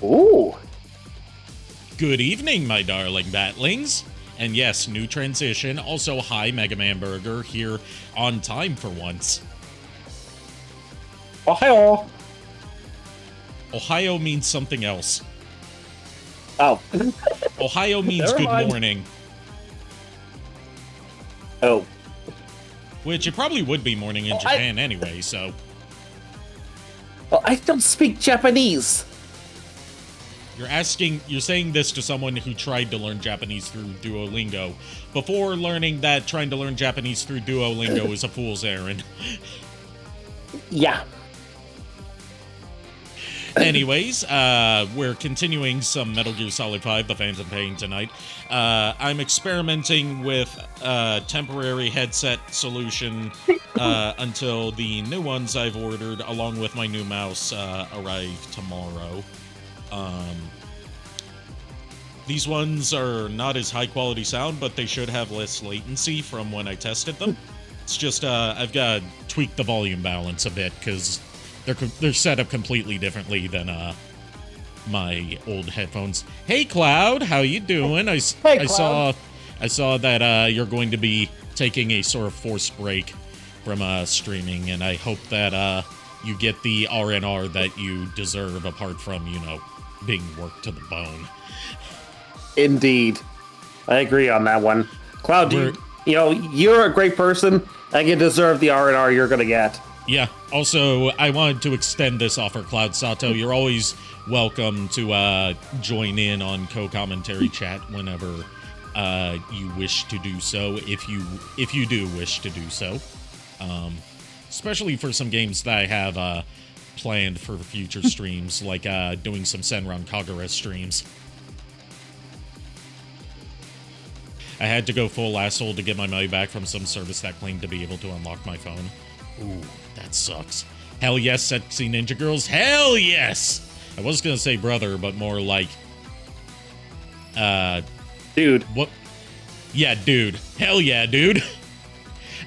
Ooh. Good evening, my darling batlings. And yes, new transition. Also, hi, Mega Man Burger, here on time for once. Ohio. Ohio means something else. Oh. Ohio means Never good mind. morning. Oh. Which it probably would be morning in Japan anyway, so. Well, I don't speak Japanese. You're saying this to someone who tried to learn Japanese through Duolingo, before learning that trying to learn Japanese through Duolingo is a fool's errand. Yeah. Anyways, we're continuing some Metal Gear Solid 5, The Phantom Pain tonight. I'm experimenting with a temporary headset solution until the new ones I've ordered, along with my new mouse, arrive tomorrow. These ones are not as high quality sound, but they should have less latency from when I tested them. It's just, I've got to tweak the volume balance a bit, because they're set up completely differently than my old headphones. Hey Cloud, how you doing? I saw that you're going to be taking a sort of forced break from streaming, and I hope that you get the R&R that you deserve, apart from, you know, being worked to the bone. Indeed. I agree on that one. Cloud, you're a great person, and you deserve the R&R you're gonna get. Yeah. Also, I wanted to extend this offer, Cloud Sato. You're always welcome to join in on co-commentary chat whenever you wish to do so, if you do wish to do so. Especially for some games that I have planned for future streams, like doing some Senran Kagura streams. I had to go full asshole to get my money back from some service that claimed to be able to unlock my phone. Ooh, that sucks. Hell yes, sexy ninja girls. Hell yes! I was gonna say brother, but more like... Dude. What? Yeah, dude. Hell yeah, dude.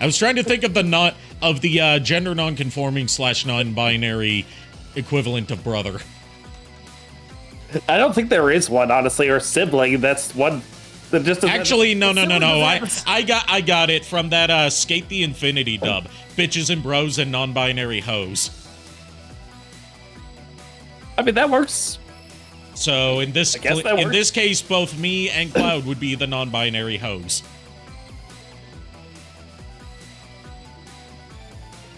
I was trying to think of the gender non-conforming / non-binary equivalent of brother. I don't think there is one, honestly, or sibling. That's one... Actually, no. I got it from that Skate the Infinity dub. Bitches and bros and non-binary hoes. I mean, that works. So in this case, both me and Cloud would be the non-binary hoes.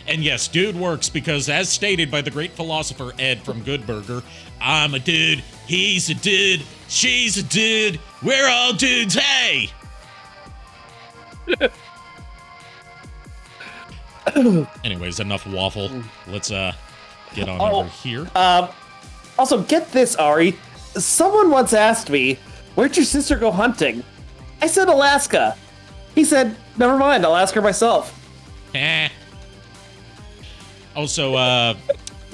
And yes, dude works because, as stated by the great philosopher Ed from Good Burger, I'm a dude, he's a dude, she's a dude, we're all dudes, hey! Anyways, enough waffle. Let's get on over here. Also, get this, Ari. Someone once asked me, where'd your sister go hunting? I said Alaska. He said, never mind, I'll ask her myself. Also,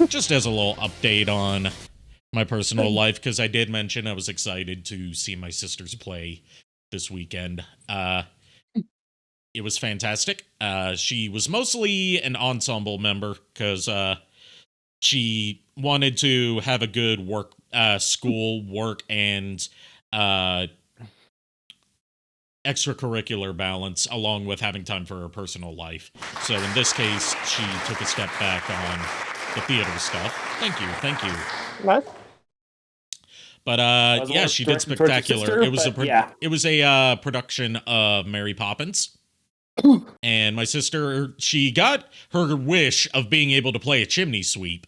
just as a little update on my personal life, because I did mention I was excited to see my sisters play this weekend. It was fantastic. She was mostly an ensemble member, because she wanted to have a good school, work, and extracurricular balance, along with having time for her personal life. So in this case, she took a step back on the theater stuff. Thank you. What? But yeah, she did spectacular. It was a production of Mary Poppins. And my sister, she got her wish of being able to play a chimney sweep.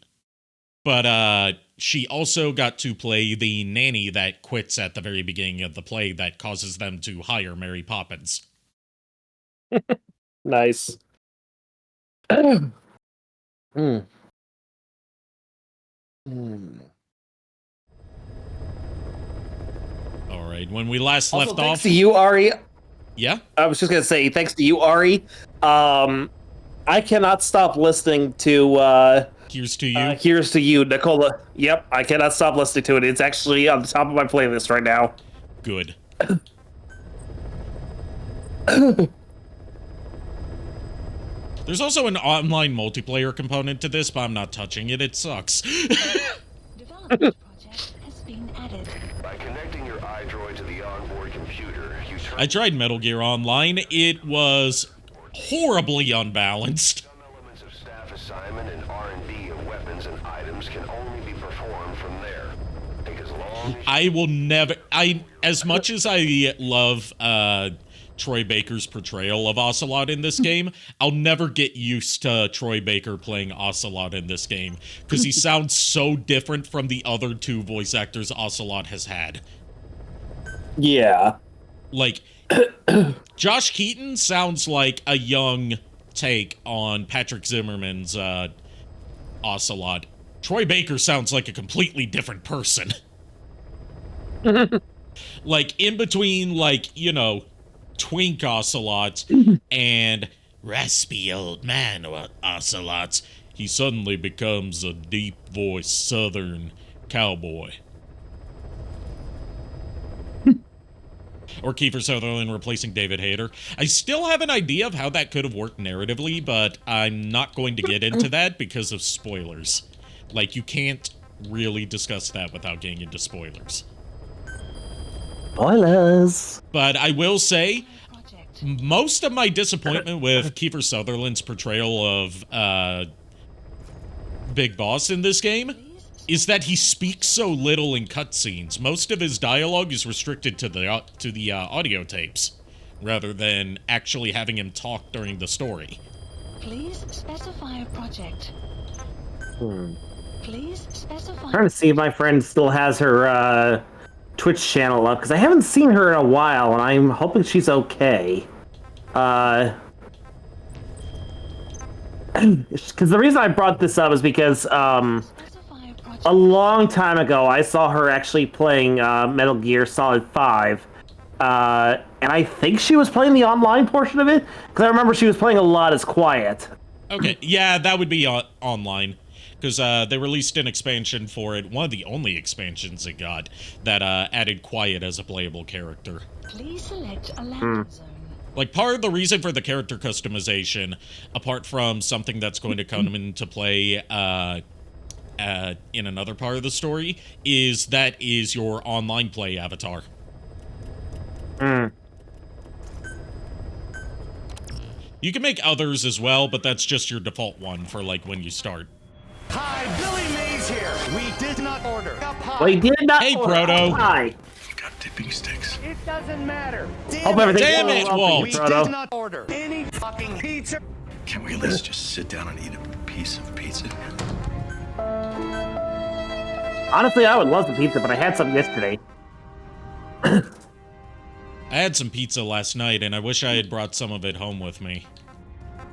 But she also got to play the nanny that quits at the very beginning of the play that causes them to hire Mary Poppins. Nice. All right, when we last Also, left thanks off... to you, Ari. Yeah? I was just going to say, thanks to you, Ari. I cannot stop listening to... Here's to You. Here's to You, Nicola. Yep, I cannot stop listening to it. It's actually on the top of my playlist right now. Good. There's also an online multiplayer component to this, but I'm not touching it. It sucks. Development project has been iDroid to the onboard computer. I tried Metal Gear Online. It was horribly unbalanced. Some elements of staff assignment and R&D of weapons and items can only be performed from there. Take as long as I will never... as much as I love Troy Baker's portrayal of Ocelot in this game, I'll never get used to Troy Baker playing Ocelot in this game, because he sounds so different from the other two voice actors Ocelot has had. Yeah. Like, Josh Keaton sounds like a young take on Patrick Zimmerman's Ocelot. Troy Baker sounds like a completely different person. Like, in between, like, you know, twink Ocelots and raspy old man Ocelots, he suddenly becomes a deep-voiced southern cowboy. Or Kiefer Sutherland replacing David Hayter. I still have an idea of how that could have worked narratively, but I'm not going to get into that because of spoilers. Like, you can't really discuss that without getting into spoilers. Spoilers. But I will say, most of my disappointment with Kiefer Sutherland's portrayal of Big Boss in this game is that he speaks so little in cutscenes. Most of his dialogue is restricted to the audio tapes, rather than actually having him talk during the story. Please specify a project. Please specify. I'm trying to see if my friend still has her Twitch channel up, because I haven't seen her in a while, and I'm hoping she's okay. Because the reason I brought this up is because a long time ago I saw her actually playing Metal Gear Solid 5. And I think she was playing the online portion of it, because I remember she was playing a lot as Quiet. Okay, yeah, that would be online. Because they released an expansion for it, one of the only expansions it got, that added Quiet as a playable character. Please select a landing zone. Like, part of the reason for the character customization, apart from something that's going to come into play in another part of the story, is that is your online play avatar. You can make others as well, but that's just your default one for, like, when you start. Hi, Billy Mays here. We did not order a pie. We did not. Hey, Proto. Hi. got dipping sticks. It doesn't matter. Hope everything's Damn going it, well for Walt. you, We Proto. did not order any fucking pizza. Can we at least just sit down and eat a piece of pizza? Honestly, I would love the pizza, but I had some yesterday. I had some pizza last night, and I wish I had brought some of it home with me.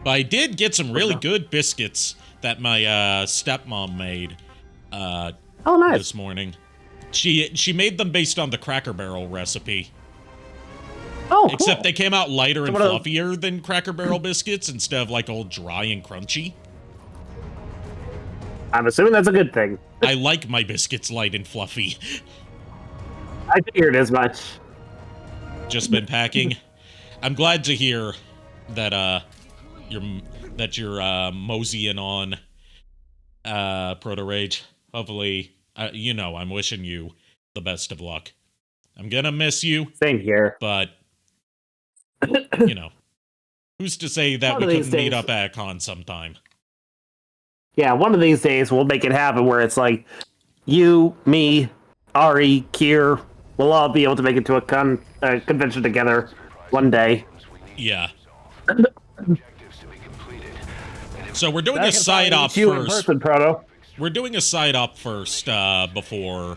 But I did get some really good biscuits that my stepmom made Oh, nice. this morning. She made them based on the Cracker Barrel recipe. Oh, cool. Except they came out lighter and what are- fluffier than Cracker Barrel biscuits instead of like all dry and crunchy. I'm assuming that's a good thing. I like my biscuits light and fluffy. I figured as much. Just been packing. I'm glad to hear that you're moseying on Proto Rage. Hopefully, you know, I'm wishing you the best of luck. I'm gonna miss you, Same here. but you know, who's to say that One we of these couldn't meet days. up at a con sometime? Yeah, one of these days we'll make it happen where it's like you, me, Ari, Kier, we'll all be able to make it to a convention together one day. Yeah. So we're doing I a can side finally op meet you in first. person, Proto. We're doing a side op first before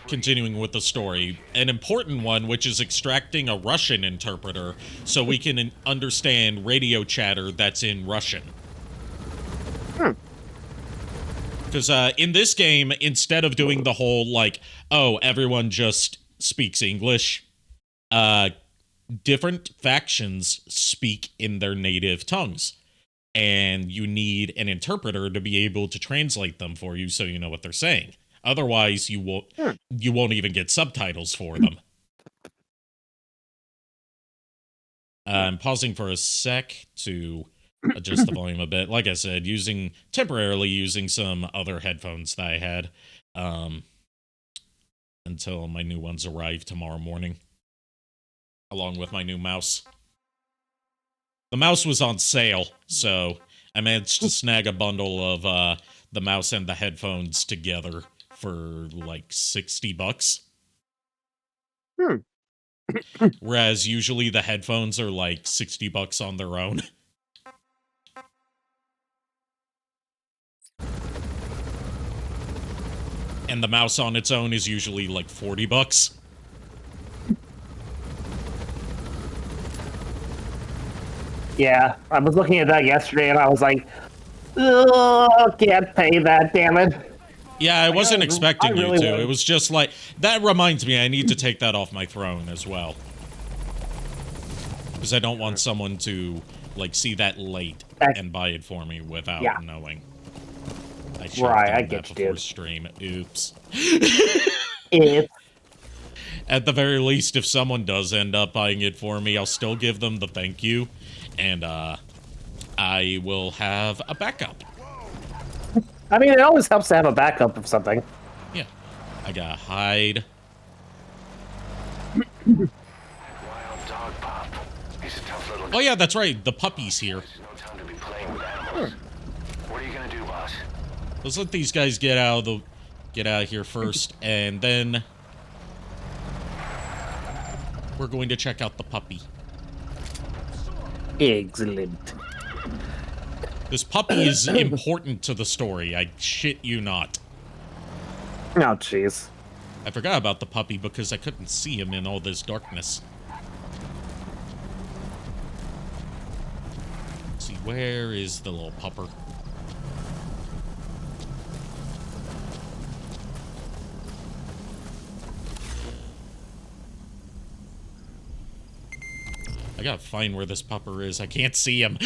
continuing with the story. An important one, which is extracting a Russian interpreter so we can understand radio chatter that's in Russian. Because in this game, instead of doing the whole, like, oh, everyone just speaks English, different factions speak in their native tongues. And you need an interpreter to be able to translate them for you so you know what they're saying. Otherwise, you won't even get subtitles for them. I'm pausing for a sec to adjust the volume a bit. Like I said, temporarily using some other headphones that I had. until my new ones arrive tomorrow morning, along with my new mouse. The mouse was on sale, so I managed to snag a bundle of the mouse and the headphones together for like $60. Whereas usually the headphones are like $60 on their own. And the mouse on its own is usually like $40. Yeah, I was looking at that yesterday, and I was like, ugh, can't pay that, damn it. Yeah, I wasn't expecting I really you to. would. It was just like, that reminds me, I need to take that off my throne as well. Because I don't want someone to, like, see that late and buy it for me without knowing. I should have done that before stream. Oops. At the very least, if someone does end up buying it for me, I'll still give them the thank you. And, I will have a backup. I mean, it always helps to have a backup of something. Yeah. I gotta hide. Wild dog pup. He's a tough little guy. Oh yeah, that's right. The puppy's here. There's no time to be playing with animals. What are you gonna do, boss? Let's let these guys get out of here first, and then we're going to check out the puppy. Excellent. This puppy is important to the story. I shit you not. Oh, jeez. I forgot about the puppy because I couldn't see him in all this darkness. Let's see, where is the little pupper? I gotta find where this pupper is. I can't see him.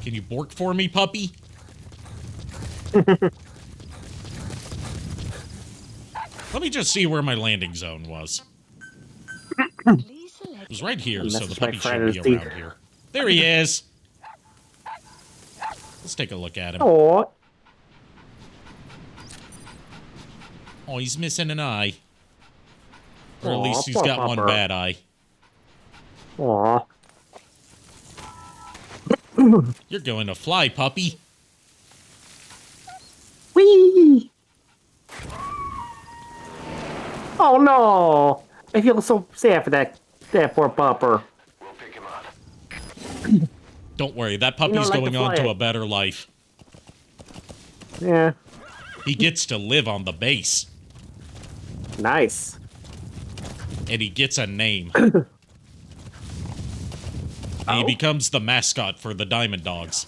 Can you bork for me, puppy? Let me just see where my landing zone was. It was right here, so the puppy should be around here. There he is! Let's take a look at him. Aww. Oh, he's missing an eye. Or at least he's got one bad eye. Aww. You're going to fly, puppy. Whee! Oh no! I feel so sad for that poor pupper. We'll pick him up. Don't worry, that puppy's going on to a better life. Yeah. He gets to live on the base. Nice. And he gets a name. And he becomes the mascot for the Diamond Dogs.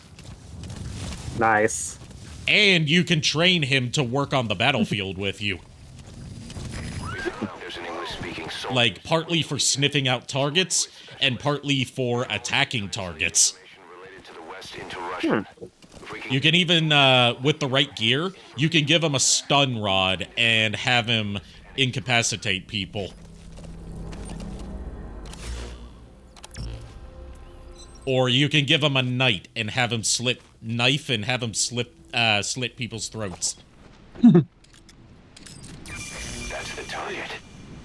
Nice. And you can train him to work on the battlefield with you. There's an English-speaking soldier. Like, partly for sniffing out targets, and partly for attacking targets. Related to the West into Russia. You can even, with the right gear, you can give him a stun rod and have him incapacitate people. Or you can give him a knife and have him slit people's throats. That's the target.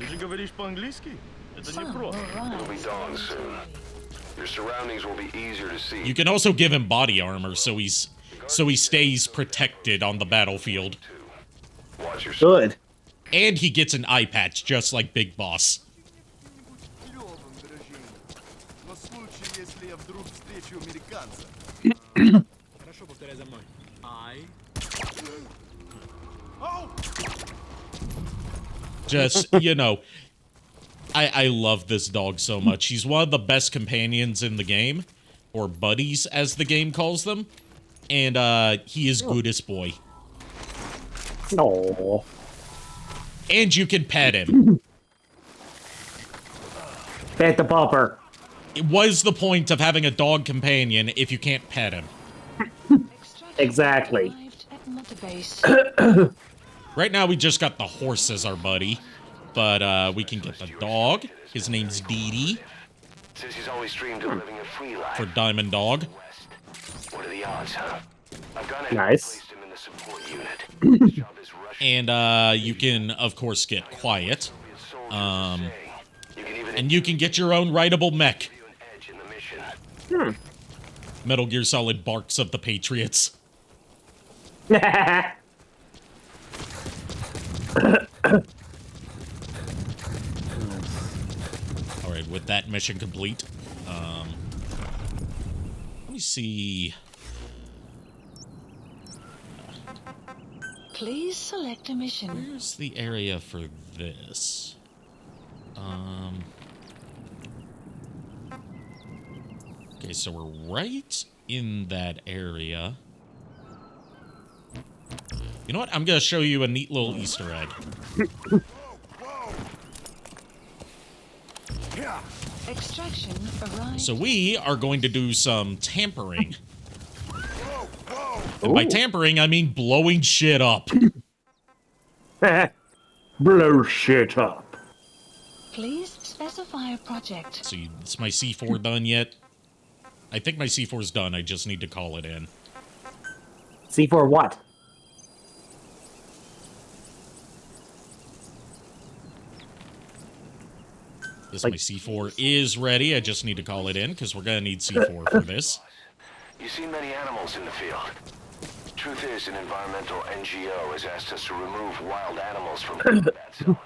Ты же говоришь по-английски? Это Some will непросто. It'll be rise dawn very soon. slowly. Your surroundings will be easier to see. You can also give him body armor so he stays protected on the battlefield. Watch your Good. And he gets an eye patch just like Big Boss. На случай, если я вдруг встречу американца. Хорошо, повторяй за мной. Just, you know, I love this dog so much. He's one of the best companions in the game, or buddies as the game calls them, and he is goodest boy. No. And you can pet him. Pet the pupper. What is the point of having a dog companion if you can't pet him? Exactly. Arrived at Mother Base. Right now we just got the horse as our buddy, but we can get the dog. His name's Dee Dee Says he's always dreamed of living a free life. for Diamond Dog. West. What are the odds, huh? I've gone ahead Nice. and placed him in the support unit. His job is And you can, of course, get quiet. You can even And you can get your own rideable mech. give you an edge in the mission. Metal Gear Solid Barks of the Patriots. Alright, with that mission complete, let me see. Please select a mission. Where's the area for this? Okay, so we're right in that area. You know what? I'm gonna show you a neat little Easter egg. Extraction arrived. So we are going to do some tampering. And by tampering, I mean blowing shit up. Blow shit up. Please specify a project. So is my C4 done yet? I think my C4's done. I just need to call it in. C4 what? This Like- my C4 is ready. I just need to call it in because we're gonna need C4 for this. You see many animals in the field. Truth is, an environmental NGO has asked us to remove wild animals from combat zones.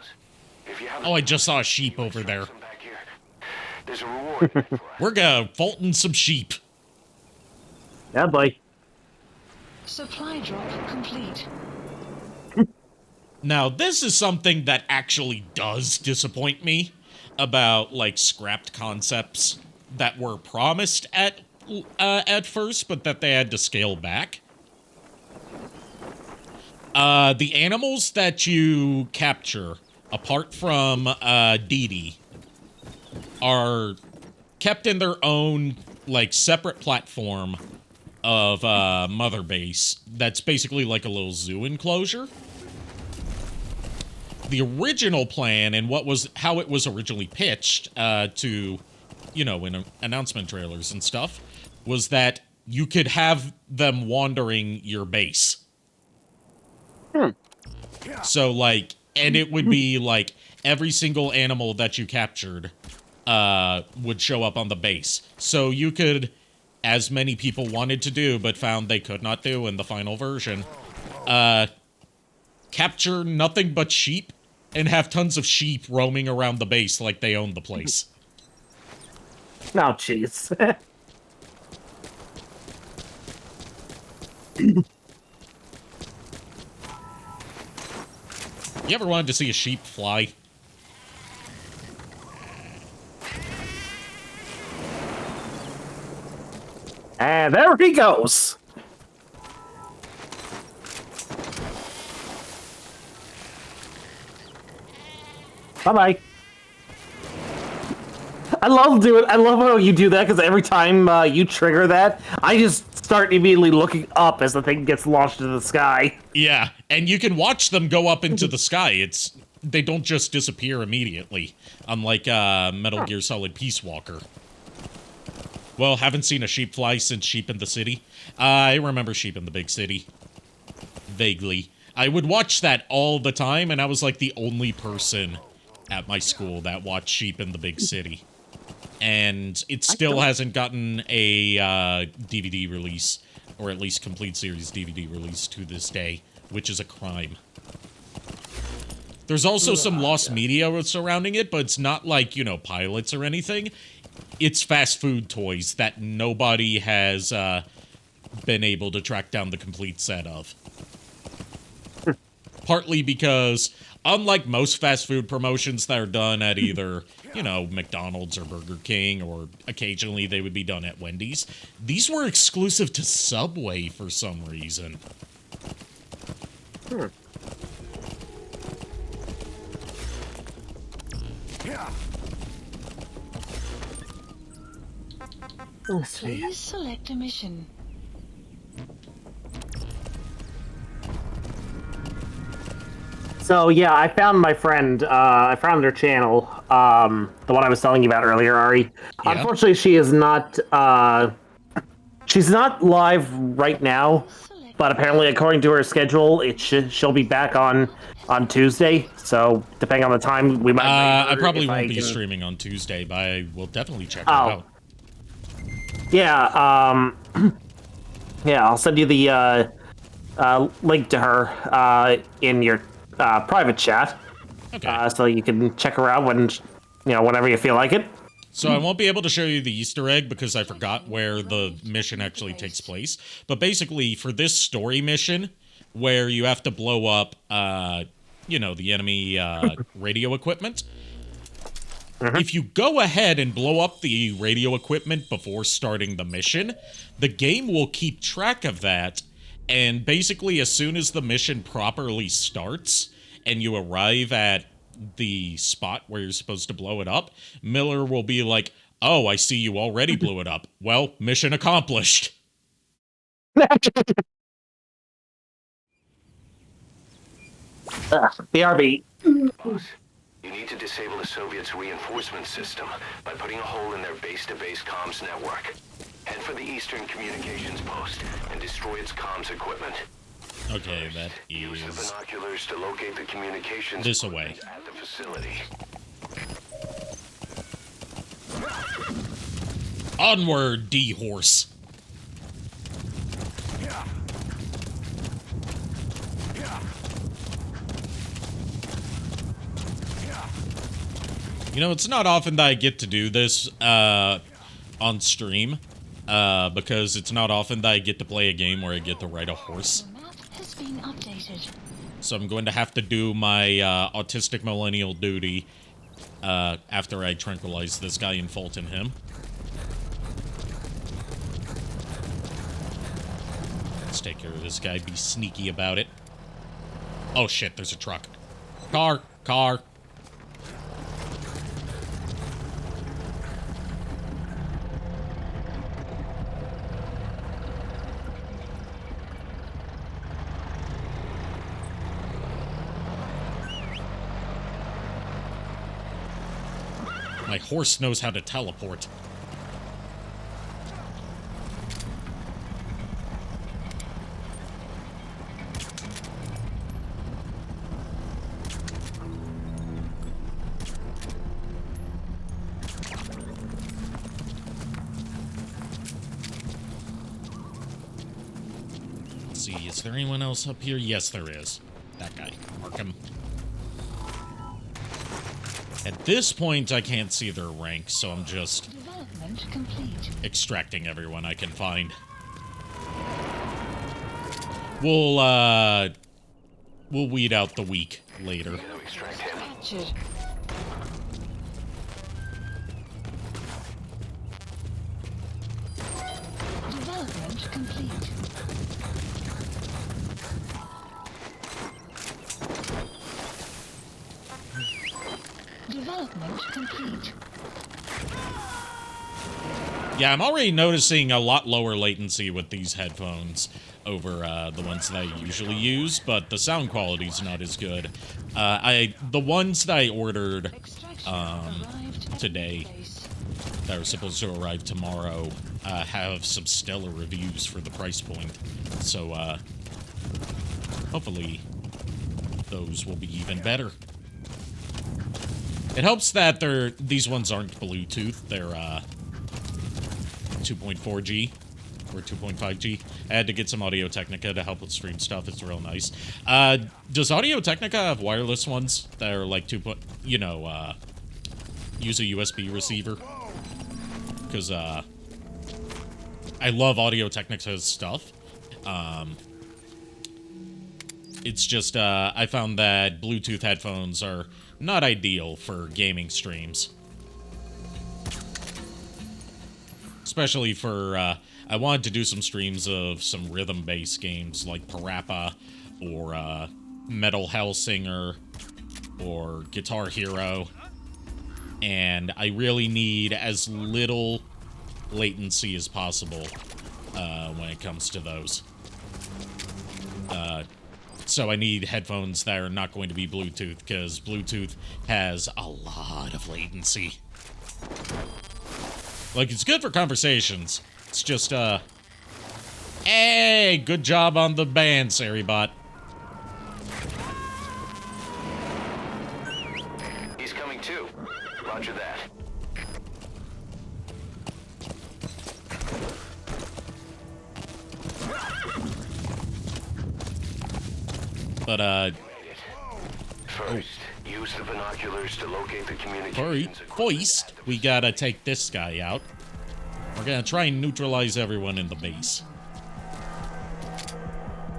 If you haven't Oh, I just saw a sheep over there. some back here, there's a reward in it for us. We're gonna Fulton some sheep. Yeah, boy. Supply drop complete. Now, this is something that actually does disappoint me about, like, scrapped concepts that were promised at first, but that they had to scale back. The animals that you capture, apart from Dee Dee, are kept in their own, like, separate platform of Mother Base that's basically like a little zoo enclosure. The original plan and how it was originally pitched to, you know, in announcement trailers and stuff, was that you could have them wandering your base. So, like, and it would be, like, every single animal that you captured would show up on the base. So you could, as many people wanted to do but found they could not do in the final version, capture nothing but sheep and have tons of sheep roaming around the base like they own the place. No, jeez. You ever wanted to see a sheep fly? And there he goes. Bye-bye. I love how you do that, because every time you trigger that, I just start immediately looking up as the thing gets launched into the sky. Yeah, and you can watch them go up into the sky. They don't just disappear immediately, unlike Metal Gear Solid Peace Walker. Well, haven't seen a sheep fly since Sheep in the City. I remember Sheep in the Big City. Vaguely. I would watch that all the time, and I was like the only person at my school that watched Sheep in the Big City. And it still hasn't gotten a DVD release, or at least complete series DVD release to this day, which is a crime. There's also some lost media surrounding it, but it's not like, you know, pilots or anything. It's fast food toys that nobody has been able to track down the complete set of. Partly because, unlike most fast food promotions that are done at either, you know, McDonald's or Burger King, or occasionally they would be done at Wendy's, these were exclusive to Subway for some reason. Please select a mission. So yeah, I found my friend. I found her channel. The one I was telling you about earlier, Ari. Yeah. Unfortunately, she is not. She's not live right now, but apparently, according to her schedule, she'll be back on Tuesday. So depending on the time, we might. I probably won't be streaming on Tuesday, but I will definitely check her out. Yeah. Yeah. I'll send you the link to her in your private chat. Okay. So you can check her out whenever you feel like it. So I won't be able to show you the Easter egg because I forgot where the mission actually takes place. But basically, for this story mission, where you have to blow up, the enemy radio equipment, if you go ahead and blow up the radio equipment before starting the mission, the game will keep track of that. And basically, as soon as the mission properly starts and you arrive at the spot where you're supposed to blow it up, Miller will be like, "Oh, I see you already blew it up. Well, mission accomplished." BRB. You need to disable the Soviets' reinforcement system by putting a hole in their base-to-base comms network. Head for the Eastern Communications Post and destroy its comms equipment. Okay, that Use the is binoculars to locate the communications this away. at the facility. Onward, D-Horse. You know, it's not often that I get to do this on stream, because it's not often that I get to play a game where I get to ride a horse. The map has been updated. So I'm going to have to do my autistic millennial duty after I tranquilize this guy and Fulton him. Let's take care of this guy, be sneaky about it. Oh shit, there's a truck. Car. My horse knows how to teleport. Let's see, is there anyone else up here? Yes, there is. That guy. Mark him. At this point, I can't see their rank, so I'm just Development complete. extracting everyone I can find. We'll weed out the weak later. Extract him. Captured. Development complete. Development complete. Yeah, I'm already noticing a lot lower latency with these headphones over the ones that I usually use, but the sound quality's not as good. The ones that I ordered Extraction arrived at today base. that are supposed to arrive tomorrow have some stellar reviews for the price point. So, hopefully those will be even better. It helps that these ones aren't Bluetooth. They're 2.4G or 2.5G. I had to get some Audio Technica to help with stream stuff. It's real nice. Does Audio Technica have wireless ones that are like use a USB receiver? Because I love Audio Technica's stuff. It's just I found that Bluetooth headphones are not ideal for gaming streams. Especially for, I wanted to do some streams of some rhythm-based games like Parappa or Metal Hellsinger or Guitar Hero. And I really need as little latency as possible when it comes to those. So I need headphones that are not going to be Bluetooth, because Bluetooth has a lot of latency. Like, it's good for conversations. It's just, Hey, good job on the ban, Saribot. He's coming too. Roger that. But, First, use the binoculars to locate the communications equipment. first, we gotta take this guy out. We're gonna try and neutralize everyone in the base.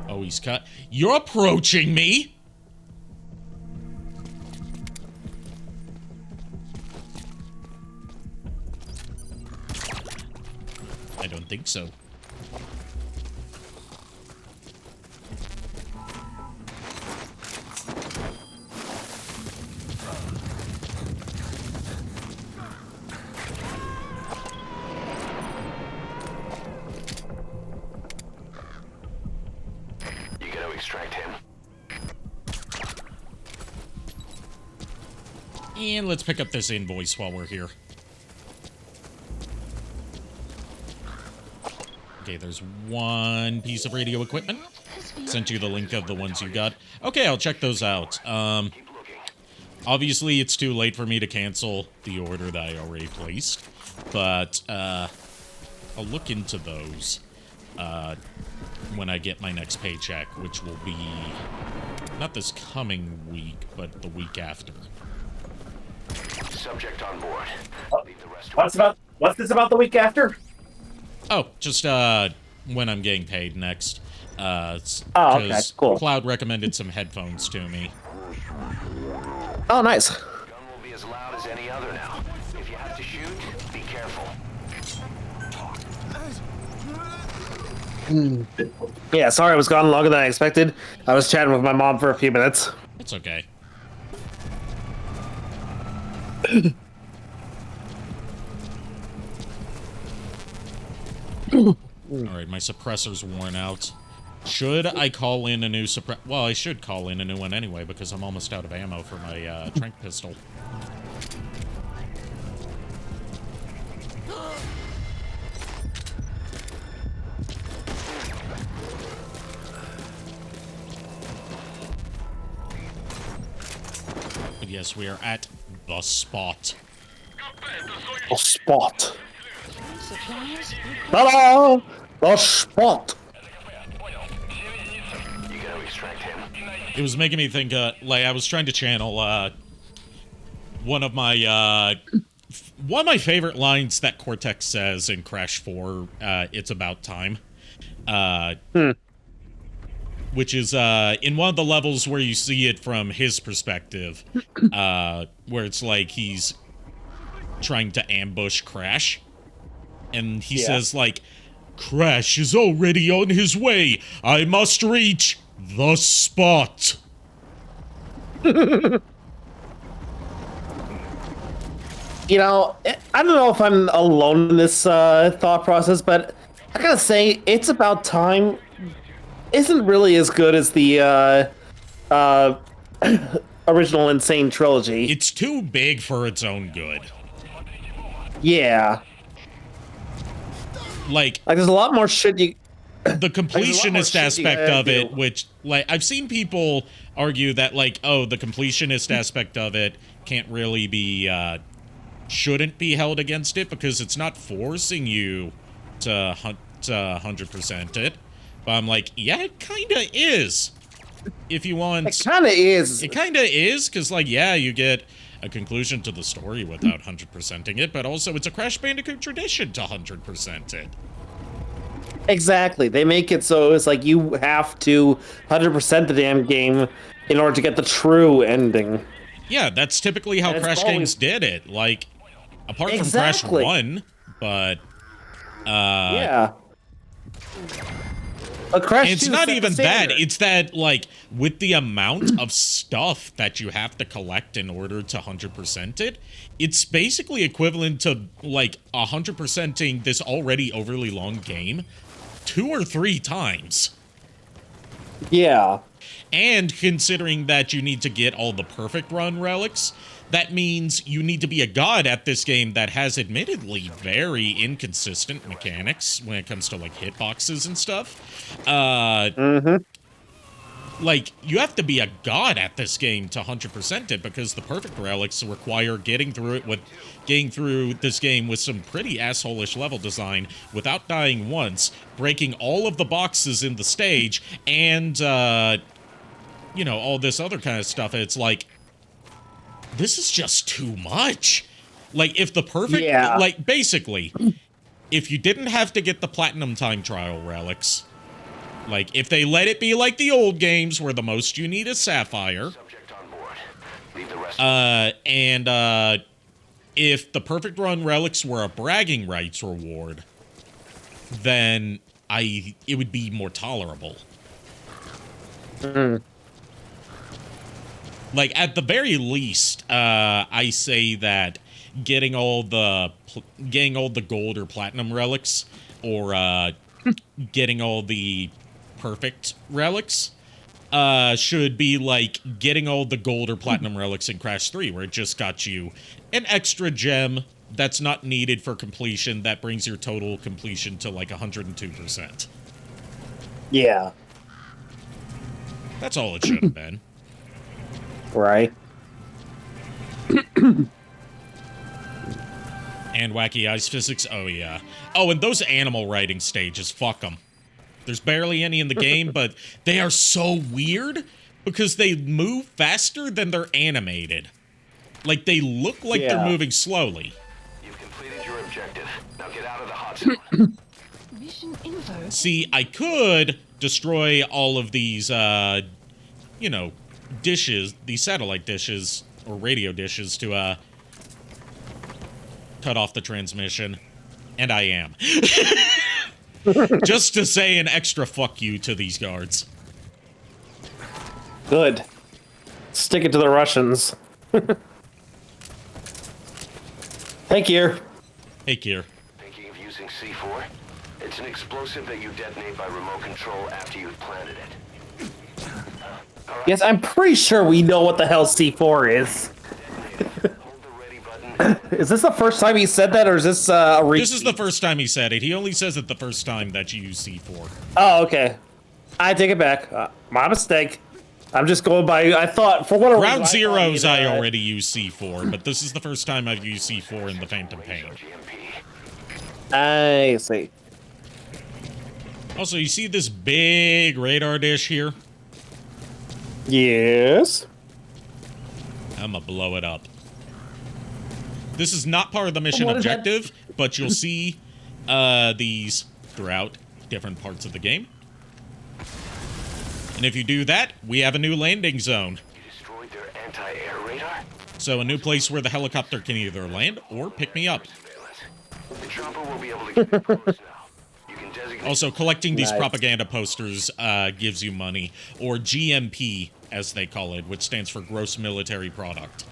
Oh, he's cut. You're approaching me! I don't think so. You gotta extract him. And let's pick up this invoice while we're here. Okay, there's one piece of radio equipment. Sent you the link of the ones you got. Okay, I'll check those out. Keep looking. Obviously, it's too late for me to cancel the order that I already placed. But, I'll look into those, when I get my next paycheck, which will be not this coming week, but the week after. Subject on board. Leave the rest What's this about the week after? Oh, just, when I'm getting paid next. Oh, okay, 'Cause cool. Cloud recommended some headphones to me. Oh, nice. Gun will be as loud as any other now. If you have to shoot, be careful. Yeah, sorry I was gone longer than I expected. I was chatting with my mom for a few minutes. It's okay. Alright, my suppressor's worn out. Should I call in a new Well, I should call in a new one anyway, because I'm almost out of ammo for my, trank pistol. But yes, we are at the spot. The spot. Supplies required. Ta-da! The spot. You gotta extract him. It was making me think, like, I was trying to channel, one of my favorite lines that Cortex says in Crash 4, It's About Time. Which is, in one of the levels where you see it from his perspective, where it's like he's trying to ambush Crash. And he says, like, Crash is already on his way. I must reach the spot. You know, I don't know if I'm alone in this thought process, but I gotta say, It's About Time isn't really as good as the original Insane Trilogy. It's too big for its own good. Yeah. Like, There's a lot more shit you... the completionist shit you aspect gotta of it, do. which, like, I've seen people argue that, like, oh, the completionist aspect of it can't really be, shouldn't be held against it because it's not forcing you to 100% it. But I'm like, yeah, it kinda is. If you want... It kinda is. It kinda is, because, like, yeah, you get a conclusion to the story without 100%ing it, but also it's a Crash Bandicoot tradition to 100% it. Exactly. They make it so it's like you have to 100% the damn game in order to get the true ending. Yeah, that's typically how And it's Crash always- games did it. Like, apart from Exactly. Crash 1, but... Yeah. But Crash It's 2 not set the even that. standard. It's that, like, with the amount of stuff that you have to collect in order to 100% it, it's basically equivalent to, like, 100%ing this already overly long game 2 or 3 times. Yeah. And considering that you need to get all the perfect run relics, that means you need to be a god at this game that has admittedly very inconsistent mechanics when it comes to like hitboxes and stuff. Like, you have to be a god at this game to 100% it, because the perfect relics require getting through this game with some pretty asshole-ish level design without dying once, breaking all of the boxes in the stage, and, you know, all this other kind of stuff. It's like, this is just too much. Like, if the perfect... Yeah. Like, basically, if you didn't have to get the Platinum Time Trial relics... Like, if they let it be like the old games where the most you need is Sapphire. Subject on board. Leave the rest. If the Perfect Run relics were a bragging rights reward, then it would be more tolerable. Like, at the very least, I say that getting all the gold or platinum relics, or getting all the perfect relics, should be like getting all the gold or platinum relics in Crash 3, where it just got you an extra gem that's not needed for completion that brings your total completion to like 102%. Yeah. That's all it should have been. Right. And wacky ice physics, oh yeah. Oh, and those animal riding stages, fuck them. There's barely any in the game, but they are so weird because they move faster than they're animated. Like, they look like they're moving slowly. You've completed your objective. Now get out of the hot zone. Mission info. See, I could destroy all of these, you know, dishes, these satellite dishes, or radio dishes to, cut off the transmission. And I am. Just to say an extra fuck you to these guards. Good. Stick it to the Russians. Hey, Kier. Hey, Kier. Thinking of using C4? It's an explosive that you detonate by remote control after you've planted it. Yes, I'm pretty sure we know what the hell C4 is. Hold the ready button. Is this the first time he said that, or is this a repeat? This is the first time he said it. He only says it the first time that you use C4. Oh, okay. I take it back. My mistake. I'm just going by... I thought, for whatever Round reason, zeros, I already used C4, but this is the first time I've used C4 in the Phantom Pain. I see. Also, you see this big radar dish here? Yes. I'm gonna blow it up. This is not part of the mission What is that? objective, but you'll see these throughout different parts of the game. And if you do that, we have a new landing zone. You destroyed their anti-air radar? So a new place where the helicopter can either land or pick me up. The chopper will be able to get close now. You can designate... Also, collecting these Nice. propaganda posters gives you money, or GMP, as they call it, which stands for Gross Military Product.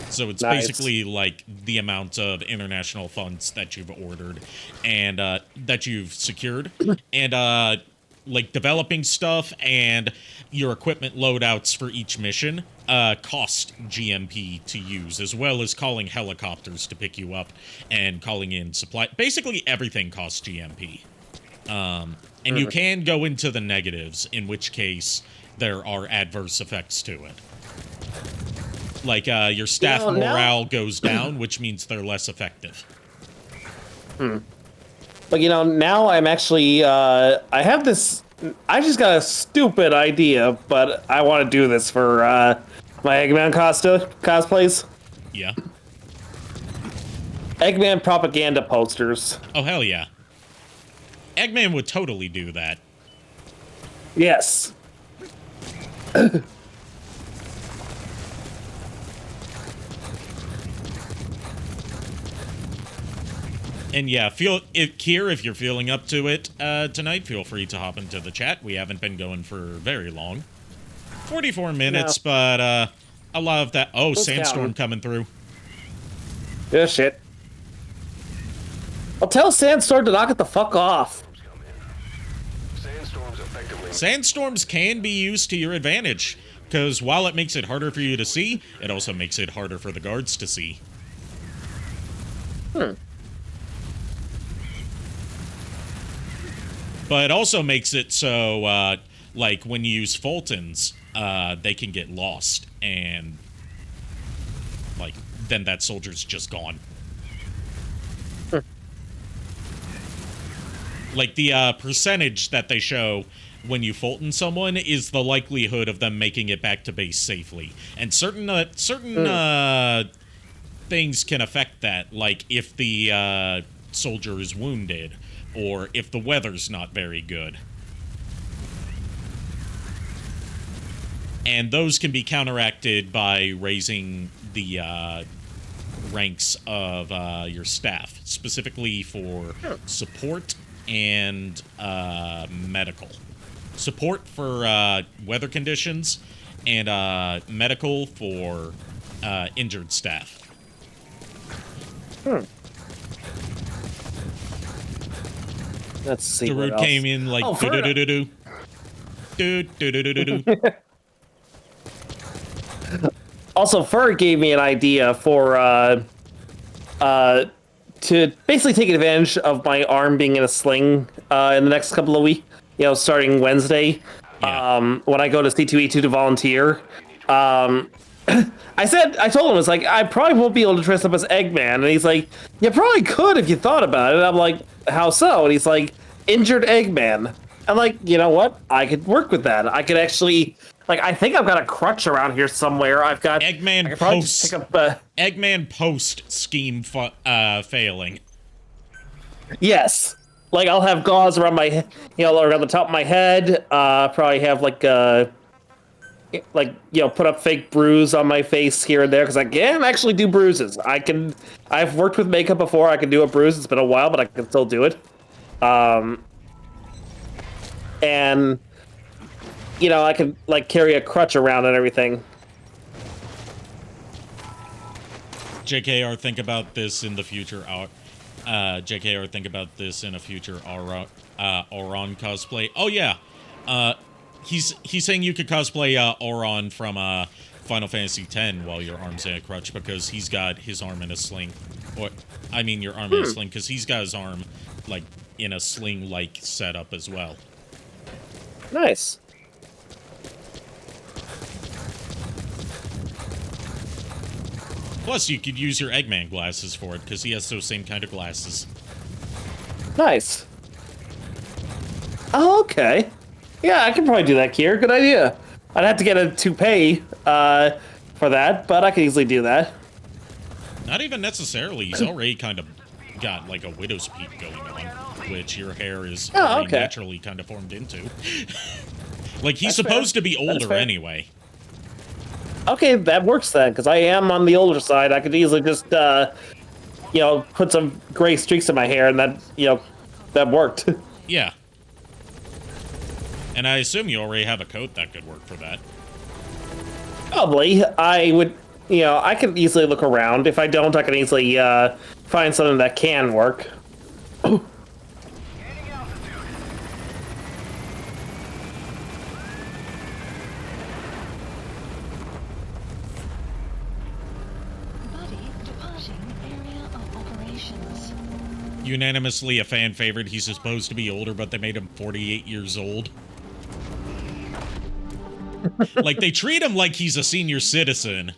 So it's Nice. basically like the amount of international funds that you've ordered and that you've secured, and like developing stuff and your equipment loadouts for each mission cost GMP to use, as well as calling helicopters to pick you up and calling in supply. Basically, everything costs GMP. And you can go into the negatives, in which case there are adverse effects to it. Like, your staff You know, now- morale goes down, which means they're less effective. But, you know, now I'm actually, I have this... I just got a stupid idea, but I want to do this for, my Eggman cosplays. Yeah. Eggman propaganda posters. Oh, hell yeah. Eggman would totally do that. Yes. And yeah, Kier, if you're feeling up to it tonight, feel free to hop into the chat. We haven't been going for very long. 44 minutes, but a lot of that... Oh, Sandstorm coming through. Yeah, shit. I'll tell Sandstorm to knock it the fuck off. Sandstorms effectively... Sandstorms can be used to your advantage. Because while it makes it harder for you to see, it also makes it harder for the guards to see. But it also makes it so, like, when you use Fultons, they can get lost, and, like, then that soldier's just gone. Like, the percentage that they show when you Fulton someone is the likelihood of them making it back to base safely. And certain things can affect that, like if the soldier is wounded, or if the weather's not very good. And those can be counteracted by raising the ranks of your staff, specifically for support and medical. Support for weather conditions, and medical for injured staff. Let's see. Darude came in like do-do-do-do-do. Also, Fur gave me an idea for to basically take advantage of my arm being in a sling in the next couple of weeks. You know, starting Wednesday, Yeah. when I go to C2E2 to volunteer. I told him, I was like, I probably won't be able to dress up as Eggman. And he's like, you probably could if you thought about it. And I'm like, how so? And he's like, injured Eggman. I'm like, you know what? I could work with that. I could actually, like, I think I've got a crutch around here somewhere. I've got Eggman I could probably post just pick up, Eggman post scheme failing. yes. Like, I'll have gauze around my, around the top of my head. Probably have like put up fake bruise on my face here and there, because I can actually do bruises. I've worked with makeup before. I can do a bruise. It's been a while, but I can still do it. And I can like carry a crutch around and everything. JKR, think about this in the future. JKR, think about this in a future Auron cosplay. Oh yeah, he's saying you could cosplay Auron from Final Fantasy X while your arm's in a crutch, because he's got his arm in a sling. Or, I mean, your arm in a sling, because he's got his arm like in a sling-like setup as well. Nice. Plus, you could use your Eggman glasses for it, because he has those same kind of glasses. Nice. Oh, okay. Yeah, I can probably do that, Kier. Good idea. I'd have to get a toupee for that, but I could easily do that. Not even necessarily. He's already kind of got like a widow's peak going on, which your hair is already naturally kind of formed into. Like, he's supposed to be older anyway. Okay, that works then, because I am on the older side. I could easily just, put some gray streaks in my hair, and that worked. Yeah. And I assume you already have a coat that could work for that. Probably. I would, I could easily look around. If I don't, I can easily find something that can work. Unanimously a fan favorite. He's supposed to be older, but they made him 48 years old. Like, they treat him like he's a senior citizen,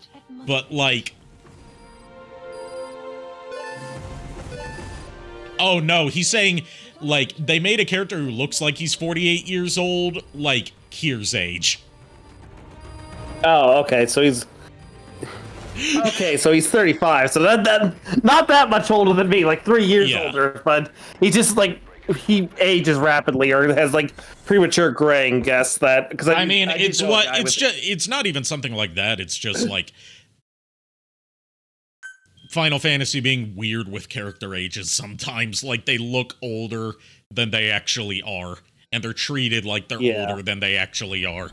but like... Oh no, he's saying, like, they made a character who looks like he's 48 years old, like, Kier's age. Oh, okay, so he's... Okay, so he's 35, so that not that much older than me, like 3 years older, but he just like he ages rapidly or has like premature graying. Guess that because I mean it's not even something like that. It's just like Final Fantasy being weird with character ages sometimes. Like, they look older than they actually are, and they're treated like they're older than they actually are.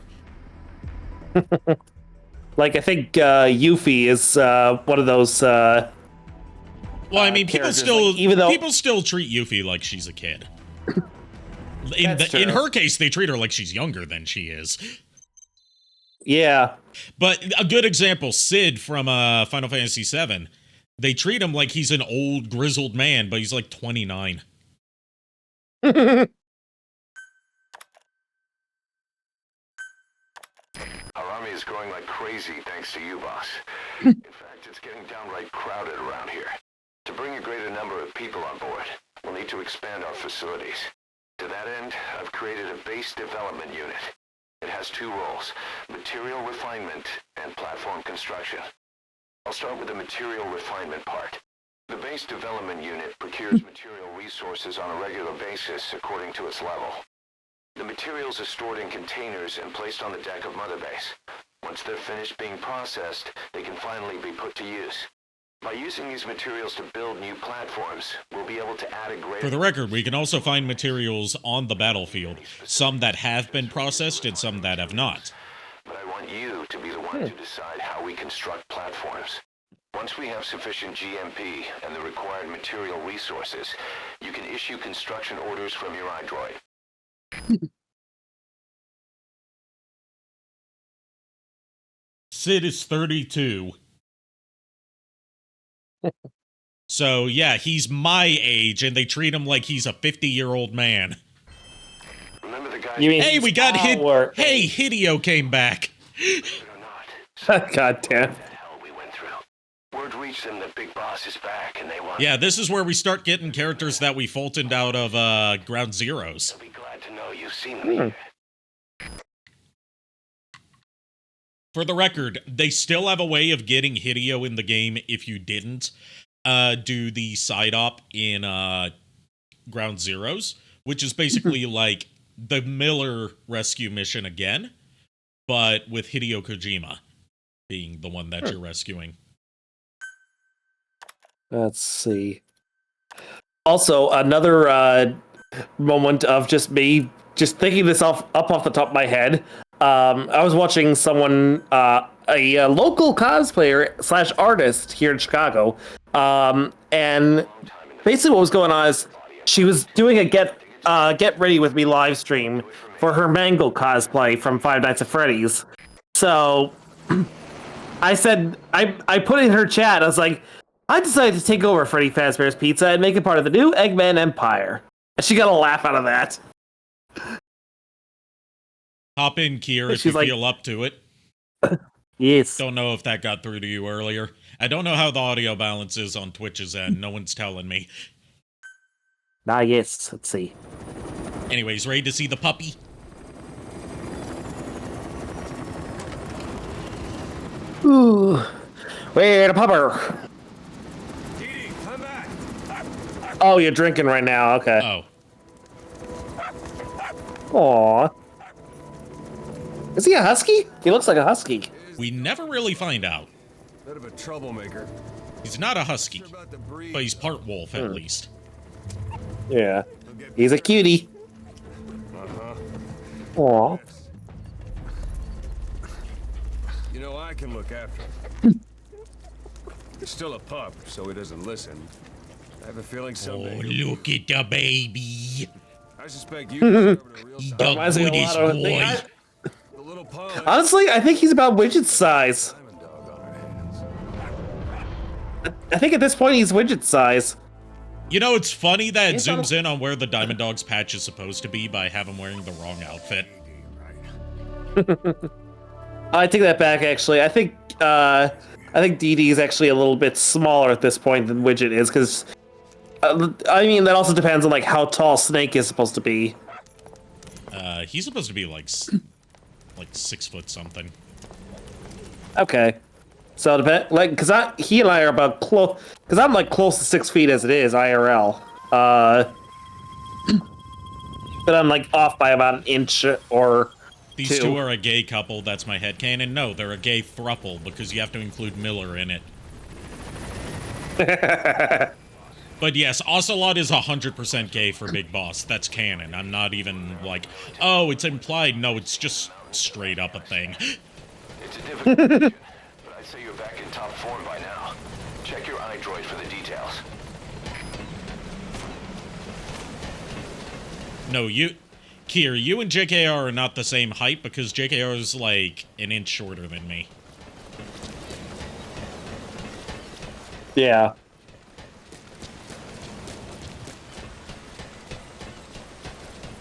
Like, I think Yuffie is one of those. Well, I mean, people still like, people still treat Yuffie like she's a kid. In her case, they treat her like she's younger than she is. Yeah. But a good example, Sid from Final Fantasy VII. They treat him like he's an old, grizzled man, but he's like 29. Our army is growing like crazy thanks to you, boss. In fact, it's getting downright crowded around here. To bring a greater number of people on board, we'll need to expand our facilities. To that end, I've created a base development unit. It has two roles, material refinement and platform construction. I'll start with the material refinement part. The base development unit procures material resources on a regular basis according to its level. The materials are stored in containers and placed on the deck of Mother Base. Once they're finished being processed, they can finally be put to use. By using these materials to build new platforms, we'll be able to add a greater... For the record, we can also find materials on the battlefield, some that have been processed and some that have not. But I want you to be the one to decide how we construct platforms. Once we have sufficient GMP and the required material resources, you can issue construction orders from your iDroid. Sid is 32. So, yeah, he's my age, and they treat him like he's a 50-year-old man. Remember the guy... You mean Hey, we got hit. our- Hey, Hideo came back. Believe it or not, God damn. the hell we went through. Word reached them that Big Boss is back, and they want... Yeah, this is where we start getting characters that we Fultoned out of Ground Zeroes. They'll be glad to know you've seen them here. For the record, they still have a way of getting Hideo in the game if you didn't do the side op in Ground Zeroes, which is basically like the Miller rescue mission again, but with Hideo Kojima being the one that you're rescuing. Let's see. Also, another moment of just me just thinking this off the top of my head. I was watching someone, a local cosplayer / artist here in Chicago, and basically what was going on is she was doing a get ready with me live stream for her Mangle cosplay from Five Nights at Freddy's. So I said, I put in her chat, I was like, I decided to take over Freddy Fazbear's Pizza and make it part of the new Eggman Empire. And she got a laugh out of that. Hop in, Kier, if She's you like- feel up to it. Yes. Don't know if that got through to you earlier. I don't know how the audio balance is on Twitch's end. No one's telling me. Yes. Let's see. Anyways, ready to see the puppy? Ooh. Where the pupper? Didi, come back. Oh, you're drinking right now. Okay. Oh. Aw. Is he a husky? He looks like a husky. We never really find out. Bit of a troublemaker. He's not a husky, Sure about the breed. but he's part wolf at least. Yeah. He's a cutie. Aw. You know, I can look after him. He's still a pup, so he doesn't listen. I have a feeling Oh, someday. look at the baby. I suspect you deserve a real He's size. the Reminds me a goodest lot of- boy. The little paw. Honestly, I think he's about Widget size. Diamond dog on our hands. I think at this point he's Widget size. You know, it's funny that it It's zooms not- in on where the Diamond Dog's patch is supposed to be by having him wearing the wrong outfit. I take that back. Actually, I think Dee Dee is actually a little bit smaller at this point than Widget is, because I mean that also depends on like how tall Snake is supposed to be. He's supposed to be like 6 foot something. Okay, so depend like because he and I are about close because I'm like close to 6 feet as it is IRL. But I'm like off by about an inch or These two. two are a gay couple, that's my headcanon. No, they're a gay throuple because you have to include Miller in it. But yes, Ocelot is 100% gay for Big Boss. That's canon. I'm not even like, oh, it's implied. No, it's just straight up a thing. It's a difficult mission, but I'd say you're back in top form by now. Check your iDroid for the details. here, you and JKR are not the same height because JKR is like an inch shorter than me. Yeah.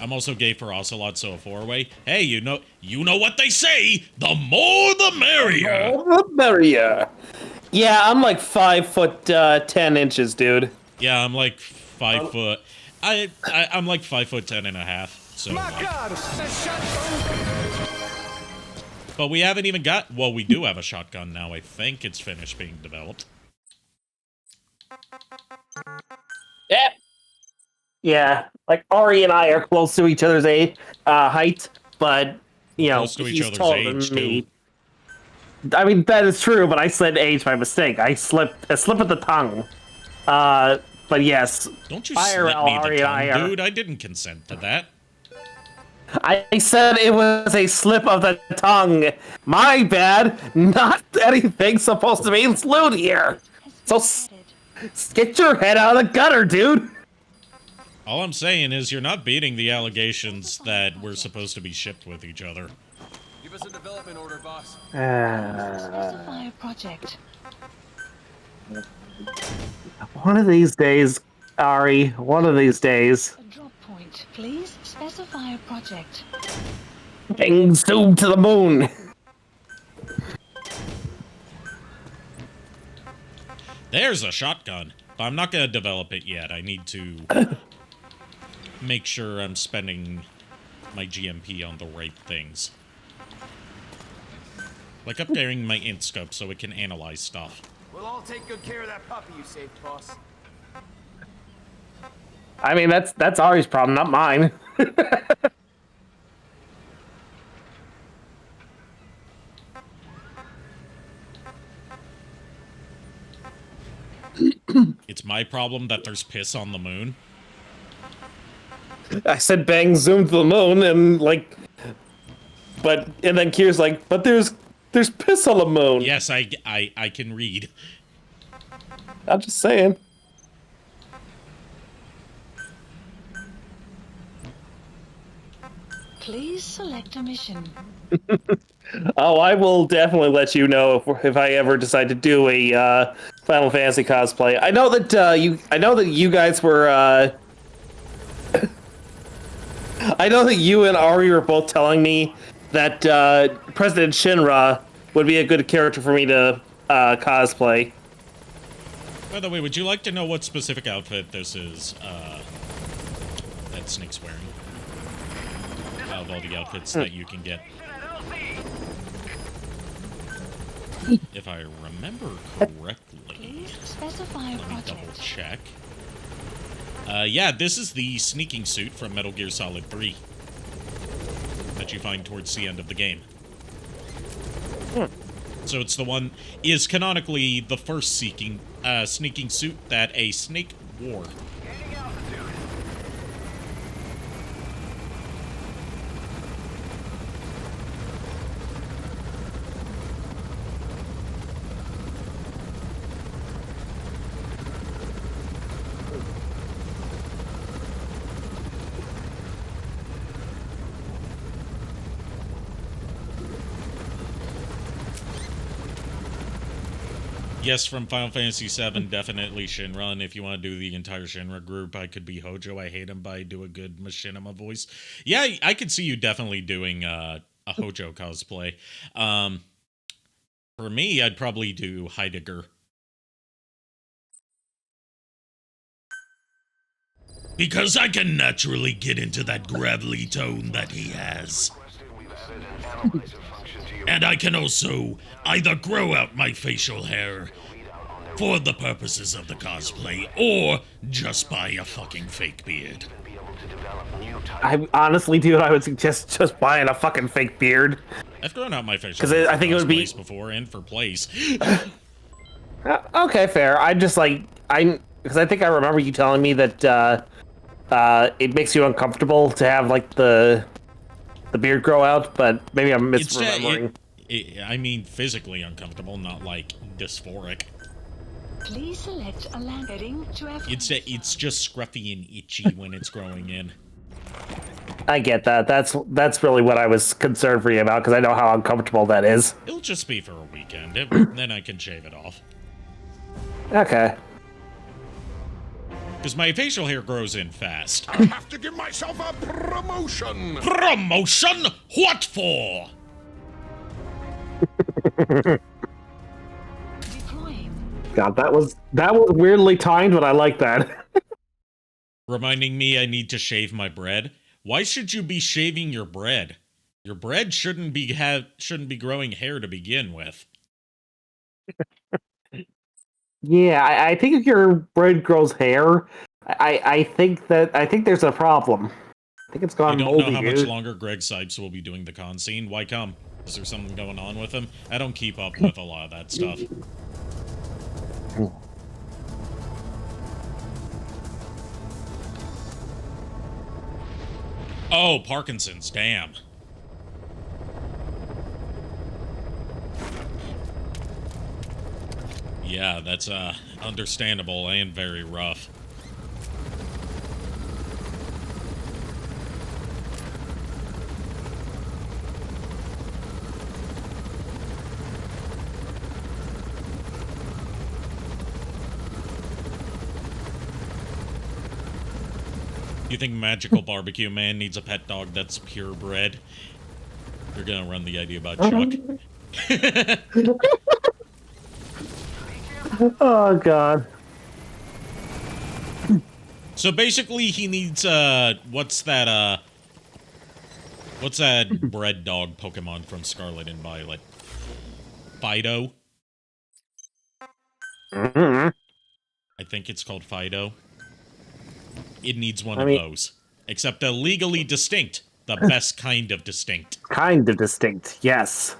I'm also gay for Ocelot, so a 4-way. Hey, you know what they say. The more, the merrier. Oh, the merrier. Yeah, I'm like 5 foot 10 inches, dude. Yeah, I'm like 5 foot. I'm like 5 foot 10 and a half. So. My God! But we haven't even got. Well, we do have a shotgun now. I think it's finished being developed. Yeah. Yeah, like Ari and I are close to each other's height, but you know, Close to each he's other's taller age, than me. too. I mean, that is true, but I said age by mistake. I slipped a slip of the tongue. But yes, Don't you IRL, slip me the Ari and I tongue, are- dude. I didn't consent to that. I said it was a slip of the tongue. My bad. Not anything supposed to be lewd here. So get your head out of the gutter, dude. All I'm saying is you're not beating the allegations that we're supposed to be shipped with each other. Give us a development order, boss. Specify a project. One of these days, Ari. One of these days. A drop point. Please specify a project. Bang, zoom to the moon. There's a shotgun, but I'm not gonna develop it yet. I need to make sure I'm spending my GMP on the right things. Like upgrading my int scope so it can analyze stuff. We'll all take good care of that puppy you saved, boss. I mean, that's Ari's problem, not mine. It's my problem that there's piss on the moon. I said bang, zoom to the moon, and like, and then Kier's like, but there's piss on the moon. Yes, I can read. I'm just saying. Please select a mission. Oh, I will definitely let you know if I ever decide to do a Final Fantasy cosplay. I know that you guys were. I know that you and Ari were both telling me that President Shinra would be a good character for me to cosplay. By the way, would you like to know what specific outfit this is that Snake's wearing? Out of all the outfits that you can get. If I remember correctly, Please specify a let me double project. check. Yeah, this is the sneaking suit from Metal Gear Solid 3 that you find towards the end of the game. So it's the one is canonically the first sneaking suit that a Snake wore. Yes, from Final Fantasy VII, definitely Shinra. And if you want to do the entire Shinra group, I could be Hojo. I hate him, but I do a good machinima voice. Yeah, I could see you definitely doing a Hojo cosplay. For me, I'd probably do Heidegger. Because I can naturally get into that gravelly tone that he has. And I can also either grow out my facial hair for the purposes of the cosplay, or just buy a fucking fake beard. I honestly, dude, I would suggest just buying a fucking fake beard. I've grown out my facial 'Cause hair I think it would be- before and for plays. Okay, fair. I just because I think I remember you telling me that it makes you uncomfortable to have like the beard grow out, but maybe I'm misremembering. I mean, physically uncomfortable, not like dysphoric. Please select a land heading to F. It's just scruffy and itchy when it's growing in. I get that. That's really what I was concerned for you about, because I know how uncomfortable that is. It'll just be for a weekend. Then I can shave it off. Okay. Because my facial hair grows in fast. I have to give myself a promotion. Promotion? What for? Deploying. God, that was weirdly timed, but I like that. Reminding me I need to shave my bread. Why should you be shaving your bread? Your bread shouldn't be growing hair to begin with. Yeah, I think if your bread grows hair, I think there's a problem. I think it's I gone don't moldy, know how dude. much longer Greg Sipes will be doing the con scene. Why come? Is there something going on with him? I don't keep up with a lot of that stuff. Oh, Parkinson's, damn. Yeah, that's understandable and very rough. You think Magical Barbecue Man needs a pet dog that's purebred? You're gonna run the idea about Chuck. Oh God. So basically, he needs what's that bread dog Pokemon from Scarlet and Violet? Fido. Mm-hmm. I think it's called Fido. It needs one I of mean- those, except a legally distinct, the best kind of distinct. Kind of distinct, yes.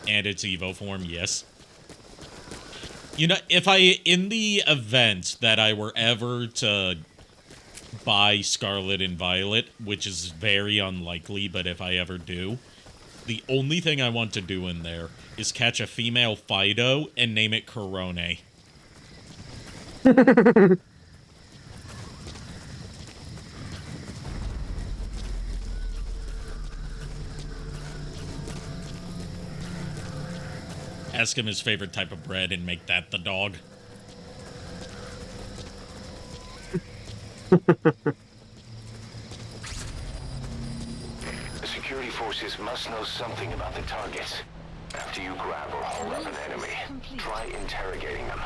And its Evo form, yes. You know, in the event that I were ever to buy Scarlet and Violet, which is very unlikely, but if I ever do, the only thing I want to do in there is catch a female Fido and name it Corone. Ask him his favorite type of bread and make that the dog. The security forces must know something about the targets. After you grab or hold up an enemy, try interrogating them.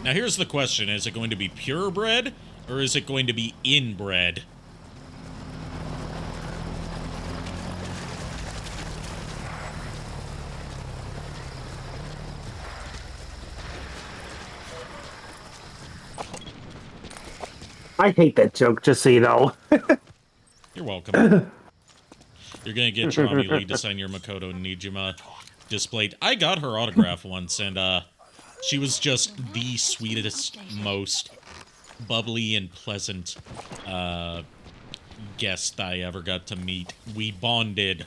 Now here's the question, is it going to be purebred, or is it going to be inbred? I hate that joke, just so you know. You're welcome. You're gonna get Trami Lee to sign your Makoto Nijima displayed. I got her autograph once, and she was just the sweetest, most bubbly and pleasant guest I ever got to meet. We bonded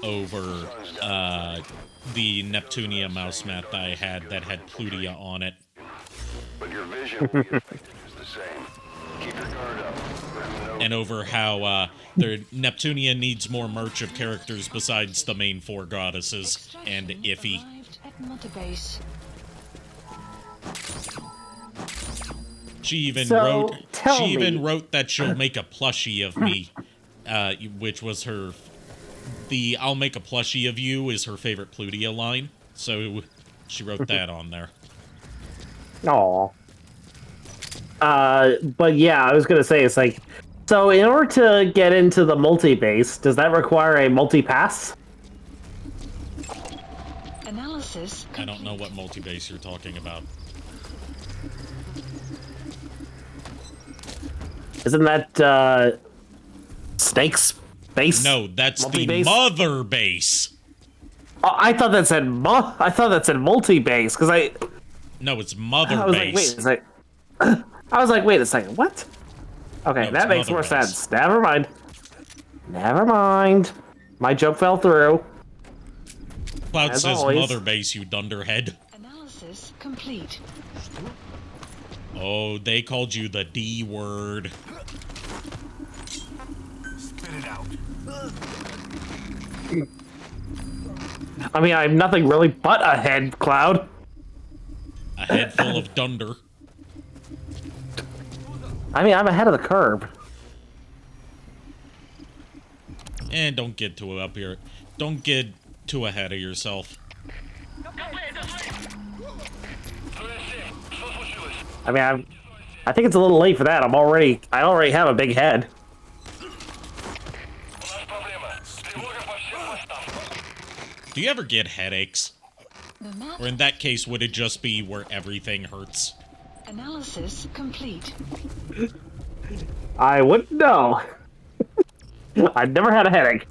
over the Neptunia mouse mat that I had that had Plutia on it. But your vision and your effective is the same. Keep your guard up. And over how the Neptunia needs more merch of characters besides the main four goddesses and Iffy. Arrived at Mother Base. She even So, tell wrote that she'll make a plushie of me, which was her. The "I'll make a plushie of you" is her favorite Plutia line, so she wrote that on there. Aw. But yeah, I was gonna say, it's like, so in order to get into the multi-base, does that require a multi-pass? Analysis I don't know what multi-base you're talking about. Isn't that, Snake's base? No, that's the Multi-base? mother base. Oh, I thought that said multi-base, because No, it's mother I was base. like, wait a second. I was like, wait a second, what? Okay, No, that it's makes more mother base. sense. Never mind. Never mind. My joke fell through. Cloud as says always. mother base, you dunderhead. Analysis complete. Oh, they called you the D word. Spit it out. I mean, I'm nothing really but a head, Cloud. A head full of dunder. I mean, I'm ahead of the curve. And don't get too up here. Don't get too ahead of yourself. I mean, I think it's a little late for that. I already have a big head. Do you ever get headaches? The map Or in that case, would it just be where everything hurts? analysis complete. I wouldn't know. I've never had a headache.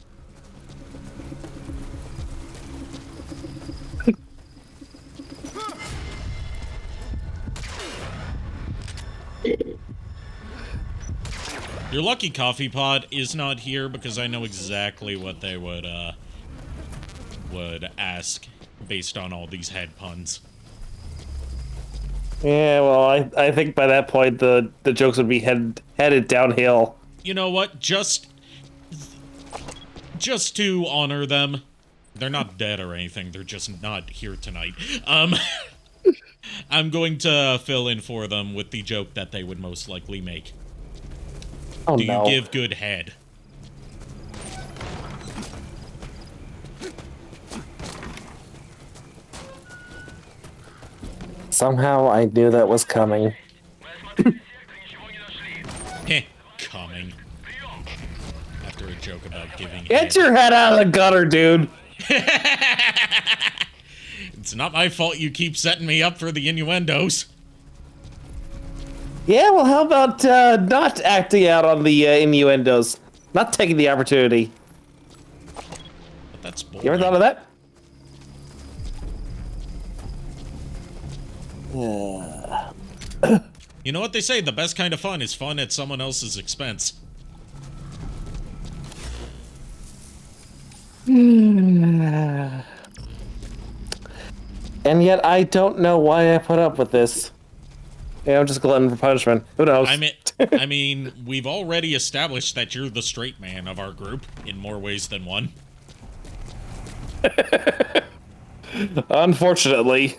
Your lucky coffee pod is not here because I know exactly what they would ask based on all these head puns. Yeah, well, I think by that point the jokes would be headed downhill. You know what? Just to honor them, they're not dead or anything. They're just not here tonight. I'm going to fill in for them with the joke that they would most likely make. Oh Do no. you give good head? Somehow I knew that was coming. Heh, coming. After a joke about giving Get head. your head out of the gutter, dude. It's not my fault you keep setting me up for the innuendos. Yeah, well, how about not acting out on the innuendos? Not taking the opportunity. But that's boring. You ever thought of that? You know what they say, the best kind of fun is fun at someone else's expense. And yet I don't know why I put up with this. Yeah, I'm just glutton for punishment. Who knows? I mean, we've already established that you're the straight man of our group in more ways than one. Unfortunately.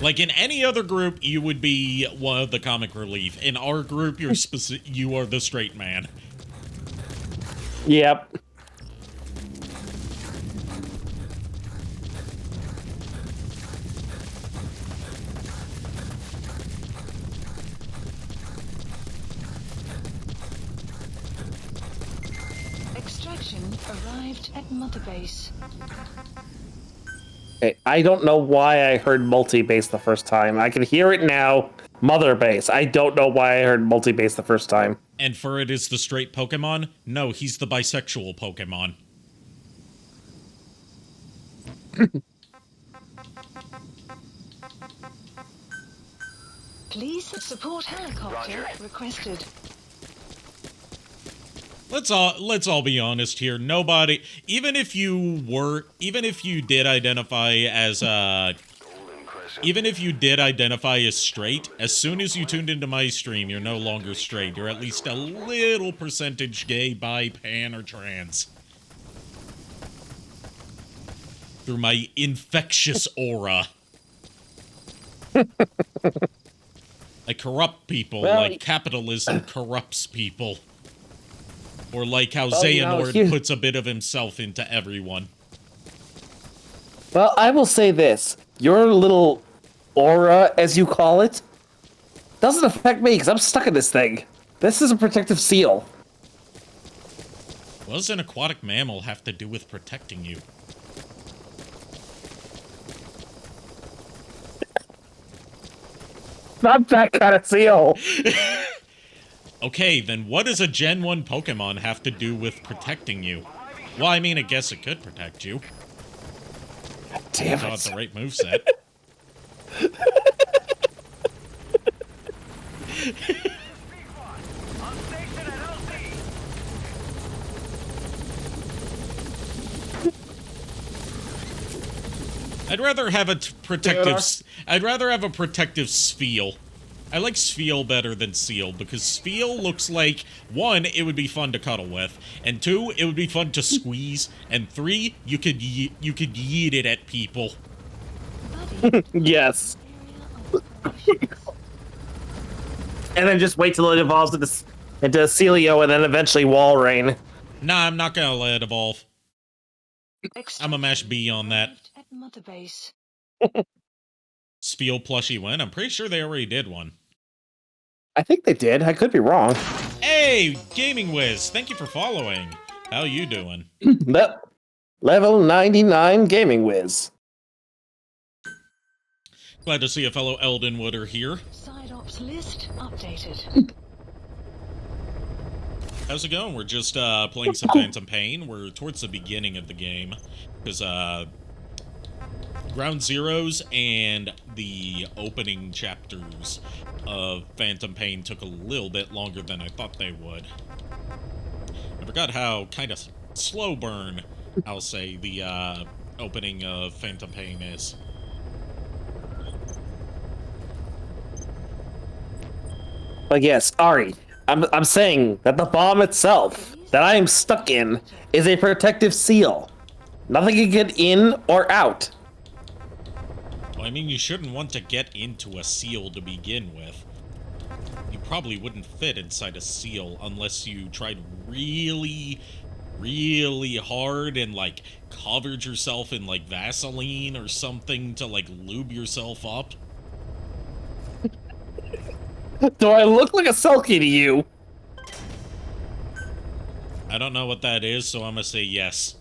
Like in any other group, you would be one of the comic relief. In our group, you are the straight man. Yep. Extraction arrived at Mother Base. Okay, I don't know why I heard multi-base the first time. I can hear it now. Mother base. I don't know why I heard multi-base the first time. And Furret is the straight Pokemon? No, he's the bisexual Pokemon. Please support helicopter Roger. requested. Let's all be honest here. Nobody, even if you did identify as straight, as soon as you tuned into my stream, you're no longer straight. You're at least a little percentage gay, bi, pan, or trans. Through my infectious aura. I corrupt people like capitalism corrupts people. Or like how Xehanort puts a bit of himself into everyone. Well, I will say this. Your little aura, as you call it, doesn't affect me because I'm stuck in this thing. This is a protective seal. What does an aquatic mammal have to do with protecting you? Not that kind of seal. Okay, then what does a Gen 1 Pokemon have to do with protecting you? Well, I mean, I guess it could protect you. Damn If it it. had the right moveset. I'd rather have a protective. I'd rather have a protective Spheal. I like Spheal better than Seal because Spheal looks like, one, it would be fun to cuddle with, and two, it would be fun to squeeze, and three, you could yeet it at people. Yes. And then just wait till it evolves into Celio and then eventually Walrein. Nah, I'm not gonna let it evolve. I'm a mash B on that. At Mother Base. Spheal plushie win? I'm pretty sure they already did one. I think they did. I could be wrong. Hey, Gaming Wiz, thank you for following. How you doing? Level 99 Gaming Wiz. Glad to see a fellow Eldenwooder here. Side ops list updated. How's it going? We're just playing some Phantom Pain. We're towards the beginning of the game. Because Ground Zeroes and the opening chapters of Phantom Pain took a little bit longer than I thought they would. I forgot how kind of slow burn, I'll say, the opening of Phantom Pain is. But yes, Ari, I'm saying that the bomb itself that I am stuck in is a protective seal. Nothing can get in or out. Well, I mean, you shouldn't want to get into a seal to begin with. You probably wouldn't fit inside a seal unless you tried really, really hard and, like, covered yourself in, like, Vaseline or something to, like, lube yourself up. Do I look like a sulky to you? I don't know what that is, so I'm gonna say yes.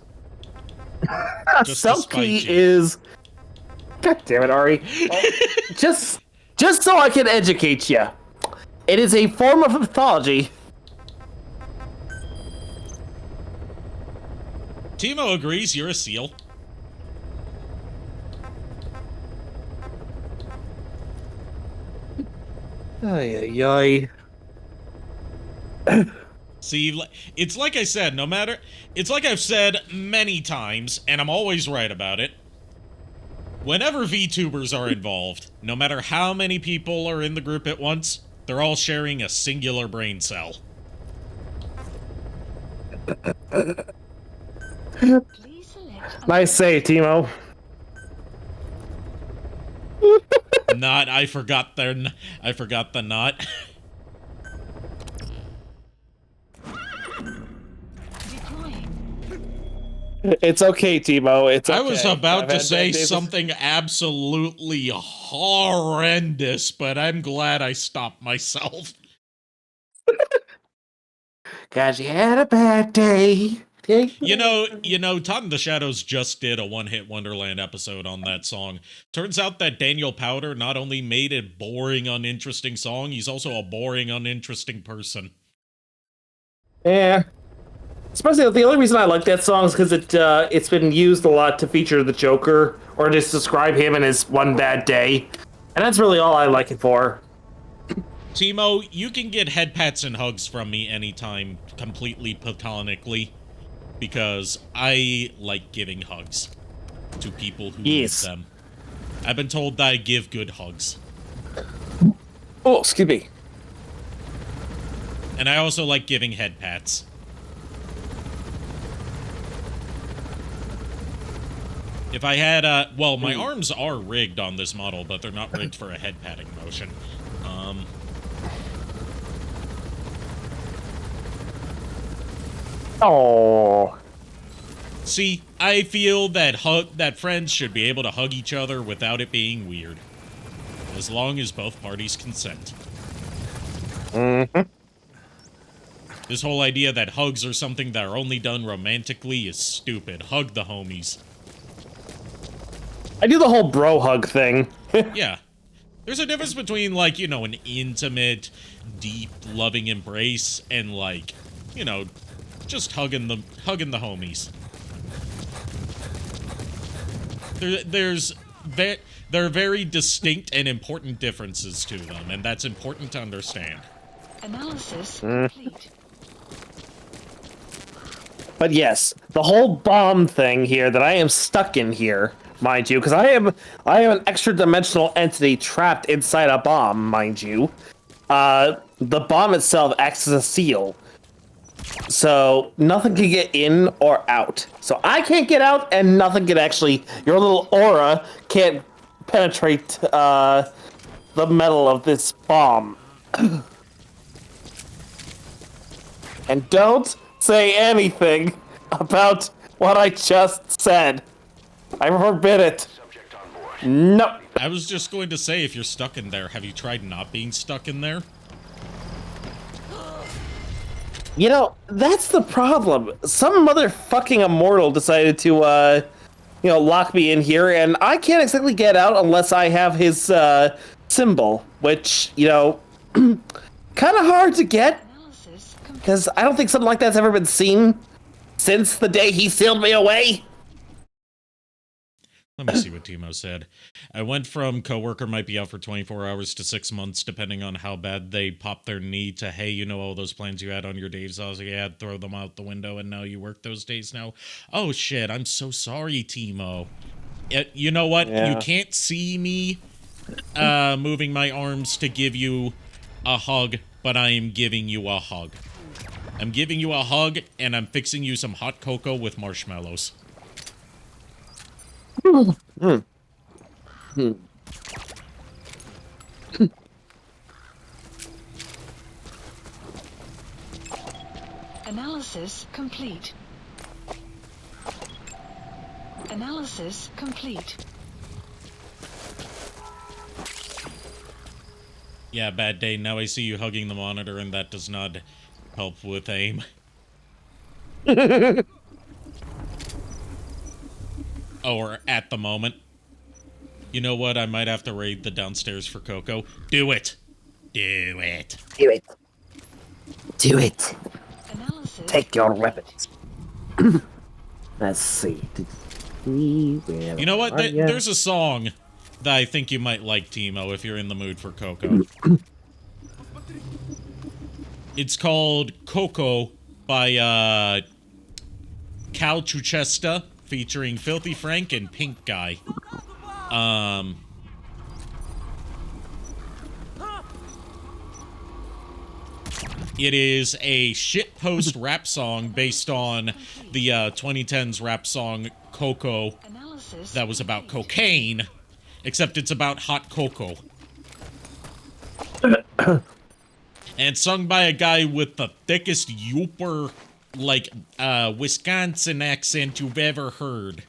Just to spite Sulky you. is... God damn it, Ari. just so I can educate you. It is a form of mythology. Timo agrees you're a seal. Ay, ay, ay. See, it's like I said, it's like I've said many times, and I'm always right about it. Whenever VTubers are involved, no matter how many people are in the group at once, they're all sharing a singular brain cell. Please select. Nice save, Timo. Not, I forgot the not. Deploying. It's okay, Timo. It's okay. I was about I've to had say bad days. something absolutely horrendous, but I'm glad I stopped myself. Cause you had a bad day. You know, Todd in the Shadows just did a One Hit Wonderland episode on that song. Turns out that Daniel Powder not only made a boring, uninteresting song, he's also a boring, uninteresting person. Yeah. Especially the only reason I like that song is because it's been used a lot to feature the Joker or just describe him in his one bad day, and that's really all I like it for. Timo, you can get head pats and hugs from me anytime, completely platonically, because I like giving hugs to people who need them. I've been told that I give good hugs. Oh, excuse me. And I also like giving head pats. If I had, well, my arms are rigged on this model, but they're not rigged for a head patting motion. Oh. See, I feel that friends should be able to hug each other without it being weird. As long as both parties consent. Mm-hmm. This whole idea that hugs are something that are only done romantically is stupid. Hug the homies. I do the whole bro hug thing. Yeah. There's a difference between, like, you know, an intimate, deep, loving embrace and, like, you know, just hugging the homies. there are very distinct and important differences to them, and that's important to understand. Analysis complete. But yes, the whole bomb thing here that I am stuck in here, mind you, because I am an extra dimensional entity trapped inside a bomb, mind you. The bomb itself acts as a seal, so nothing can get in or out. So I can't get out, and nothing can actually. Your little aura can't penetrate the metal of this bomb. And don't say anything about what I just said. I forbid it. Subject on board. No. I was just going to say, if you're stuck in there, have you tried not being stuck in there? You know, that's the problem. Some motherfucking immortal decided to, lock me in here, and I can't exactly get out unless I have his, symbol, which, kind of hard to get, Analysis complete. because I don't think something like that's ever been seen since the day he sealed me away. Let me see what Timo said. I went from coworker might be out for 24 hours to 6 months, depending on how bad they pop their knee, to, hey, you know all those plans you had on your days off, yeah, throw them out the window, and now you work those days now? Oh, shit, I'm so sorry, Timo. You know what? Yeah. You can't see me moving my arms to give you a hug, but I am giving you a hug. I'm giving you a hug, and I'm fixing you some hot cocoa with marshmallows. Analysis complete. Analysis complete. Yeah, bad day. Now I see you hugging the monitor, and that does not help with aim. Or at the moment. You know what? I might have to raid the downstairs for Coco. Do it! Do it! Do it. Do it. Analysis. Take your weapons. Let's see. You know what? There's a song that I think you might like, Timo, if you're in the mood for Coco. It's called Coco by, Cal Chuchesta, featuring Filthy Frank and Pink Guy. It is a shitpost rap song based on the 2010s rap song Coco Analysis. that was about cocaine, except it's about hot cocoa. And it's sung by a guy with the thickest youper, like, Wisconsin accent you've ever heard.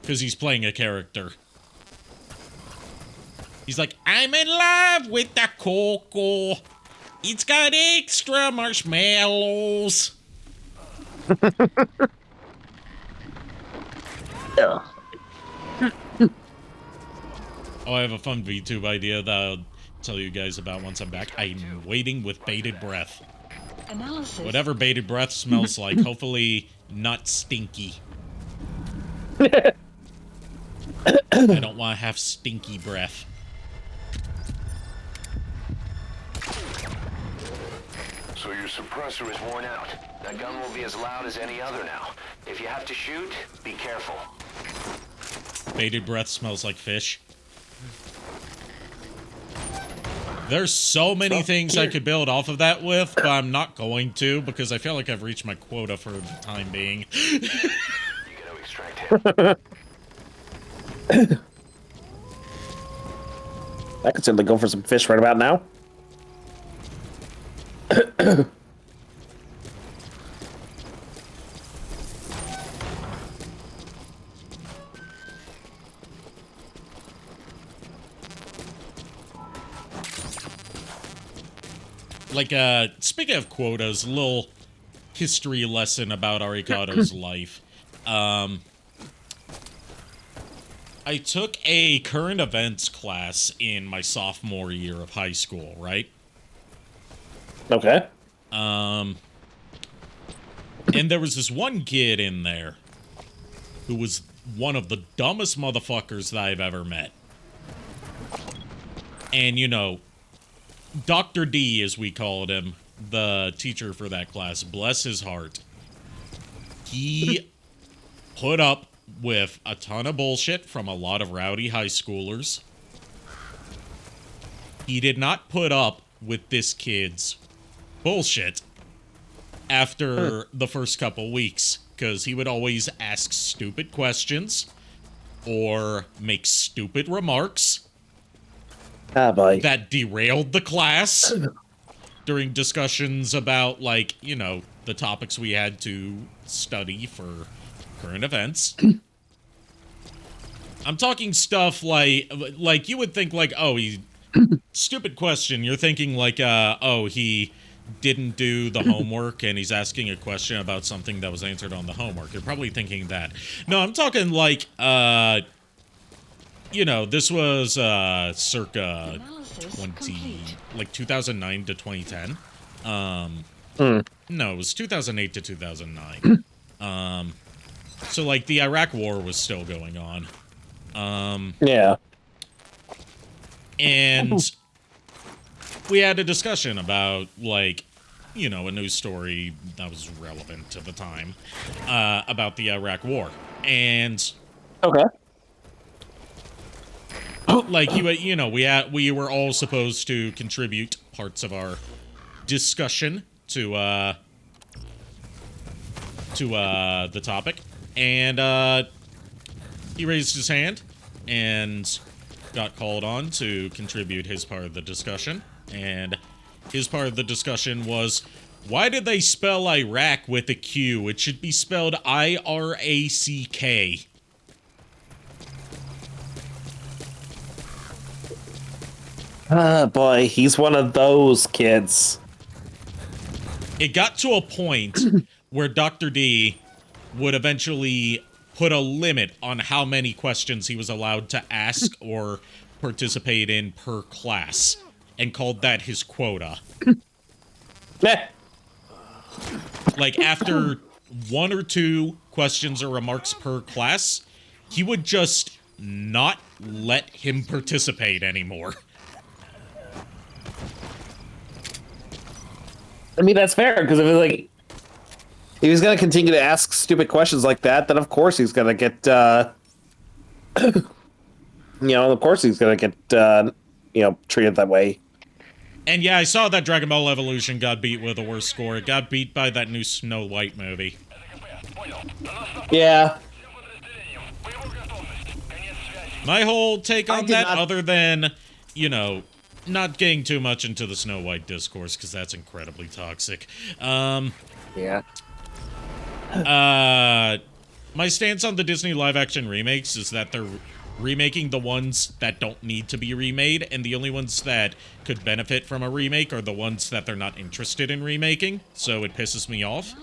Because he's playing a character. He's like, I'm in love with the cocoa. It's got extra marshmallows. Oh, I have a fun VTube idea that I'll tell you guys about once I'm back. I'm waiting with bated breath. Analysis. Whatever bated breath smells like, hopefully not stinky. I don't want to have stinky breath. So your suppressor is worn out. That gun will be as loud as any other now. If you have to shoot, be careful. Bated breath smells like fish. There's so many things I could build off of that with, but I'm not going to, because I feel like I've reached my quota for the time being. You gotta extract him. I could certainly go for some fish right about now. Like, speaking of quotas, a little history lesson about Arikado's life. I took a current events class in my sophomore year of high school, right? Okay. And there was this one kid in there who was one of the dumbest motherfuckers that I've ever met. And, you know, Dr. D, as we called him, the teacher for that class, bless his heart, he put up with a ton of bullshit from a lot of rowdy high schoolers. He did not put up with this kid's bullshit after the first couple weeks, because he would always ask stupid questions or make stupid remarks that derailed the class during discussions about, like, you know, the topics we had to study for current events. I'm talking stuff like you would think, like, oh, he stupid question. You're thinking like, oh, he didn't do the homework and he's asking a question about something that was answered on the homework. You're probably thinking that. No, I'm talking like, you know, this was circa 2009 to 2010. No, it was 2008 to 2009. So like the Iraq War was still going on. Yeah. And we had a discussion about, like, you know, a news story that was relevant to the time, about the Iraq War. And Okay. like, you know, we were all supposed to contribute parts of our discussion to the topic. And he raised his hand and got called on to contribute his part of the discussion. And his part of the discussion was, why did they spell Iraq with a Q? It should be spelled I-R-A-C-K. Boy, he's one of those kids. It got to a point where Dr. D would eventually put a limit on how many questions he was allowed to ask or participate in per class, and called that his quota. Like, after 1 or 2 questions or remarks per class, he would just not let him participate anymore. I mean, that's fair, because if he's gonna continue to ask stupid questions like that, then of course he's gonna get, you know, of course he's gonna get, you know, treated that way. And yeah, I saw that Dragon Ball Evolution got beat with a worse score. It got beat by that new Snow White movie. Yeah. My whole take on that, not... other than, you know, not getting too much into the Snow White discourse, because that's incredibly toxic. Yeah. My stance on the Disney live-action remakes is that they're remaking the ones that don't need to be remade, and the only ones that could benefit from a remake are the ones that they're not interested in remaking, so it pisses me off.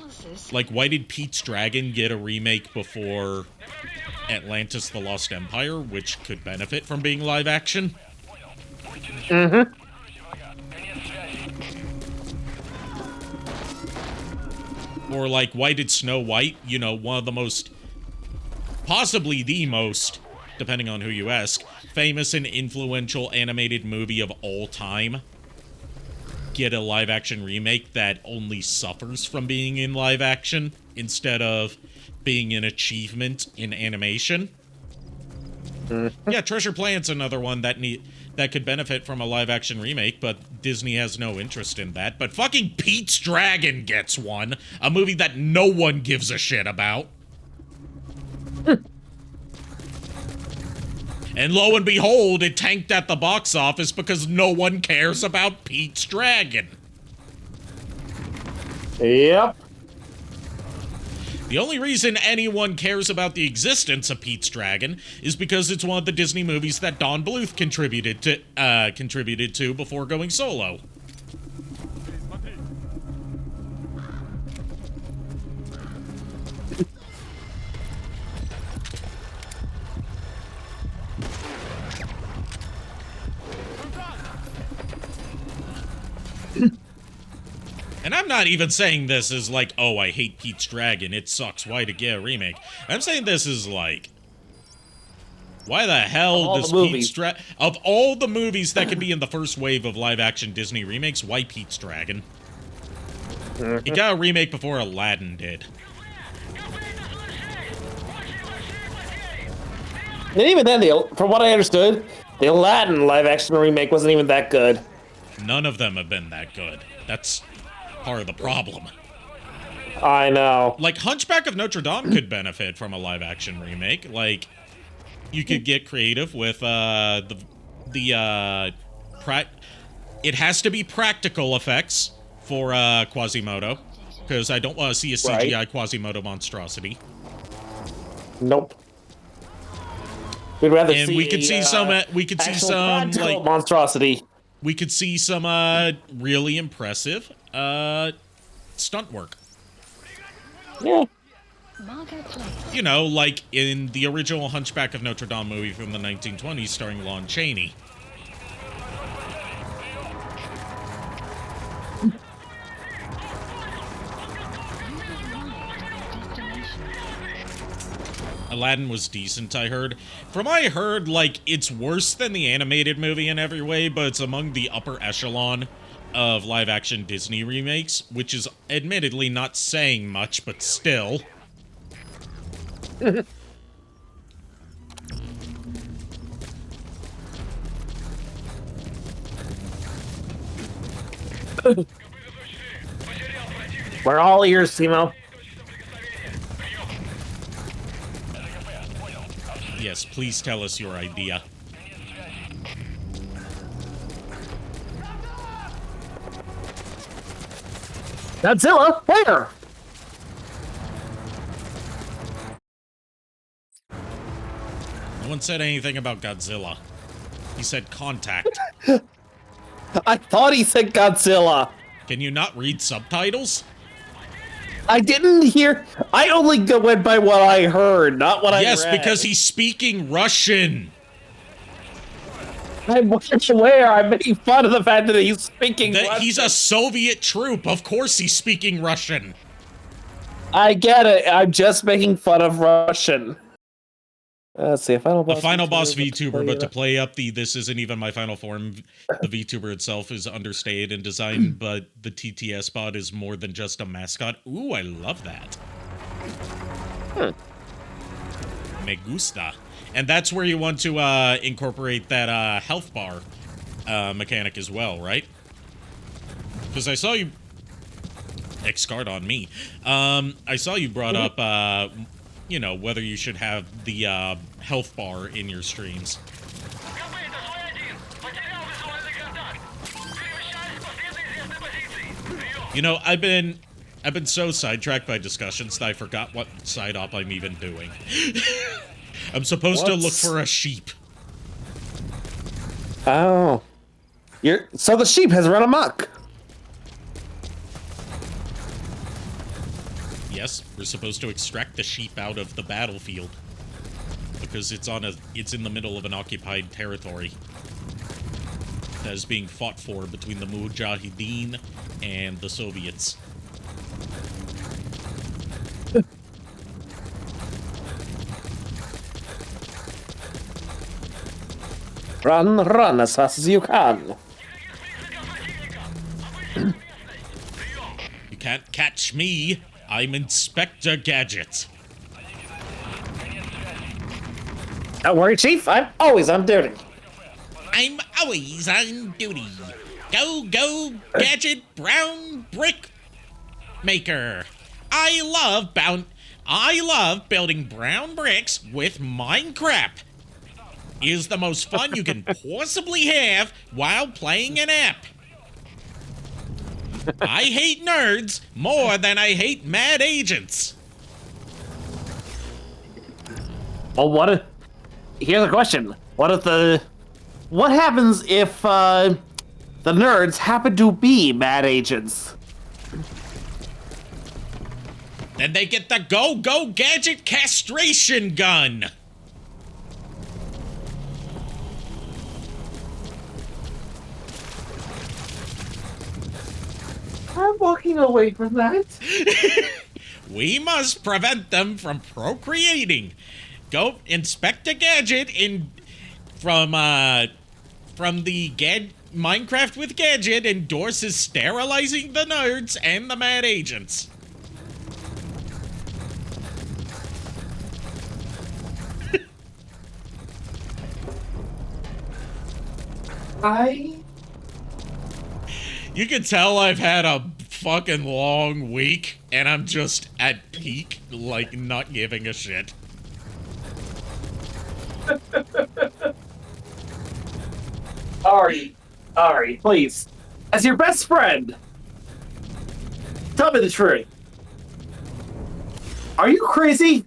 Like, why did Pete's Dragon get a remake before Atlantis the Lost Empire, which could benefit from being live-action? Mm-hmm. Or, like, why did Snow White, you know, one of the most, possibly the most, depending on who you ask, famous and influential animated movie of all time, get a live-action remake that only suffers from being in live-action instead of being an achievement in animation? Yeah, Treasure Planet's another one that could benefit from a live-action remake, but Disney has no interest in that. But fucking Pete's Dragon gets one, a movie that no one gives a shit about. And lo and behold, it tanked at the box office because no one cares about Pete's Dragon. Yep. The only reason anyone cares about the existence of Pete's Dragon is because it's one of the Disney movies that Don Bluth contributed to before going solo. And I'm not even saying this as like, oh, I hate Pete's Dragon, it sucks, why to get a remake? I'm saying this is like, Why the hell all does the Pete's movies. Dragon... Of all the movies that could be in the first wave of live-action Disney remakes, why Pete's Dragon? It got a remake before Aladdin did. And even then, from what I understood, the Aladdin live-action remake wasn't even that good. None of them have been that good. That's part of the problem. I know. Like, Hunchback of Notre Dame could benefit from a live-action remake. Like, you could get creative with, it has to be practical effects for, Quasimodo. Because I don't want to see a CGI Quasimodo monstrosity. Nope. We'd rather And see we could see some, like, monstrosity. we could see some, really impressive, stunt work. Yeah. You know, like in the original Hunchback of Notre Dame movie from the 1920s starring Lon Chaney. Aladdin was decent, I heard. From what I heard, like, it's worse than the animated movie in every way, but it's among the upper echelon of live-action Disney remakes, which is admittedly not saying much, but still. We're all ears, Simo. Yes, please tell us your idea. Godzilla, where? No one said anything about Godzilla. He said contact. I thought he said Godzilla. Can you not read subtitles? I didn't hear. I only went by what I heard, not what I read. Yes, because he's speaking Russian. I'm aware. I'm making fun of the fact that he's speaking That Russian. he's a Soviet troop. Of course he's speaking Russian. I get it. I'm just making fun of Russian. Let's see. A final boss VTuber, but to play up the "this isn't even my final form," the VTuber itself is understated in design, but the TTS bot is more than just a mascot. Ooh, I love that. Me gusta. And that's where you want to incorporate that health bar mechanic as well, right? Because I saw you... X-card on me. I saw you brought up, you know, whether you should have the health bar in your streams. You know, I've been so sidetracked by discussions that I forgot what side op I'm even doing. I'm supposed to look for a sheep. Oh. So the sheep has run amok. Yes, we're supposed to extract the sheep out of the battlefield. Because it's in the middle of an occupied territory that is being fought for between the Mujahideen and the Soviets. Run, run as fast as you can. You can't catch me. I'm Inspector Gadget. Don't worry, Chief. I'm always on duty. I'm always on duty. Go, go, Gadget Brown Brick Maker. I love building brown bricks with Minecraft. Is the most fun you can possibly have while playing an app. I hate nerds more than I hate mad agents. Well, here's a question. What happens if, the nerds happen to be mad agents? Then they get the Go-Go Gadget Castration Gun. I'm walking away from that. We must prevent them from procreating. go inspect a gadget from the Minecraft with Gadget endorses sterilizing the nerds and the mad agents. You can tell I've had a fucking long week, and I'm just at peak, like, not giving a shit. Ari, please. As your best friend, tell me the truth. Are you crazy?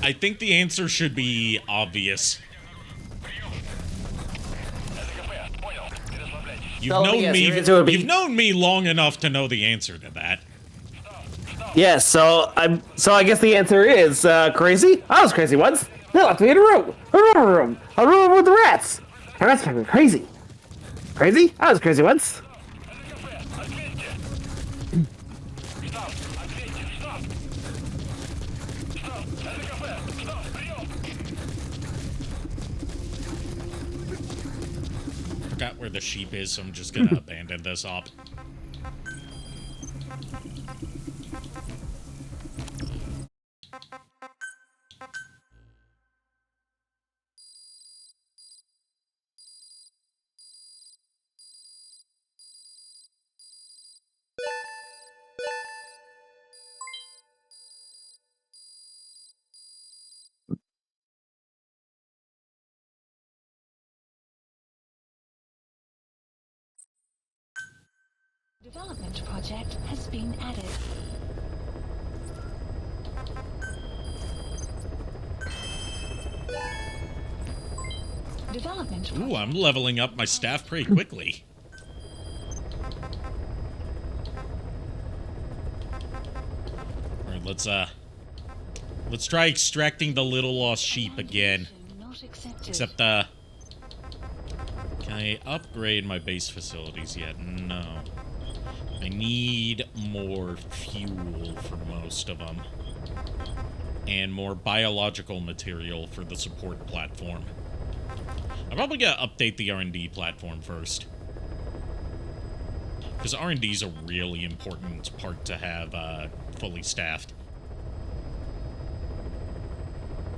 I think the answer should be obvious. You've known me long enough to know the answer to that. Yes, so I guess the answer is crazy. I was crazy once. They locked me in a room with the rats. The rats made me crazy. Crazy? I was crazy once. Forgot where the sheep is, so I'm just gonna abandon this op. Development project has been added. Development project. Ooh, I'm leveling up my staff pretty quickly. Alright, let's try extracting the little lost sheep again. Not accepted. Except, can I upgrade my base facilities yet? No. I need more fuel for most of them. And more biological material for the support platform. I'm probably gonna update the R&D platform first. Because R&D is a really important part to have fully staffed.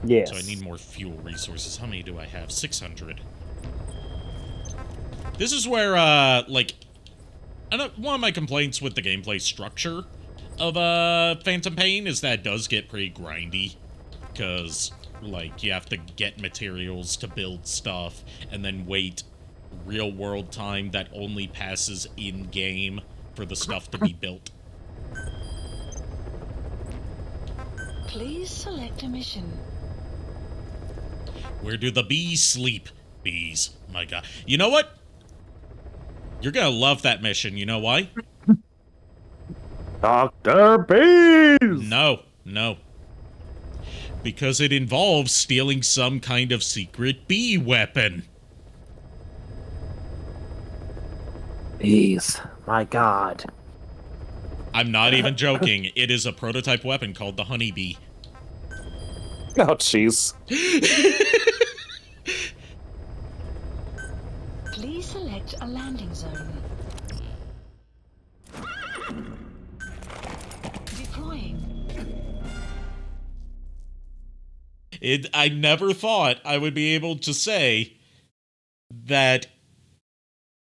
Yes. So I need more fuel resources. How many do I have? 600. This is where, like... one of my complaints with the gameplay structure of Phantom Pain is that it does get pretty grindy. Because, like, you have to get materials to build stuff, and then wait real-world time that only passes in-game for the stuff to be built. Please select a mission. Where do the bees sleep? Bees. My god. You know what? You're gonna love that mission. You know why? Dr. Bees! No. Because it involves stealing some kind of secret bee weapon. Bees. My god. I'm not even joking. It is a prototype weapon called the honeybee. Oh, jeez. Please select a landing zone. Deploying. I never thought I would be able to say that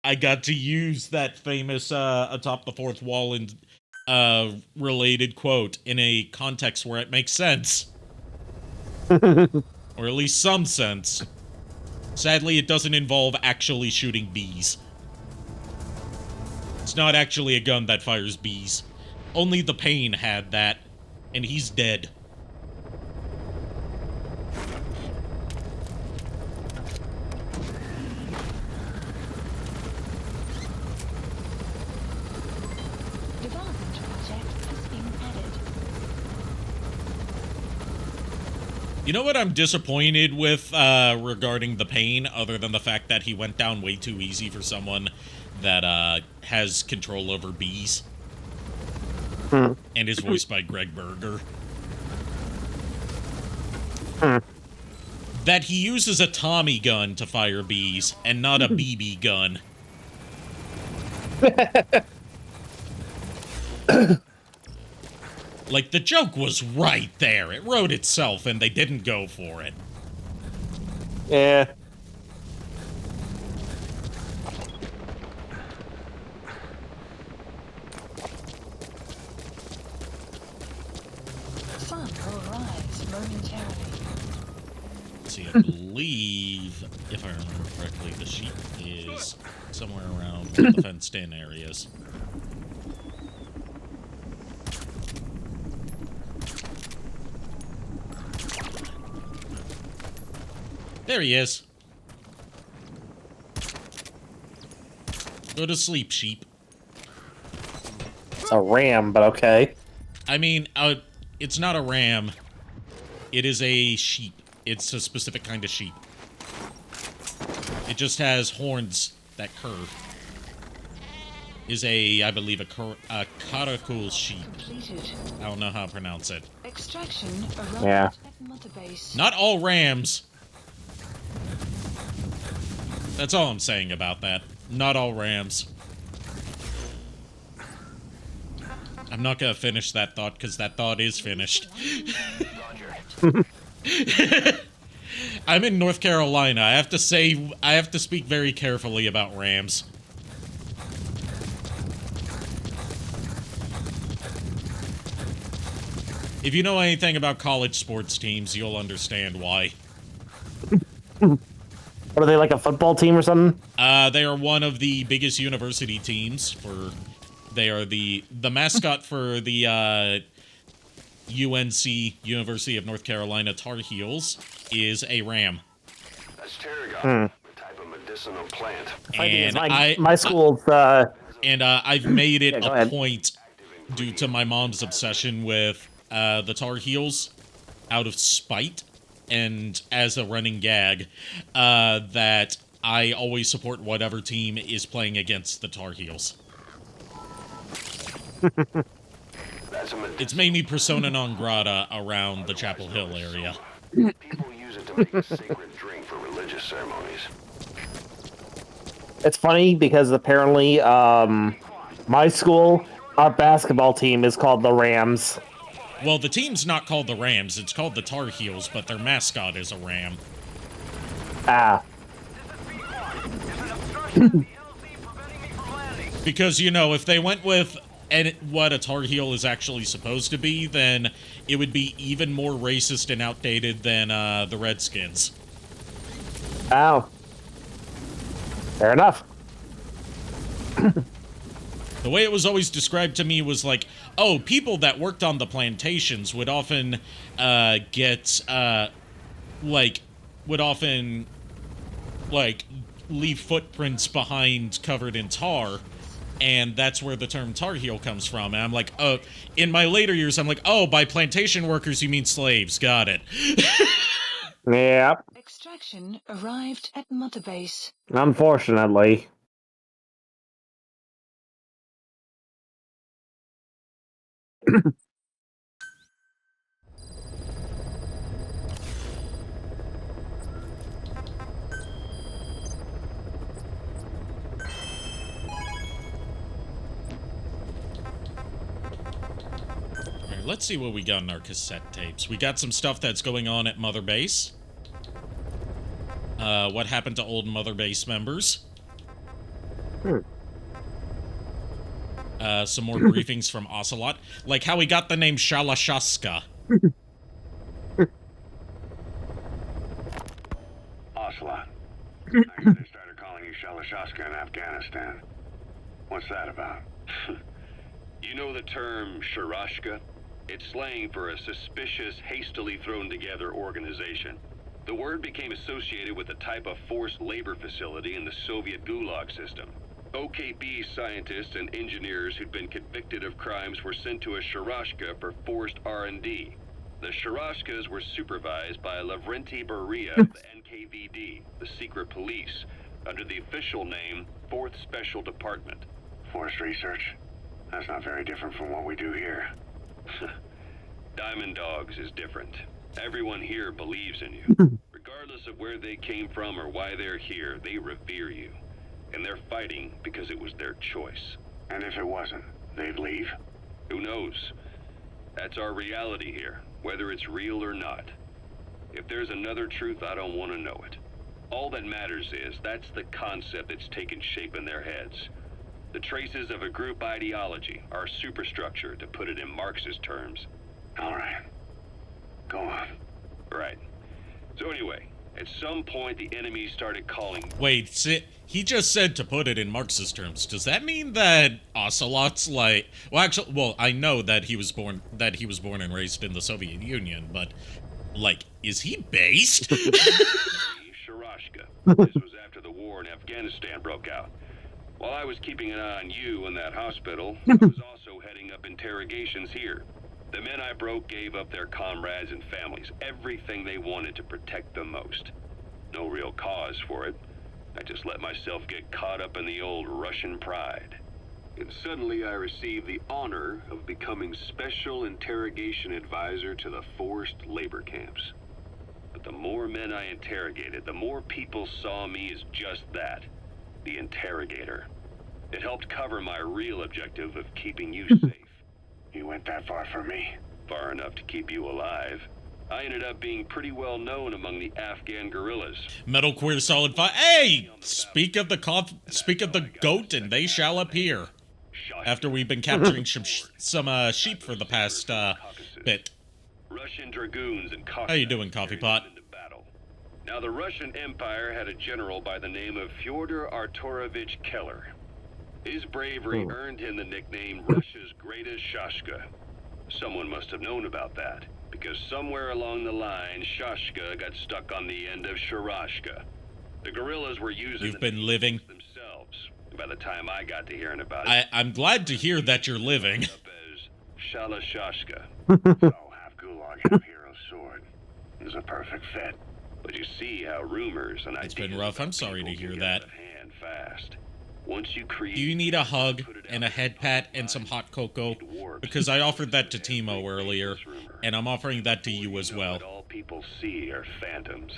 I got to use that famous atop the fourth wall and related quote in a context where it makes sense. Or at least some sense. Sadly, it doesn't involve actually shooting bees. It's not actually a gun that fires bees. Only the Pain had that, and he's dead. Development project has been added. You know what I'm disappointed with regarding the pain, other than the fact that he went down way too easy for someone that has control over bees? And is voiced by Greg Berger. That he uses a Tommy gun to fire bees, and not a BB gun. Like, the joke was right there. It wrote itself, and they didn't go for it. Yeah. Sun will rise momentarily. Let's see, I believe, if I remember correctly, the sheep is somewhere around the fenced-in areas. There he is. Go to sleep, sheep. It's a ram, but okay. I mean, it's not a ram. It is a sheep. It's a specific kind of sheep. It just has horns that curve. Is I believe, a caracal sheep. Completed. I don't know how to pronounce it. Extraction arrived Yeah. at Mother Base. Not all rams. That's all I'm saying about that. Not all rams. I'm not gonna finish that thought, because that thought is finished. I'm in North Carolina. I have to speak very carefully about rams. If you know anything about college sports teams, you'll understand why. What are they, like a football team or something? They are one of the biggest university teams they are the mascot for the UNC, University of North Carolina Tar Heels, is a ram. That's tarragon, a type of medicinal plant. And my school's I've made it go a ahead. point, due to my mom's obsession with the Tar Heels, out of spite, and as a running gag, that I always support whatever team is playing against the Tar Heels. It's made me persona non grata around the Chapel Hill area. People use it to make a sacred drink for religious ceremonies. It's funny because apparently, my school, our basketball team is called the Rams. Well, the team's not called the Rams, it's called the Tar Heels, but their mascot is a ram. Ah. Because, you know, if they went with what a Tar Heel is actually supposed to be, then it would be even more racist and outdated than the Redskins. Oh. Fair enough. The way it was always described to me was like, oh, people that worked on the plantations would often leave footprints behind covered in tar, and that's where the term Tar Heel comes from. And I'm like, oh, in my later years, I'm like, oh, by plantation workers, you mean slaves. Got it. Yep. Extraction arrived at Mother Base. Unfortunately. Alright, let's see what we got in our cassette tapes. We got some stuff that's going on at Mother Base. What happened to old Mother Base members. Some more briefings from Ocelot. Like how he got the name Shalashaska. Ocelot. I guess they started calling you Shalashaska in Afghanistan. What's that about? You know the term Sharashka? It's slang for a suspicious, hastily thrown together organization. The word became associated with a type of forced labor facility in the Soviet Gulag system. OKB scientists and engineers who'd been convicted of crimes were sent to a Sharashka for forced R&D. The Sharashkas were supervised by Lavrenti Beria of the NKVD, the secret police, under the official name 4th Special Department. Force research? That's not very different from what we do here. Diamond Dogs is different. Everyone here believes in you. Regardless of where they came from or why they're here, they revere you. And they're fighting because it was their choice. And if it wasn't, they'd leave? Who knows? That's our reality here, whether it's real or not. If there's another truth, I don't want to know it. All that matters is that's the concept that's taken shape in their heads. The traces of a group ideology, our superstructure, to put it in Marxist terms. All right. Go on. Right. So anyway, at some point the enemy started calling... Wait, he just said to put it in Marxist terms. Does that mean that Ocelot's like... Well, actually, well, I know that he was born and raised in the Soviet Union, but, like, is he based? Sharashka. This was after the war in Afghanistan broke out. While I was keeping an eye on you in that hospital, I was also heading up interrogations here. The men I broke gave up their comrades and families, everything they wanted to protect them most. No real cause for it. I just let myself get caught up in the old Russian pride. And suddenly I received the honor of becoming Special Interrogation Advisor to the forced labor camps. But the more men I interrogated, the more people saw me as just that, the interrogator. It helped cover my real objective of keeping you safe. You went that far for me? Far enough to keep you alive. I ended up being pretty well known among the Afghan guerrillas. Metal Queer Solid 5. Hey! Speak of the goat and they shall appear. After we've been capturing some sheep for the past bit. Russian dragoons and How you doing, Coffee Pot? Now the Russian Empire had a general by the name of Fyodor Arturovich Keller. His bravery earned him the nickname Russia's greatest Shashka. Someone must have known about that, because somewhere along the line, Shashka got stuck on the end of Sharashka. The guerrillas were using You've been living themselves. By the time I got to hearing about it, I'm glad to hear that you're living. Up as Shalashashka. So half gulag, half hero's sword. Is a perfect fit. But you see how rumors and It's been rough. I'm sorry to hear that. Hand fast. Once you create, Do you need a hug and a head pat and some hot cocoa? Because I offered that to Timo earlier, and I'm offering that to you as well. All people see are phantoms.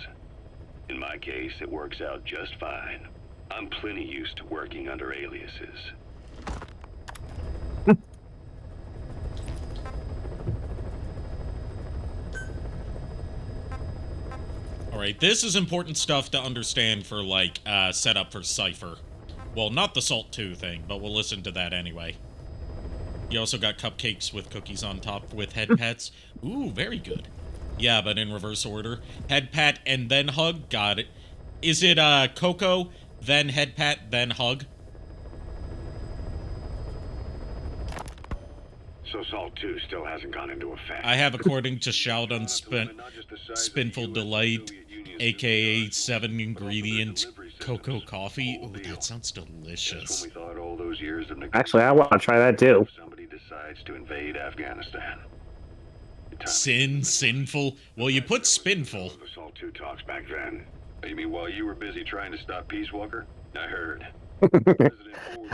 In my case, it works out just fine. I'm plenty used to working under aliases. Alright, this is important stuff to understand for, like, setup for Cypher. Well, not the Salt 2 thing, but we'll listen to that anyway. You also got cupcakes with cookies on top with head pats. Ooh, very good. Yeah, but in reverse order. Head pat and then hug? Got it. Is it, Coco, then head pat, then hug? So Salt 2 still hasn't gone into effect. I have, according to Sheldon Spinful Delight, aka 7 ingredient cocoa coffee. Ooh, that sounds delicious. We thought all those years of Actually, I want to try that too. somebody decides to invade Afghanistan. Sinful. Well, you put spinful. The Salt 2 talks back then. You mean while you were busy trying to stop Peace Walker? I heard.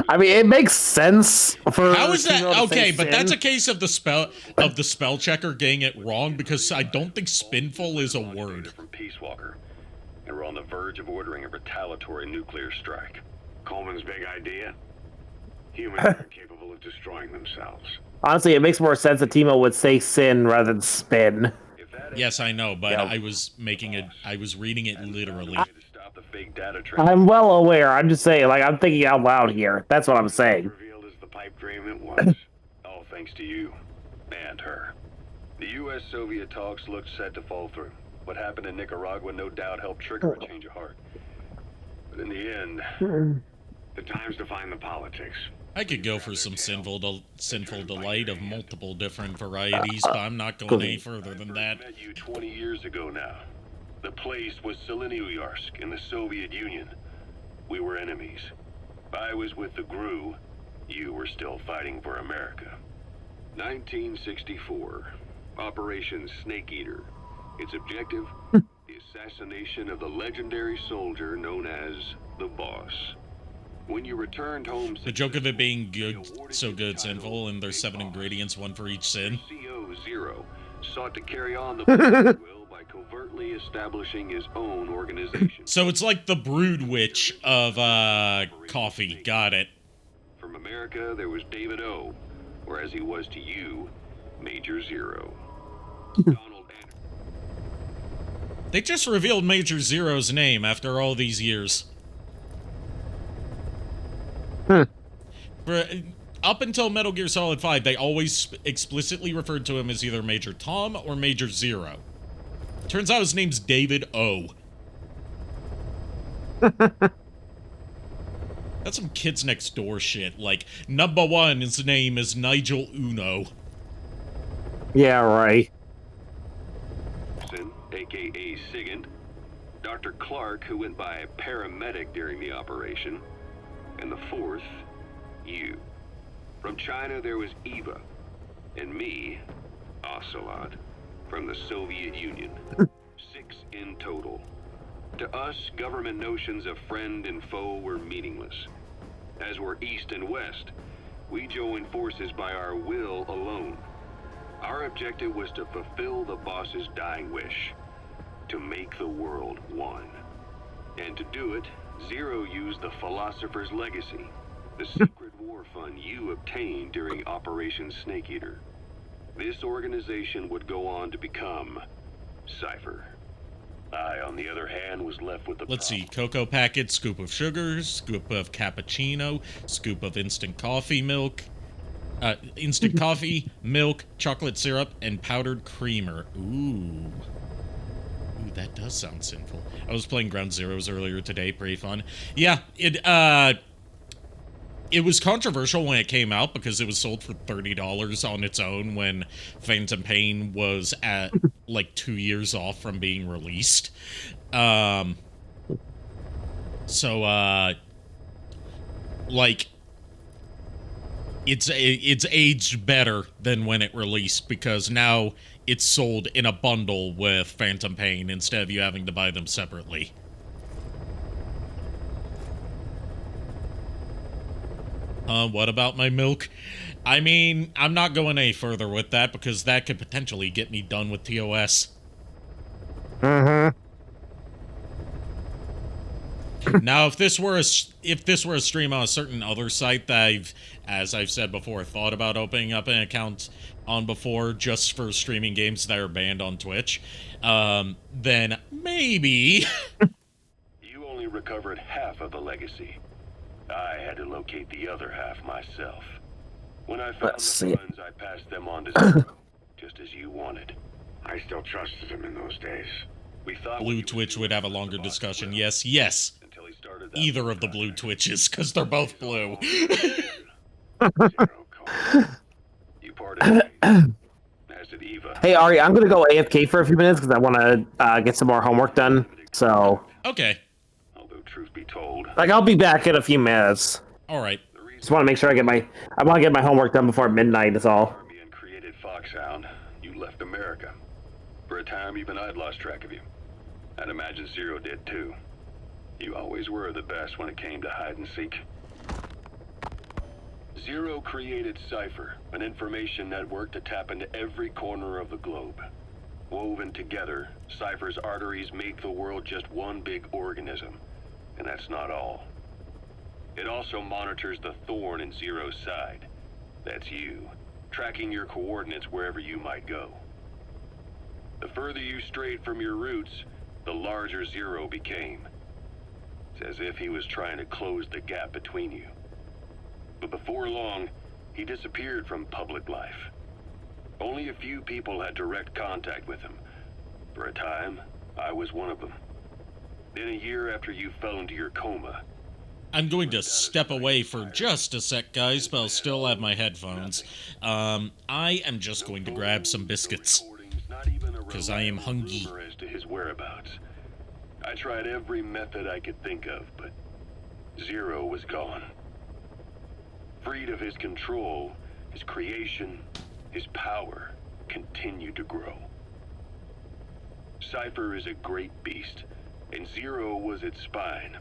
I mean, it makes sense for. How is that? Timo to Okay, say but that's a sin. case of the spell checker getting it wrong, because I don't think spinful is a word. From Peace Walker, and we're on the verge of ordering a retaliatory nuclear strike. Coleman's big idea? Humans are capable of destroying themselves. Honestly, it makes more sense that Timo would say sin rather than spin. Yes, I know, but I was reading it literally. Stop the fake data trail. I'm well aware. I'm just saying, like, I'm thinking out loud here. That's what I'm saying. Revealed as the pipe dream it was. All thanks to you and her. The U.S.-Soviet talks looked set to fall through. What happened in Nicaragua no doubt helped trigger a change of heart. But in the end, The times define the politics. I could go for some sinful delight of multiple different varieties, but I'm not going any further than that. I met you 20 years ago now. The place was Selenouyarsk in the Soviet Union. We were enemies. I was with the GRU. You were still fighting for America. 1964. Operation Snake Eater. Its objective, the assassination of the legendary soldier known as the Boss. When you returned home, The joke of it being good, so good, sinful, and there's 7 ingredients, 1 for each sin. CO Zero sought to carry on the will by covertly establishing his own organization. So it's like the Brood Witch of, coffee. Got it. From America, there was David O, whereas he was to you, Major Zero. Donald Anderson. They just revealed Major Zero's name after all these years. For, up until Metal Gear Solid 5, they always explicitly referred to him as either Major Tom or Major Zero. Turns out his name's David O. That's some Kids Next Door shit. Like, number 1, his name is Nigel Uno. Yeah, right. A.k.a. Sigint, Dr. Clark, who went by paramedic during the operation, and the 4th, you. From China, there was Eva, and me, Ocelot, from the Soviet Union. 6 in total. To us, government notions of friend and foe were meaningless. As were East and West, we joined forces by our will alone. Our objective was to fulfill the boss's dying wish, to make the world one. And to do it, Zero used the Philosopher's Legacy, the secret war fund you obtained during Operation Snake Eater. This organization would go on to become Cypher. I, on the other hand, was left with the Let's see, cocoa packet, scoop of sugar, scoop of cappuccino, scoop of instant coffee milk, instant coffee, milk, chocolate syrup, and powdered creamer. Ooh. Ooh, that does sound sinful. I was playing Ground Zeroes earlier today, pretty fun. Yeah, it was controversial when it came out because it was sold for $30 on its own when Phantom Pain was at, like, 2 years off from being released. Like, it's aged better than when it released because now it's sold in a bundle with Phantom Pain instead of you having to buy them separately. What about my milk? I mean, I'm not going any further with that because that could potentially get me done with TOS. Now, if this were a stream on a certain other site that as I've said before, thought about opening up an account on before just for streaming games that are banned on Twitch, then maybe. You only recovered half of the legacy. I had to locate the other half myself. When I found the funds, I passed them on to Zero, just as you wanted. I still trusted him in those days. We thought Blue Twitch would have a longer discussion. Yes, yes. Until he started that Either of the Blue Twitches, because they're both blue. You parted as did Eva. Hey, Ari, I'm gonna go AFK for a few minutes because I want to get some more homework done. So, Okay. Although truth be told, like, I'll be back in a few minutes. All right. Just want to make sure I want to get my homework done before midnight. Is all. Army and created Foxhound, you left America. For a time, even I'd lost track of you. I'd imagine Zero did too. You always were the best when it came to hide and seek. Zero created Cypher, an information network to tap into every corner of the globe. Woven together, Cypher's arteries make the world just one big organism. And that's not all. It also monitors the thorn in Zero's side. That's you, tracking your coordinates wherever you might go. The further you strayed from your roots, the larger Zero became. It's as if he was trying to close the gap between you. But before long, he disappeared from public life. Only a few people had direct contact with him. For a time, I was one of them. Then a year after you fell into your coma, I'm going to step away for just a sec, guys, but I'll still have my headphones. I am just going to grab some biscuits. Because I am hungry. As to his whereabouts. I tried every method I could think of, but Zero was gone. Freed of his control, his creation, his power, continue to grow. Cypher is a great beast, and Zero was its spine.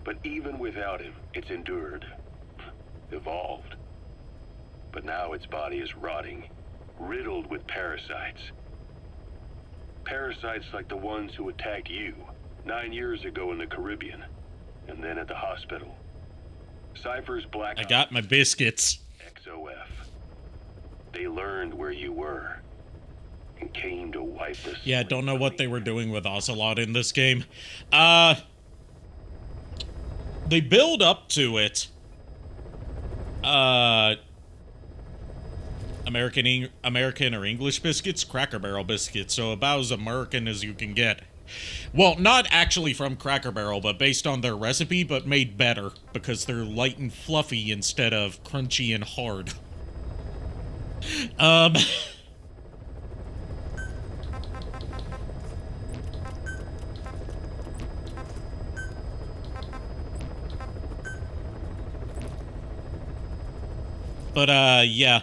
But even without him, it's endured, evolved. But now its body is rotting, riddled with parasites. Parasites like the ones who attacked you 9 years ago in the Caribbean, and then at the hospital. Cypher's black I got my biscuits. XOF. They learned where you were and came to wipe the Yeah, don't know what they were doing with Ocelot in this game. They build up to it. American or English biscuits, Cracker Barrel biscuits, so about as American as you can get. Well, not actually from Cracker Barrel, but based on their recipe, but made better, because they're light and fluffy instead of crunchy and hard. But, yeah.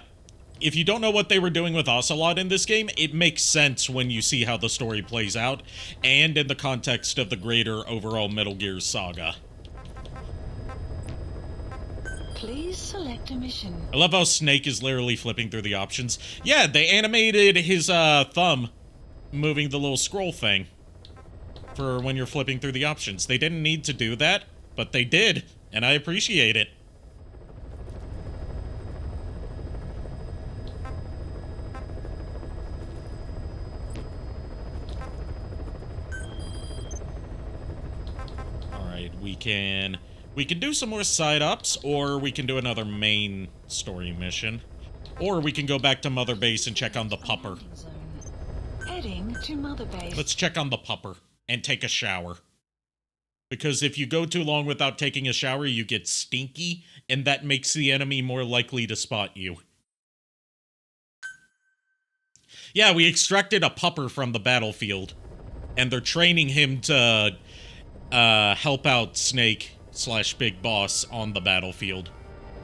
If you don't know what they were doing with Ocelot in this game, it makes sense when you see how the story plays out, and in the context of the greater overall Metal Gear saga. Please select a mission. I love how Snake is literally flipping through the options. Yeah, they animated his, thumb moving the little scroll thing for when you're flipping through the options. They didn't need to do that, but they did, and I appreciate it. We can do some more side-ups, or we can do another main story mission. Or we can go back to Mother Base and check on the pupper. Heading to Mother Base. Let's check on the pupper and take a shower. Because if you go too long without taking a shower, you get stinky, and that makes the enemy more likely to spot you. Yeah, we extracted a pupper from the battlefield, and they're training him to help out Snake / Big Boss on the battlefield.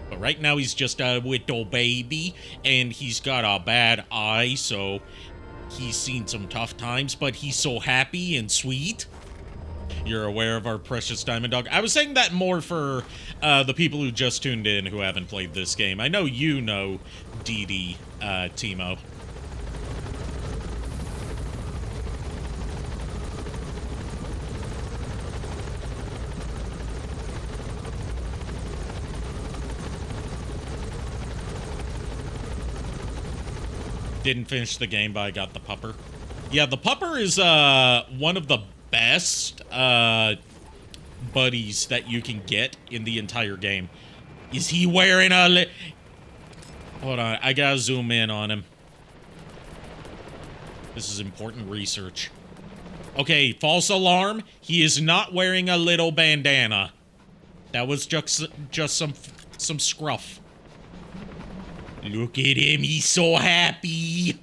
But right now he's just a little baby, and he's got a bad eye, so he's seen some tough times, but he's so happy and sweet. You're aware of our precious Diamond Dog. I was saying that more for the people who just tuned in who haven't played this game. I know you know DD, Timo. Didn't finish the game, but I got the pupper. Yeah, the pupper is one of the best buddies that you can get in the entire game. Is he wearing a Hold on, I gotta zoom in on him. This is important research. Okay, false alarm. He is not wearing a little bandana. That was just some scruff. Look at him, he's so happy.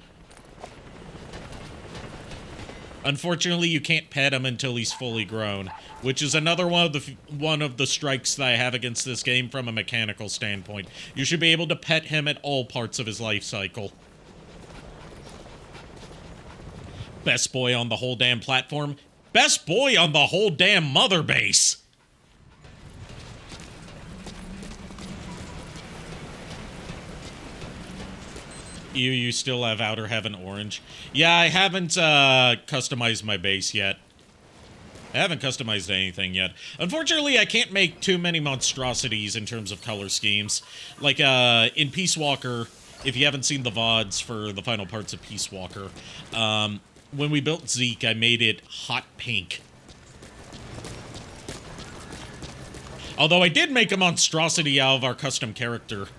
Unfortunately, you can't pet him until he's fully grown, which is another one of the strikes that I have against this game from a mechanical standpoint. You should be able to pet him at all parts of his life cycle. Best boy on the whole damn platform. Best boy on the whole damn Mother Base. You still have Outer Heaven Orange. Yeah, I haven't customized my base yet. I haven't customized anything yet. Unfortunately, I can't make too many monstrosities in terms of color schemes. Like, in Peace Walker, if you haven't seen the VODs for the final parts of Peace Walker, when we built Zeke, I made it hot pink. Although I did make a monstrosity out of our custom character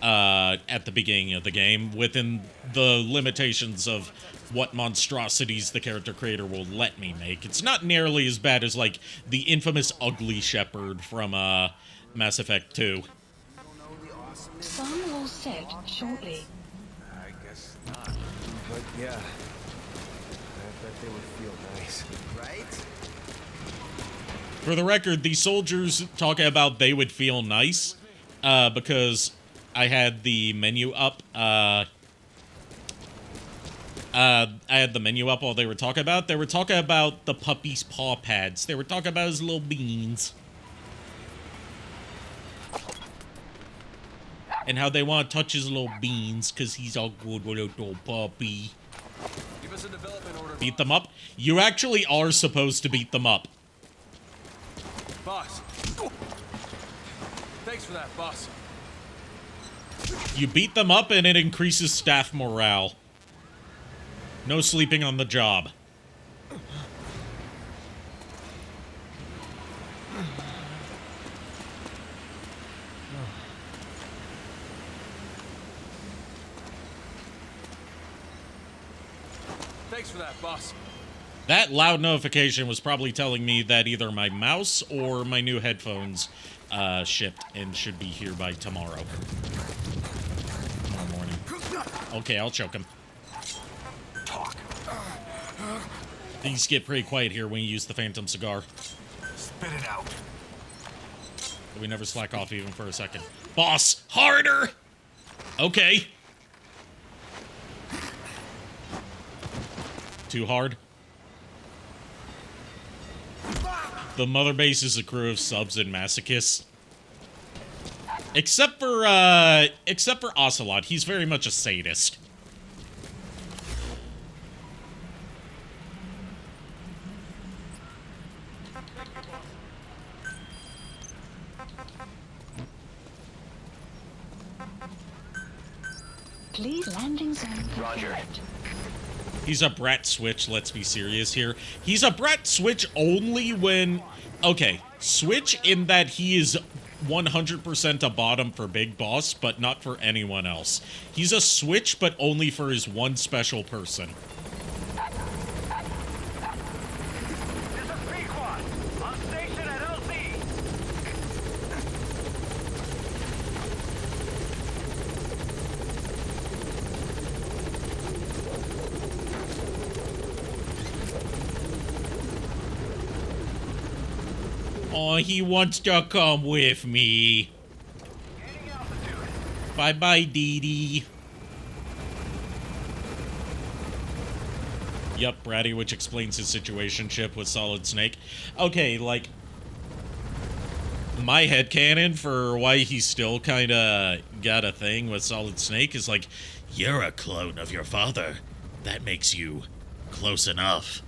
at the beginning of the game, within the limitations of what monstrosities the character creator will let me make. It's not nearly as bad as, like, the infamous Ugly Shepherd from Mass Effect 2. Sun will set shortly. I guess not. But yeah, I bet they would feel nice, right? For the record, the soldiers talking about they would feel nice, because I had the menu up. I had the menu up while they were talking about. They were talking about the puppy's paw pads. They were talking about his little beans. And how they want to touch his little beans because he's a good little puppy. Give us a development order. Beat them up? You actually are supposed to beat them up. Boss. Thanks for that, boss. You beat them up and it increases staff morale. No sleeping on the job. Thanks for that, boss. That loud notification was probably telling me that either my mouse or my new headphones shipped and should be here by tomorrow. Tomorrow morning. Okay, I'll choke him. Talk. Things get pretty quiet here when you use the Phantom Cigar. Spit it out. We never slack off even for a second. Boss, harder! Okay. Too hard? The mother base is a crew of subs and masochists. Except for Ocelot. He's very much a sadist. Please landing zone Roger. confirmed. He's a brat switch, let's be serious here. He's a brat switch only when... Okay, switch in that he is 100% a bottom for Big Boss, but not for anyone else. He's a switch, but only for his one special person. This is Pequod. On station at LZ. Oh, he wants to come with me. Gaining altitude. Bye-bye, Dee Dee. Yup, Bratty, which explains his situationship with Solid Snake. Okay, like, my headcanon for why he's still kinda got a thing with Solid Snake is like, you're a clone of your father. That makes you close enough.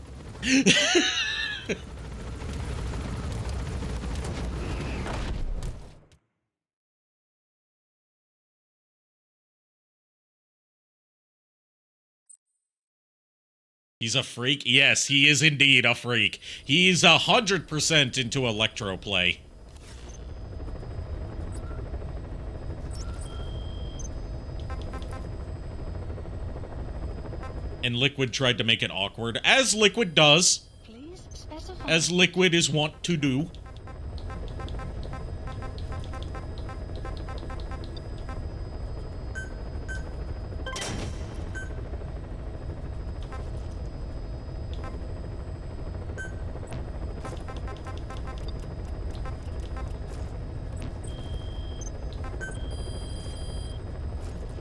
He's a freak? Yes, he is indeed a freak. He's 100% into electroplay. And Liquid tried to make it awkward, as Liquid does. Please specify. As Liquid is wont to do.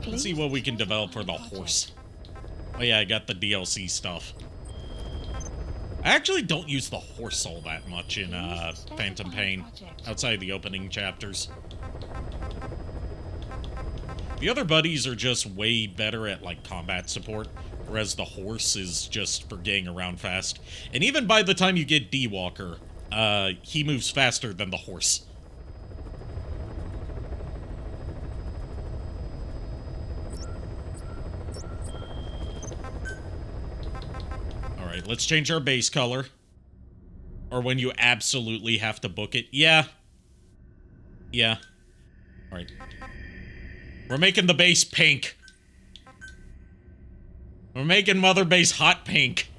Let's see what we can develop for the horse. Oh yeah, I got the DLC stuff. I actually don't use the horse all that much in Phantom Pain, outside the opening chapters. The other buddies are just way better at, like, combat support, whereas the horse is just for getting around fast. And even by the time you get D-Walker, he moves faster than the horse. Alright, let's change our base color. Or when you absolutely have to book it. Yeah. Yeah. Alright. We're making the base pink. We're making Mother Base hot pink.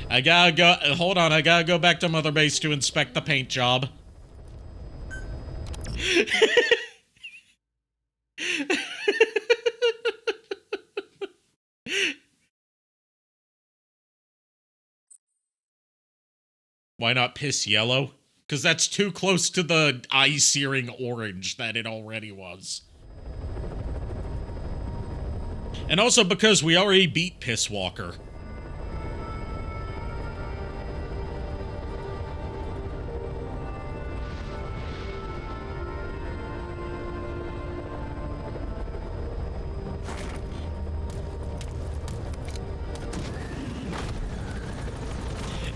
I gotta go... Hold on, I gotta go back to Mother Base to inspect the paint job. Why not piss yellow? Because that's too close to the eye-searing orange that it already was. And also because we already beat Piss Walker.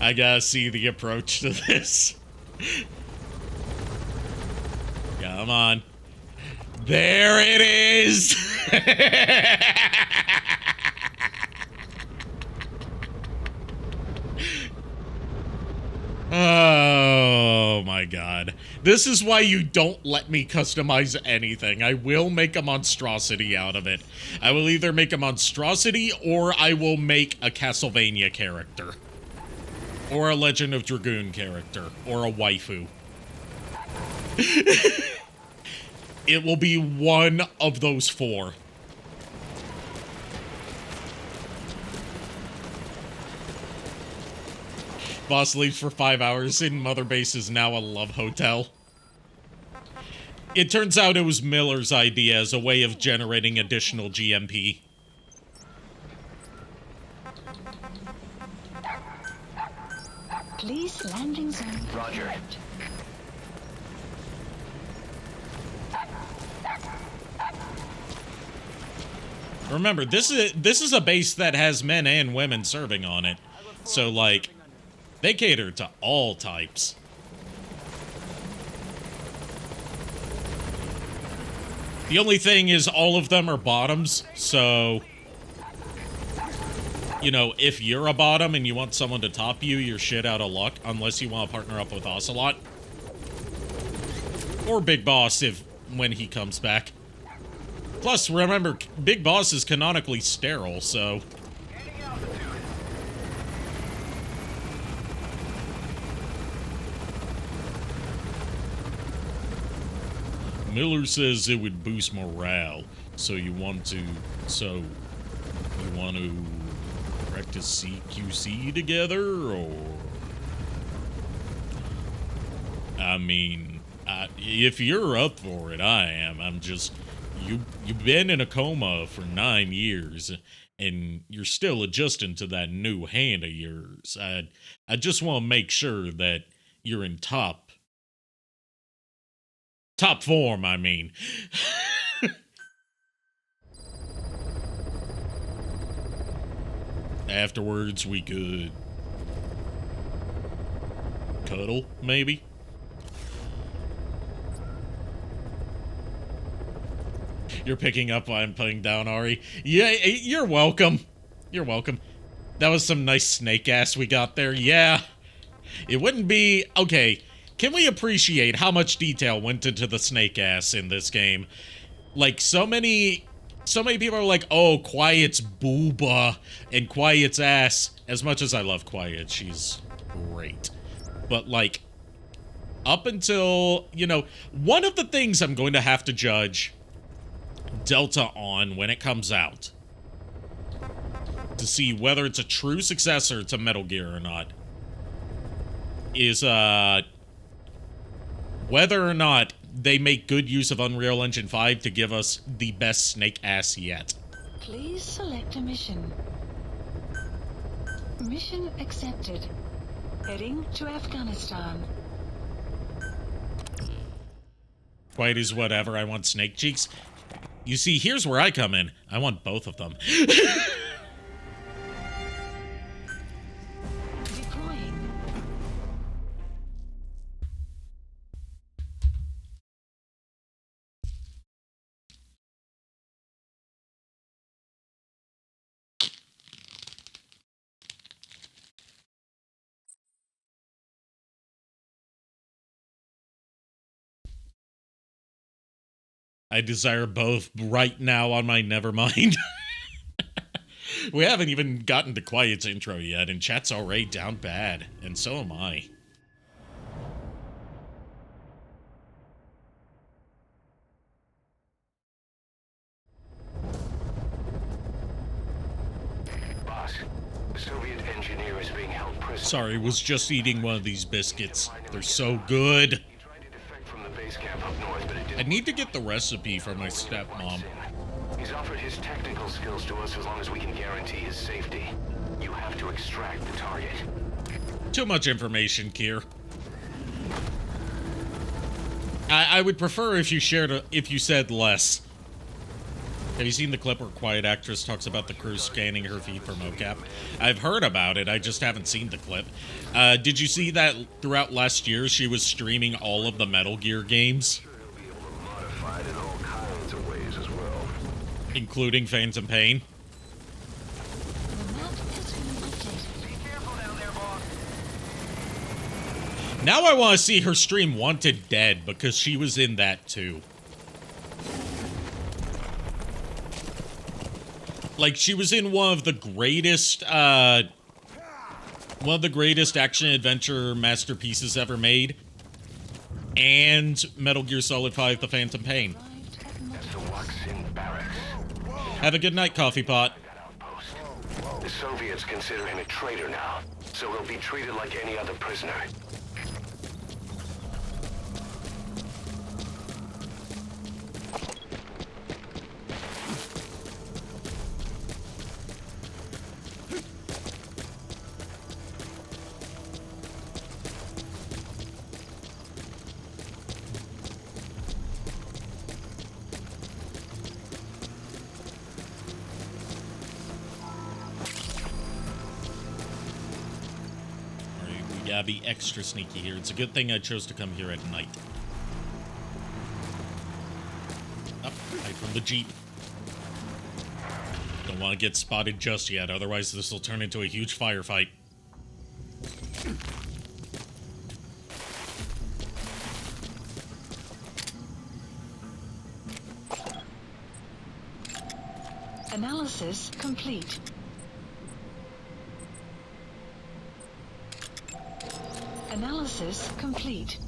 I gotta see the approach to this. Come on. There it is! Oh my god. This is why you don't let me customize anything. I will make a monstrosity out of it. I will either make a monstrosity or I will make a Castlevania character. Or a Legend of Dragoon character. Or a waifu. It will be one of those four. Boss leaves for 5 hours and Mother Base is now a love hotel. It turns out it was Miller's idea as a way of generating additional GMP. Please landing zone. Roger. Remember, this is a base that has men and women serving on it. So, like, they cater to all types. The only thing is all of them are bottoms, so... You know, if you're a bottom and you want someone to top you, you're shit out of luck, unless you want to partner up with Ocelot. Or Big Boss, when he comes back. Plus, remember, Big Boss is canonically sterile, so... Miller says it would boost morale, so you want to practice CQC together, or... I mean, if you're up for it, I am. I'm just... You've been in a coma for 9 years, and you're still adjusting to that new hand of yours. I just want to make sure that you're in top form, I mean. Afterwards, we could cuddle, maybe? You're picking up while I'm putting down, Ari. Yeah, you're welcome. You're welcome. That was some nice snake ass we got there. Yeah. It wouldn't be... Okay, can we appreciate how much detail went into the snake ass in this game? Like, so many people are like, oh, Quiet's booba and Quiet's ass. As much as I love Quiet, she's great. But, like, up until, you know, one of the things I'm going to have to judge Delta on when it comes out, to see whether it's a true successor to Metal Gear or not, is whether or not they make good use of Unreal Engine 5 to give us the best snake ass yet. Please select a mission. Mission accepted. Heading to Afghanistan. Quite is whatever, I want snake cheeks. You see, here's where I come in. I want both of them. Deploying. I desire both right now on my Nevermind. We haven't even gotten to Quiet's intro yet, and chat's already down bad, and so am I. Boss, the Soviet engineer is being held prisoner. Sorry, was just eating one of these biscuits. They're so good. He tried to defect from the base camp up north, but it I didn't. need to get the recipe from my stepmom. He's offered transferred his technical skills to us as long as we can guarantee his safety. You have to extract the target. Too much information, Kier. I would prefer if you said less. Have you seen the clip where Quiet Actress talks about the crew scanning her feed for mocap? I've heard about it, I just haven't seen the clip. Did you see that throughout last year she was streaming all of the Metal Gear games? He'll be able to modify it in all kinds of ways as well. Including Phantom Pain? The map has been updated. Be careful down there, boss. Now I want to see her stream Wanted Dead, because she was in that too. Like, she was in one of the greatest action-adventure masterpieces ever made. And Metal Gear Solid 5, The Phantom Pain. Arrived at That's the Motivate. Waxin barracks. Have a good night, Coffee Pot. That outpost. The Soviets consider him a traitor now, so he'll be treated like any other prisoner. Alright, we gotta be extra sneaky here. It's a good thing I chose to come here at night. Up, hide from the Jeep. Don't want to get spotted just yet, otherwise this will turn into a huge firefight. Analysis complete. Analysis complete.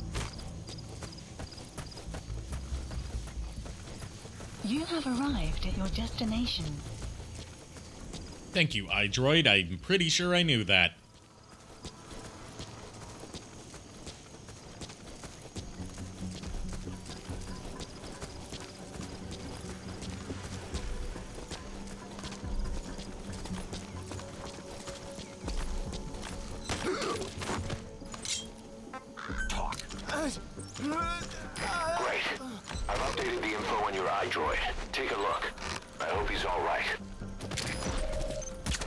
You have arrived at your destination. Thank you, iDroid. I'm pretty sure I knew that. Talk. Great. I've updated the info on your iDroid. Take a look. I hope he's all right.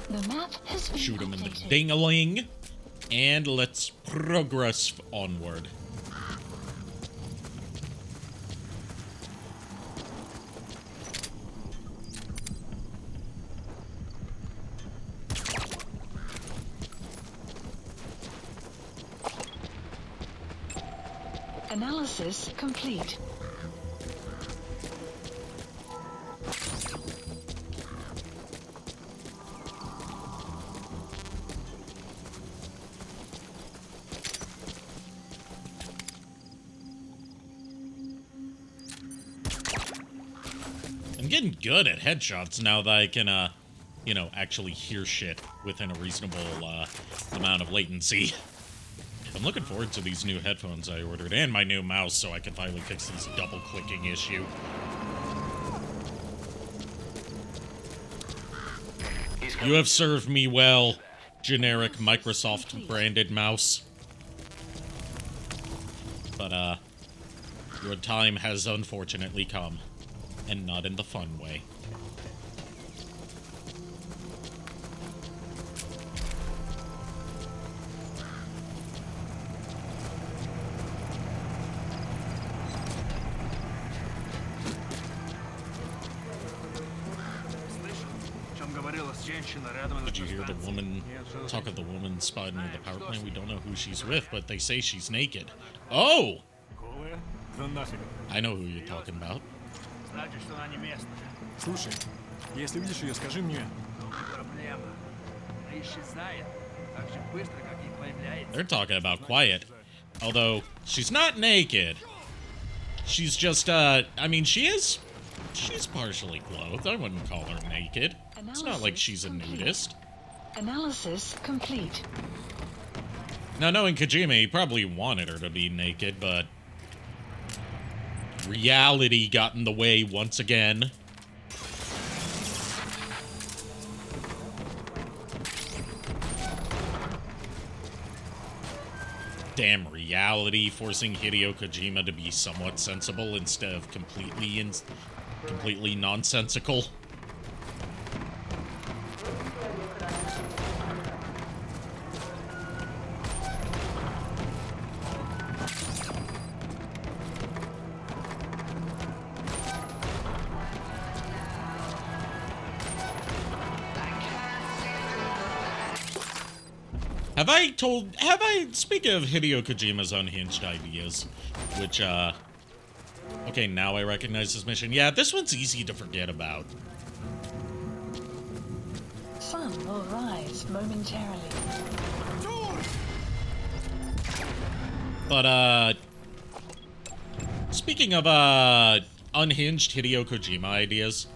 The map has been Shoot him in the updated. ding-a-ling. And let's progress onward. Analysis complete. I'm getting good at headshots now that I can, you know, actually hear shit within a reasonable, amount of latency. I'm looking forward to these new headphones I ordered, and my new mouse, so I can finally fix this double-clicking issue. You have served me well, generic Microsoft-branded mouse. But, your time has unfortunately come. And not in the fun way. Did you hear the woman talk of the woman spotted near the power plant? We don't know who she's with, but they say she's naked. Oh! I know who you're talking about. Значит, что она не местная. Слушай, если видишь ее, скажи мне. Проблема. Она исчезает так же быстро, как и появляется. They're talking about Quiet. Although, she's not naked. She's just, I mean, she's partially clothed. I wouldn't call her naked. It's not like she's a nudist. Analysis complete. Now, knowing Kojima, he probably wanted her to be naked, but reality got in the way once again. damn reality forcing Hideo Kojima to be somewhat sensible instead of completely nonsensical. Speaking of Hideo Kojima's unhinged ideas, which, okay, now I recognize this mission. Yeah, this one's easy to forget about. Sun will rise momentarily. But, speaking of, unhinged Hideo Kojima ideas,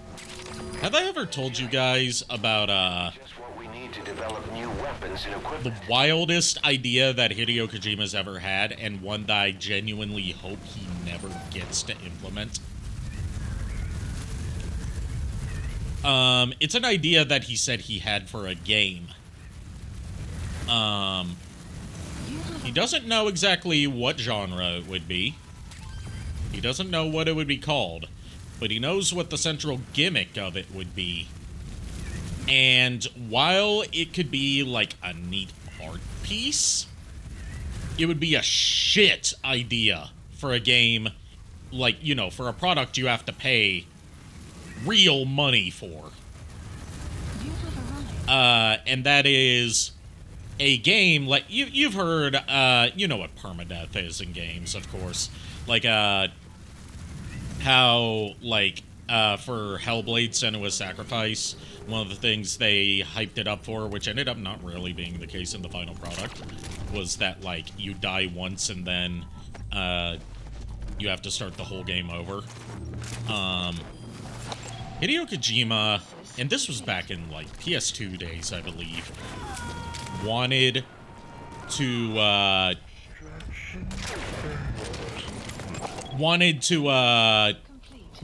have I ever told you guys about, Just what we need to develop new weapons and equipment. the wildest idea that Hideo Kojima's ever had, and one that I genuinely hope he never gets to implement? It's an idea that he said he had for a game. He doesn't know exactly what genre it would be. He doesn't know what it would be called, but he knows what the central gimmick of it would be. And while it could be like a neat art piece, it would be a shit idea for a game, like, you know, for a product you have to pay real money for. And that is a game like you've heard, you know what permadeath is in games, of course. Like, how, like, for Hellblade Senua's Sacrifice, one of the things they hyped it up for, which ended up not really being the case in the final product, was that, like, you die once and then, you have to start the whole game over. Hideo Kojima, and this was back in, like, PS2 days, I believe, wanted to,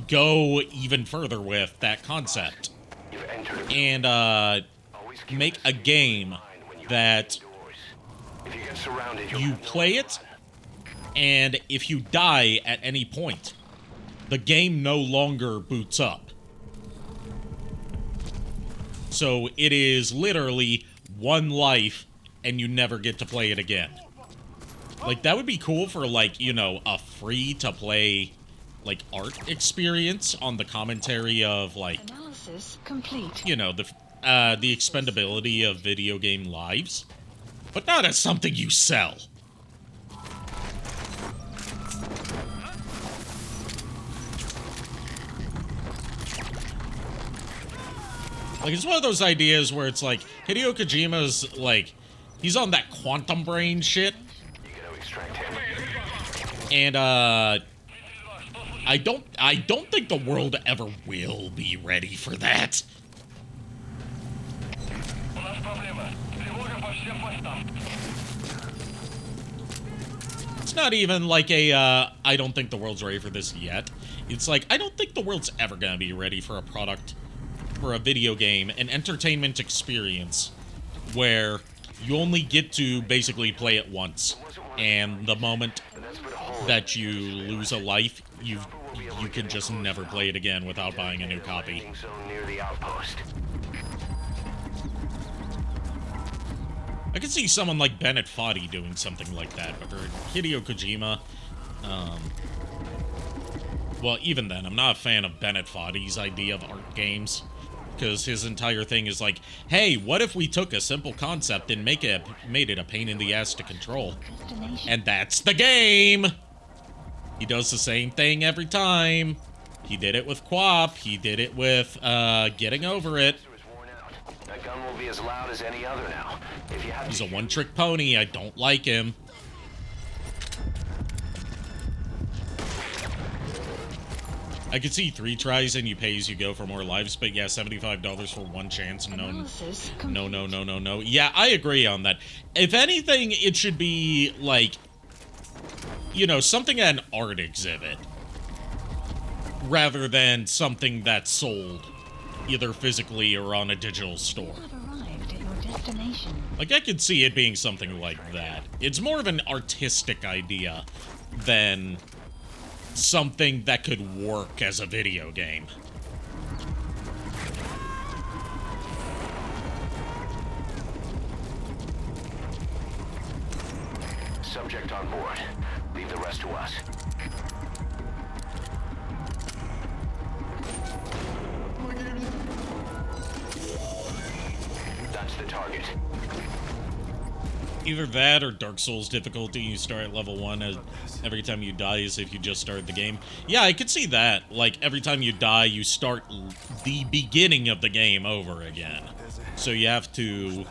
go even further with that concept and make a game that you play it, and if you die at any point, the game no longer boots up. So it is literally one life and you never get to play it again. Like, that would be cool for, like, you know, a free-to-play, like, art experience on the commentary of, like, Analysis complete. you know, the expendability of video game lives, but not as something you sell. Like, it's one of those ideas where it's like, Hideo Kojima's, like, he's on that quantum brain shit. And, I don't think the world ever will be ready for that. It's not even like a, I don't think the world's ready for this yet. It's like, I don't think the world's ever gonna be ready for a product, for a video game, an entertainment experience, where you only get to basically play it once. And the moment that you lose a life, you can just never play it again without buying a new copy. I could see someone like Bennett Foddy doing something like that, but for Hideo Kojima, well, even then, I'm not a fan of Bennett Foddy's idea of art games, because his entire thing is like, hey, what if we took a simple concept and made it a pain in the ass to control? And that's the game! He does the same thing every time. He did it with QWOP. He did it with, Getting Over It. That gun will be as loud as any other now. If you have He's a one-trick pony. I don't like him. I could see 3 tries and you pay as you go for more lives, but yeah, $75 for one chance. No. Yeah, I agree on that. If anything, it should be, like, you know, something at an art exhibit, rather than something that's sold, either physically or on a digital store. destination. Like, I could see it being something like that. It's more of an artistic idea than something that could work as a video game. Subject on board. Leave the rest to us. That's the target. Either that or Dark Souls difficulty, you start at level 1 as every time you die as if you just started the game. Yeah, I could see that. Like, every time you die, you start the beginning of the game over again. So you have to,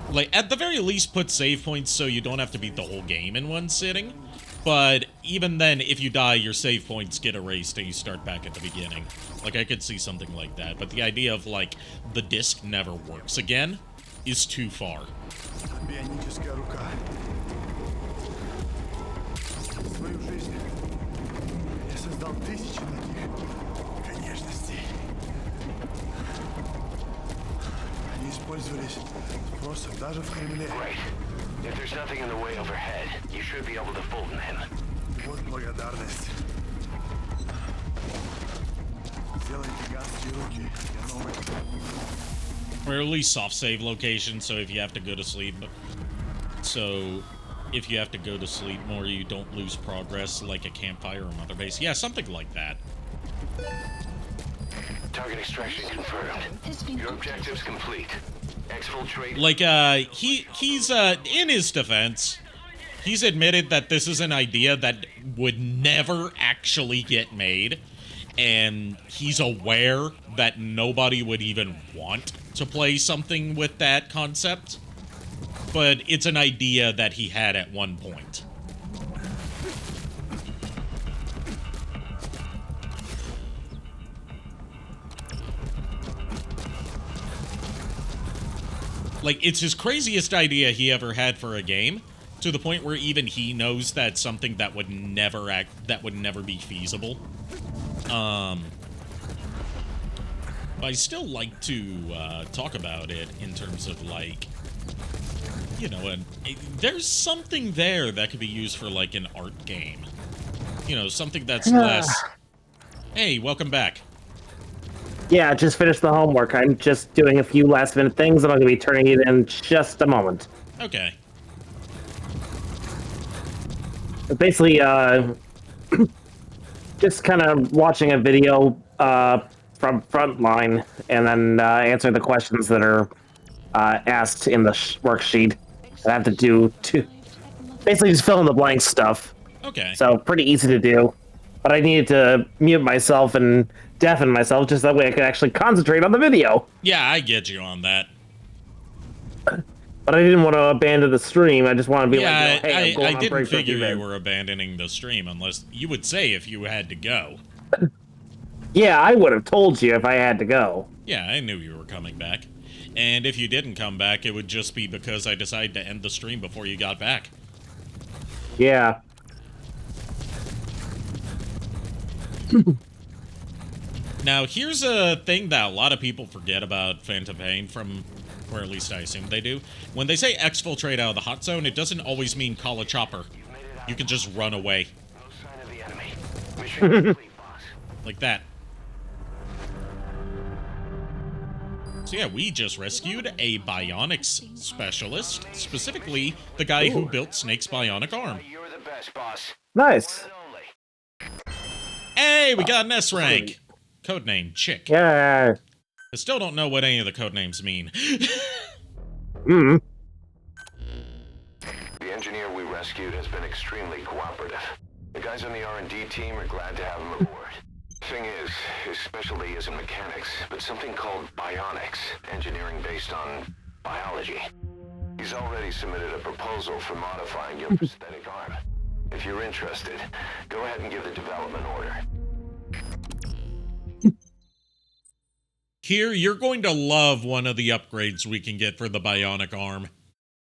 like, at the very least put save points so you don't have to beat the whole game in one sitting. But even then, if you die, your save points get erased and you start back at the beginning. Like, I could see something like that. But the idea of, like, the disc never works again is too far. Бионическая рука. Свою жизнь я создал тысячи таких конечностей. Они использовались спросом даже в Кремле. Great. If there's nothing in the way overhead, you should be able to Fulton him. Вот благодарность. Сделай гигантские руки. Я новый. Or at least soft save location, so if you have to go to sleep... So, if you have to go to sleep more, you don't lose progress like a campfire or mother base. Yeah, something like that. Target extraction confirmed. Your objective's complete. Exfiltrate. Like, he's, in his defense, he's admitted that this is an idea that would never actually get made, and he's aware that nobody would even want to play something with that concept, but it's an idea that he had at one point. Like, it's his craziest idea he ever had for a game, to the point where even he knows that's something that would never be feasible. But I still like to talk about it in terms of, like, you know, there's something there that could be used for, like, an art game. You know, something that's less... Hey, welcome back. Yeah, just finished the homework. I'm just doing a few last-minute things, and I'm going to be turning it in just a moment. Okay. But basically, just kind of watching a video from Frontline, and then answering the questions that are asked in the worksheet. I have to do basically just fill in the blank stuff. Okay. So pretty easy to do. But I needed to mute myself and deafen myself just that way I could actually concentrate on the video. Yeah, I get you on that. But I didn't want to abandon the stream. I just want to be like, hey, I'm going I on didn't break for a figure few you minutes. were abandoning the stream unless you would say if you had to go. Yeah, I would have told you if I had to go. Yeah, I knew you were coming back. And if you didn't come back, it would just be because I decided to end the stream before you got back. Yeah. Now, here's a thing that a lot of people forget about Phantom Pain, or at least I assume they do. When they say exfiltrate out of the hot zone, it doesn't always mean call a chopper. You can just run away. No sign of the enemy. Mission complete, boss. Like that. So yeah, we just rescued a bionics specialist, specifically the guy who built Snake's bionic arm. You're the best, boss. Nice. One and only. Hey, we got an S rank. Codename Chick. Yeah. I still don't know what any of the codenames mean. Mm. The engineer we rescued has been extremely cooperative. The guys on the R&D team are glad to have him aboard. Thing is, his specialty isn't mechanics, but something called bionics, engineering based on biology. He's already submitted a proposal for modifying your prosthetic arm. If you're interested, go ahead and give the development order. Here, you're going to love one of the upgrades we can get for the bionic arm.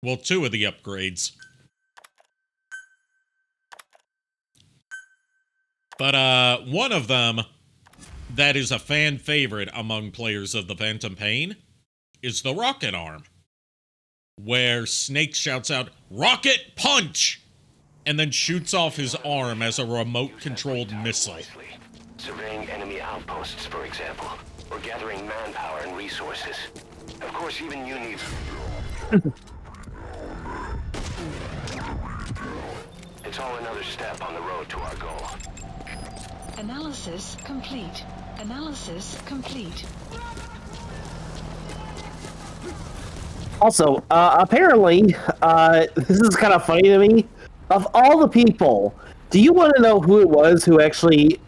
Well, two of the upgrades. But, one of them that is a fan favorite among players of the Phantom Pain is the rocket arm. where Snake shouts out, "Rocket punch!" and then shoots off his arm as a remote-controlled missile. Surveying enemy outposts, for example, or gathering manpower and resources. Of course, even you need... It's all another step on the road to our goal. Analysis complete. Analysis complete. Also, apparently, this is kind of funny to me. Of all the people, do you want to know who it was who actually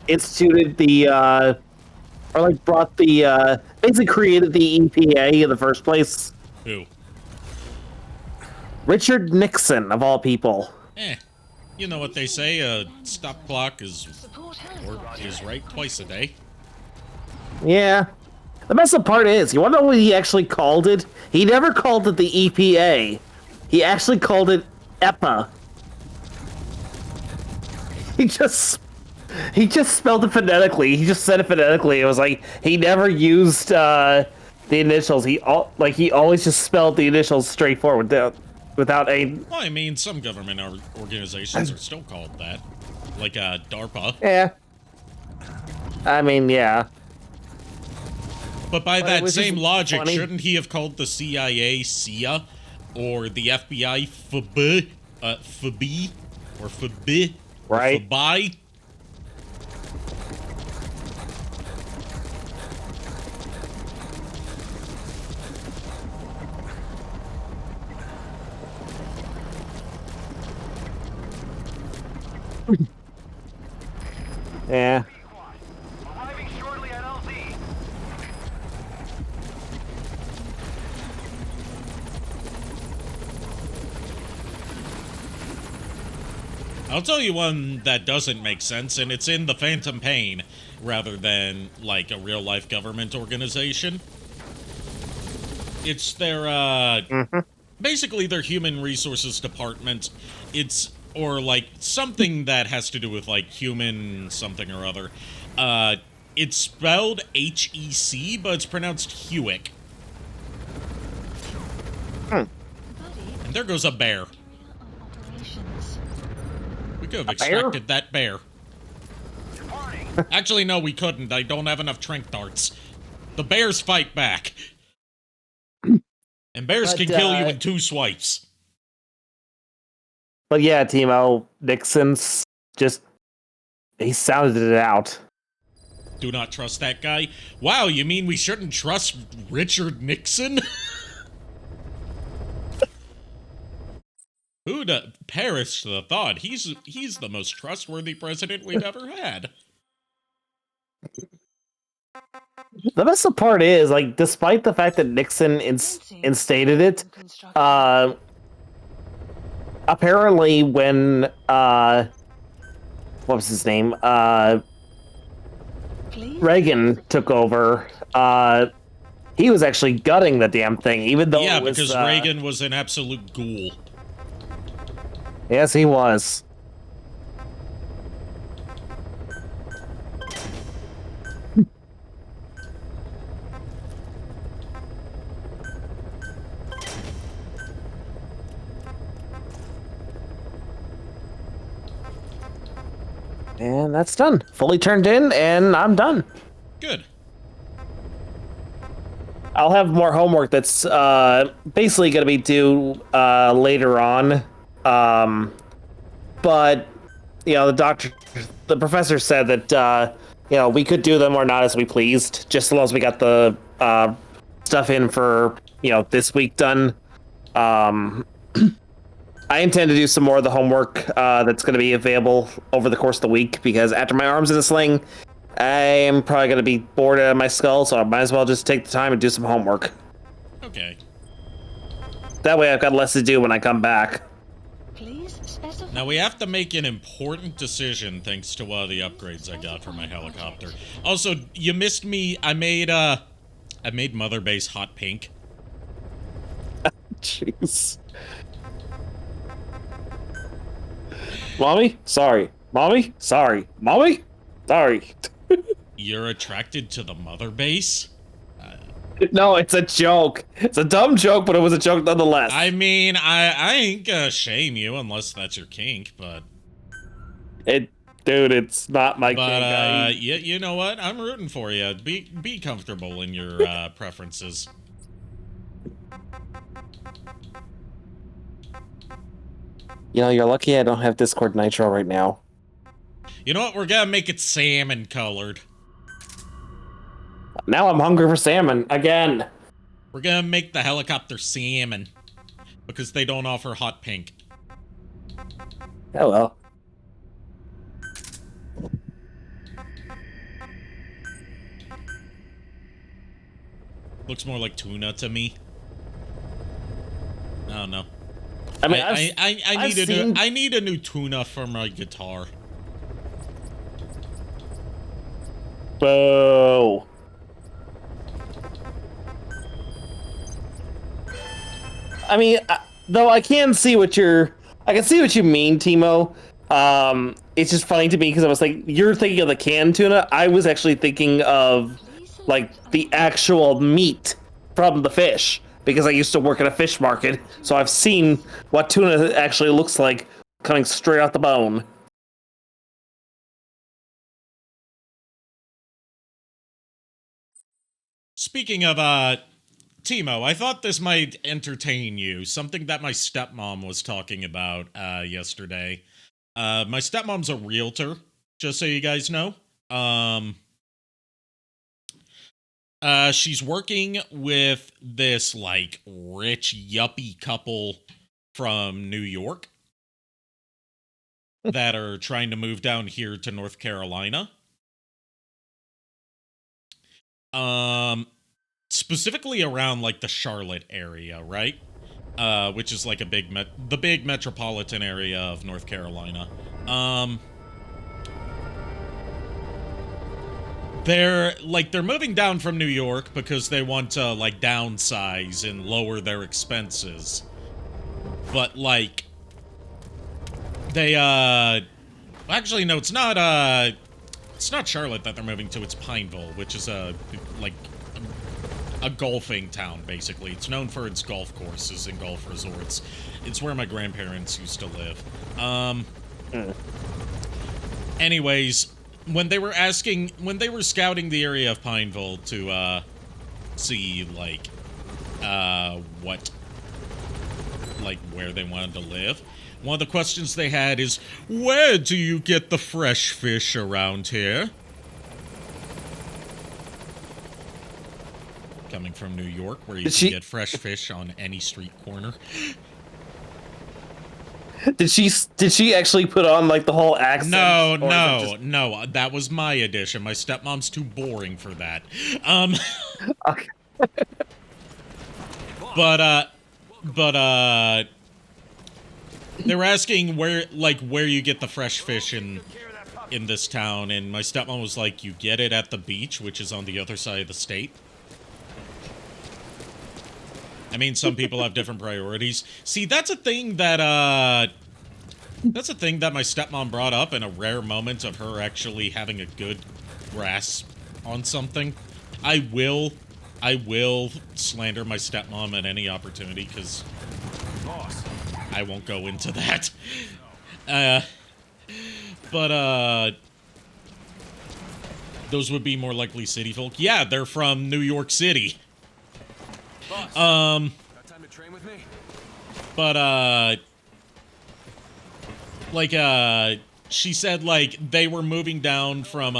instituted the, or like brought the, basically created the EPA in the first place? Who? Richard Nixon, of all people. You know what they say, a stop clock is right twice a day. Yeah. The messed up part is, you want to know what he actually called it? He never called it the EPA. He actually called it EPA. He just spelled it phonetically. He just said it phonetically. It was like he never used the initials. He always just spelled the initials straightforward without a. Well, I mean, some government organizations are still called that, like DARPA. Yeah. I mean, yeah. But by that same logic, funny. shouldn't he have called the CIA CIA, or the FBI FB, FB, or FB, right? FBI? Yeah. Arriving shortly at LZ. I'll tell you one that doesn't make sense, and it's in the Phantom Pain, rather than, like, a real-life government organization. It's their, basically their human resources department. Or, like, something that has to do with, like, human something or other. It's spelled H-E-C, but it's pronounced Hewick. And there goes a bear. We could have extracted that bear. Actually, no, we couldn't. I don't have enough trank darts. The bears fight back. And bears can kill you in 2 swipes. But yeah, Timo, Nixon's just... he sounded it out. Do not trust that guy? Wow, you mean we shouldn't trust Richard Nixon? Who'd perish the thought? He's the most trustworthy president we've ever had. The best part is, like, despite the fact that Nixon instated it, apparently when, what was his name? Reagan took over, he was actually gutting the damn thing, even though yeah, it was, because Reagan was an absolute ghoul. Yes, he was. And that's done. Fully turned in, and I'm done. Good. I'll have more homework that's basically going to be due later on. But, you know, the professor said that, you know, we could do them or not as we pleased, just as long as we got the stuff in for, you know, this week done. I intend to do some more of the homework that's going to be available over the course of the week, because after my arm's in a sling, I am probably going to be bored out of my skull, so I might as well just take the time and do some homework. Okay. That way I've got less to do when I come back. Please specify. Now we have to make an important decision thanks to the upgrades I got for my helicopter. Also, you missed me. I made Mother Base hot pink. Jeez. Mommy? Sorry. Mommy? Sorry. Mommy? Sorry. You're attracted to the Mother Base? No, it's a joke. It's a dumb joke, but it was a joke nonetheless. I mean, I ain't gonna shame you unless that's your kink, but Dude, it's not my but kink. you know what? I'm rooting for you. Be comfortable in your preferences. You know, you're lucky I don't have Discord Nitro right now. You know what? We're gonna make it salmon colored. Now I'm hungry for salmon again. We're gonna make the helicopter salmon because they don't offer hot pink. Oh well. Looks more like tuna to me. I don't know. I mean, I need a new tuna for my guitar. Boo. I mean, though I can see what I can see what you mean, Timo. It's just funny to me because I was like, you're thinking of the canned tuna. I was actually thinking of like the actual meat from the fish because I used to work at a fish market, so I've seen what tuna actually looks like coming straight out the bone. Speaking of Timo, I thought this might entertain you. Something that my stepmom was talking about yesterday. My stepmom's a realtor, just so you guys know. She's working with this, like, rich, yuppie couple from New York that are trying to move down here to North Carolina. Specifically around, like, the Charlotte area, right? Which is, like, the big metropolitan area of North Carolina. They're moving down from New York because they want to, like, downsize and lower their expenses. But, like, they, actually, no, it's not Charlotte that they're moving to, it's Pineville, which is a golfing town, basically. It's known for its golf courses and golf resorts. It's where my grandparents used to live. Anyways, when they were scouting the area of Pineville to, see, like, where they wanted to live, one of the questions they had is, where do you get the fresh fish around here? Coming from New York, where you can get fresh fish on any street corner. Did she actually put on like the whole accent? No. That was my addition. My stepmom's too boring for that. Okay. But they were asking where you get the fresh fish in this town, and my stepmom was like, you get it at the beach, which is on the other side of the state. I mean, some people have different priorities. See, that's a thing that my stepmom brought up in a rare moment of her actually having a good grasp on something. I will slander my stepmom at any opportunity, because I won't go into that. But those would be more likely city folk. Yeah, they're from New York City. Boss, got time to train with me? But, she said, like, they were moving down from,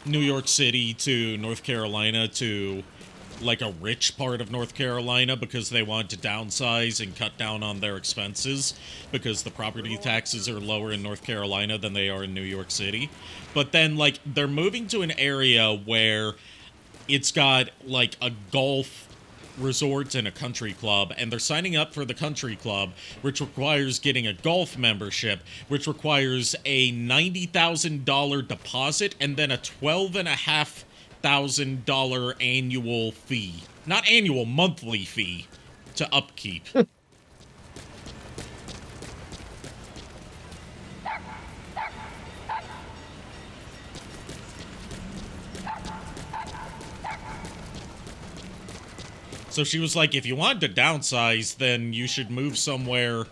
New York City to North Carolina to, like, a rich part of North Carolina because they wanted to downsize and cut down on their expenses because the property taxes are lower in North Carolina than they are in New York City. But then, like, they're moving to an area where it's got, like, a golf resort and a country club, and they're signing up for the country club, which requires getting a golf membership, which requires a $90,000 deposit and then a $12,500 annual fee. Not annual, monthly fee to upkeep. So she was like, if you want to downsize, then you should move somewhere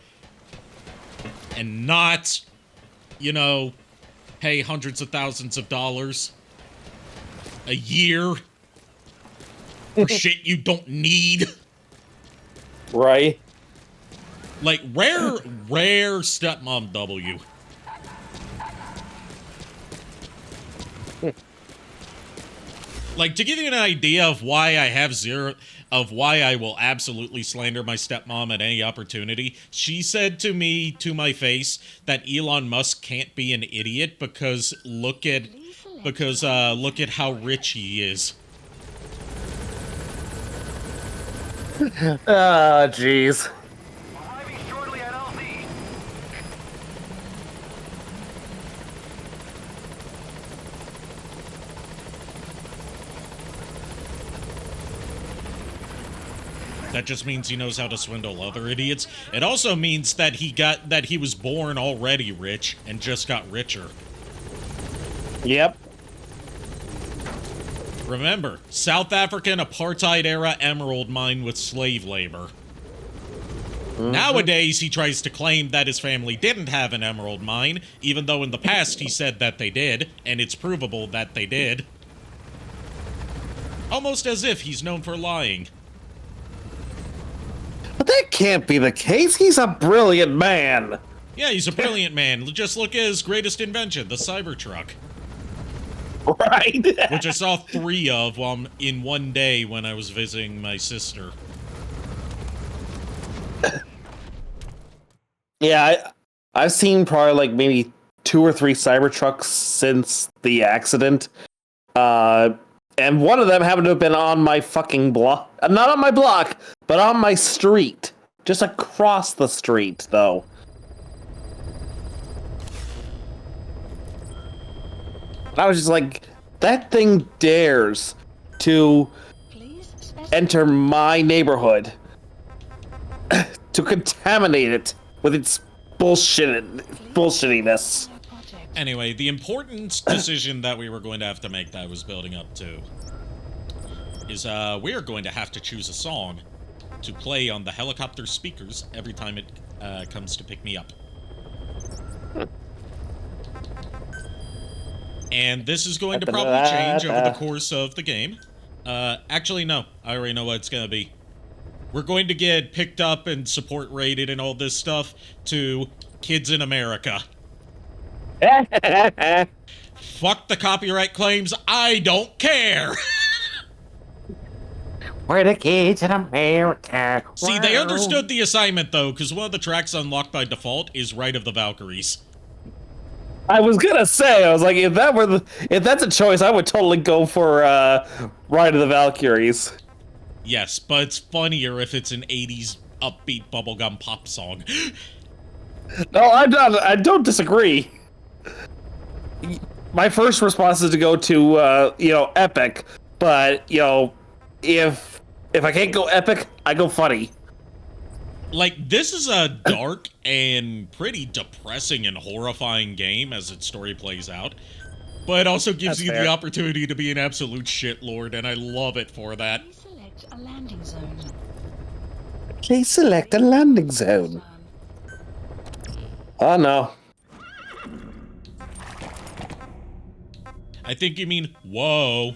and not, you know, pay hundreds of thousands of dollars a year for shit you don't need. Right. Like, rare stepmom W. Like, to give you an idea of why I will absolutely slander my stepmom at any opportunity, she said to me, to my face, that Elon Musk can't be an idiot because look at how rich he is. Ah, jeez. Arriving shortly at LZ. That just means he knows how to swindle other idiots. It also means that he was born already rich and just got richer. Yep. Remember, South African apartheid-era emerald mine with slave labor. Nowadays, he tries to claim that his family didn't have an emerald mine, even though in the past he said that they did, and it's provable that they did. Almost as if he's known for lying. But that can't be the case. He's a brilliant man. Yeah, he's a brilliant man. Just look at his greatest invention, the Cybertruck. Right. Which I saw 3 of in one day when I was visiting my sister. Yeah, I've seen probably like maybe 2 or 3 Cybertrucks since the accident. And one of them happened to have been on my fucking block. Not on my block, but on my street. Just across the street, though. I was just like, that thing dares to enter my neighborhood to contaminate it with its bullshittiness. Anyway, the important decision that we were going to have to make that I was building up to is we are going to have to choose a song to play on the helicopter speakers every time it comes to pick me up. And this is going to probably change over the course of the game. Actually, no. I already know what it's going to be. We're going to get picked up and support rated and all this stuff to Kids in America. Fuck the copyright claims. I don't care. We're the kids in America. See, they understood the assignment, though, because one of the tracks unlocked by default is Rite of the Valkyries. I was gonna say, I was like, if that's a choice, I would totally go for Ride of the Valkyries. Yes, but it's funnier if it's an 80s upbeat bubblegum pop song. No, I don't disagree. My first response is to go to epic, but if I can't go epic, I go funny. Like, this is a dark and pretty depressing and horrifying game as its story plays out, but it also gives That's you fair. the opportunity to be an absolute shitlord, and I love it for that. Select a landing zone. Please select a landing zone. Oh no. I think you mean, whoa.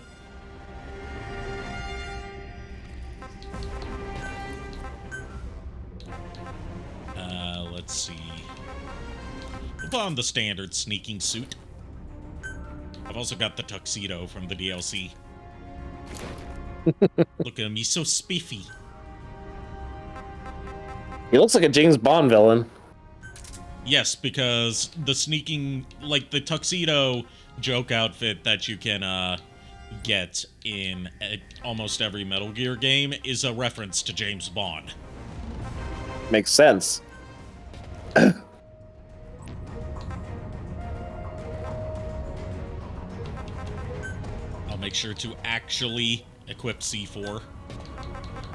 Let's see. We'll put on the standard sneaking suit. I've also got the tuxedo from the DLC. Look at him, he's so spiffy. He looks like a James Bond villain. Yes, because the sneaking, like the tuxedo joke outfit that you can get in almost every Metal Gear game is a reference to James Bond. Makes sense. I'll make sure to actually equip C4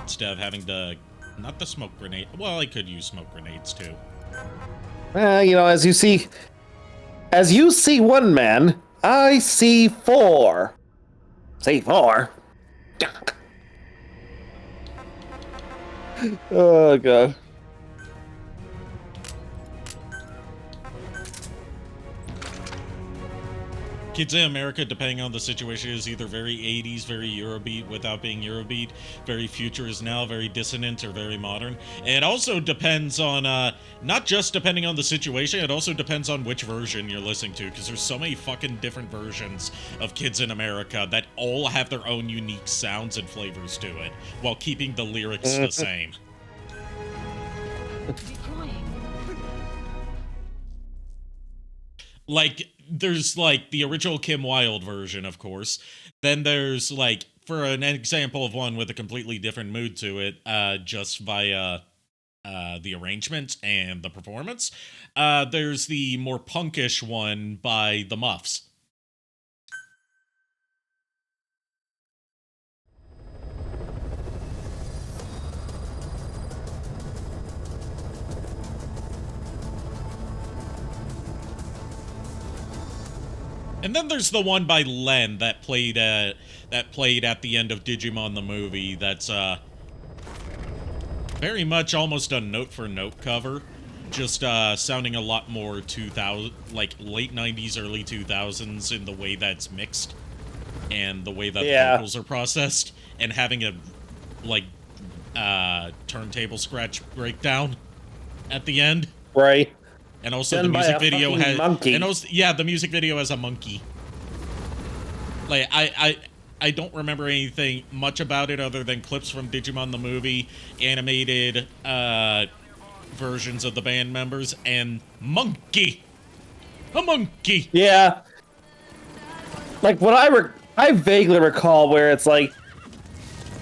instead of having to, not the smoke grenade. Well, I could use smoke grenades too. As you see one man, I see 4. Say 4. Oh god. Kids in America, depending on the situation, is either very 80s, very Eurobeat without being Eurobeat, very future is now, very dissonant, or very modern. And it also depends on, not just depending on the situation, it also depends on which version you're listening to, because there's so many fucking different versions of Kids in America that all have their own unique sounds and flavors to it, while keeping the lyrics the same. Like, there's, like, the original Kim Wilde version, of course. Then there's, like, for an example of one with a completely different mood to it, just via the arrangement and the performance, there's the more punkish one by the Muffs. And then there's the one by Len that played at the end of Digimon the movie. That's very much almost a note for note cover, just sounding a lot more 2000, like late 90s, early 2000s in the way that's mixed and the way that vocals are processed, and having a like turntable scratch breakdown at the end. Right. And also Done the music by a video fucking has monkey. And also, yeah, the music video has a monkey. Like I don't remember anything much about it other than clips from Digimon the movie, animated versions of the band members, and monkey. A monkey. Yeah. Like what I vaguely recall where it's like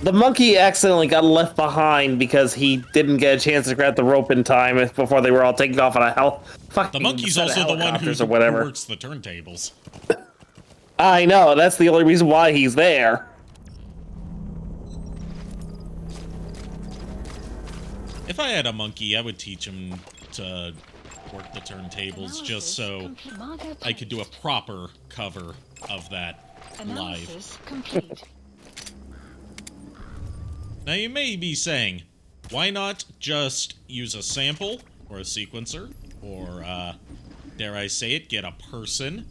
the monkey accidentally got left behind because he didn't get a chance to grab the rope in time before they were all taking off on a The monkey's also the one who works the turntables. I know, that's the only reason why he's there. If I had a monkey, I would teach him to work the turntables just so I could do a proper cover of that live. Now you may be saying, why not just use a sample or a sequencer or, dare I say it, get a person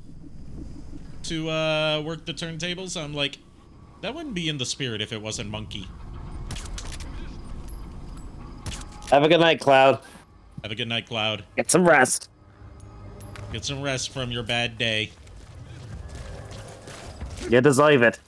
to work the turntables? I'm like, that wouldn't be in the spirit if it wasn't Monkey. Have a good night, Cloud. Have a good night, Cloud. Get some rest. Get some rest from your bad day. You deserve it.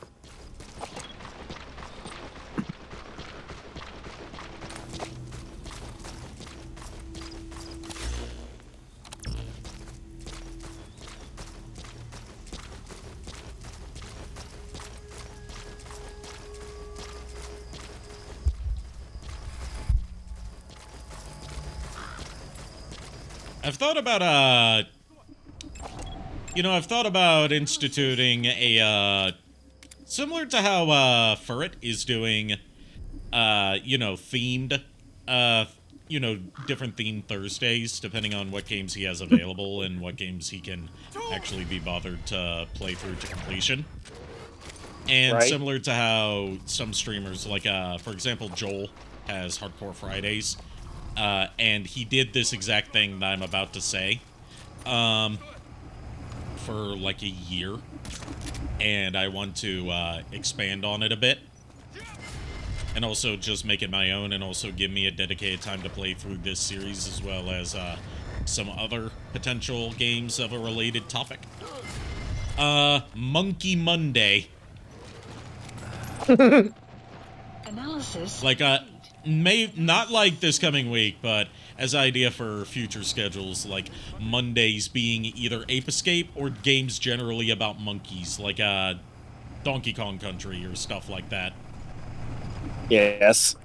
I've thought about, I've thought about instituting a, similar to how, Furret is doing, themed, different themed Thursdays, depending on what games he has available and what games he can actually be bothered to play through to completion. And similar to how some streamers, like, for example, Joel has Hardcore Fridays, and he did this exact thing that I'm about to say, for like a year, and I want to expand on it a bit, and also just make it my own, and also give me a dedicated time to play through this series, as well as some other potential games of a related topic. Monkey Monday. Analysis. Like, not like this coming week, but as an idea for future schedules, like Mondays being either Ape Escape or games generally about monkeys, like Donkey Kong Country or stuff like that. Yes.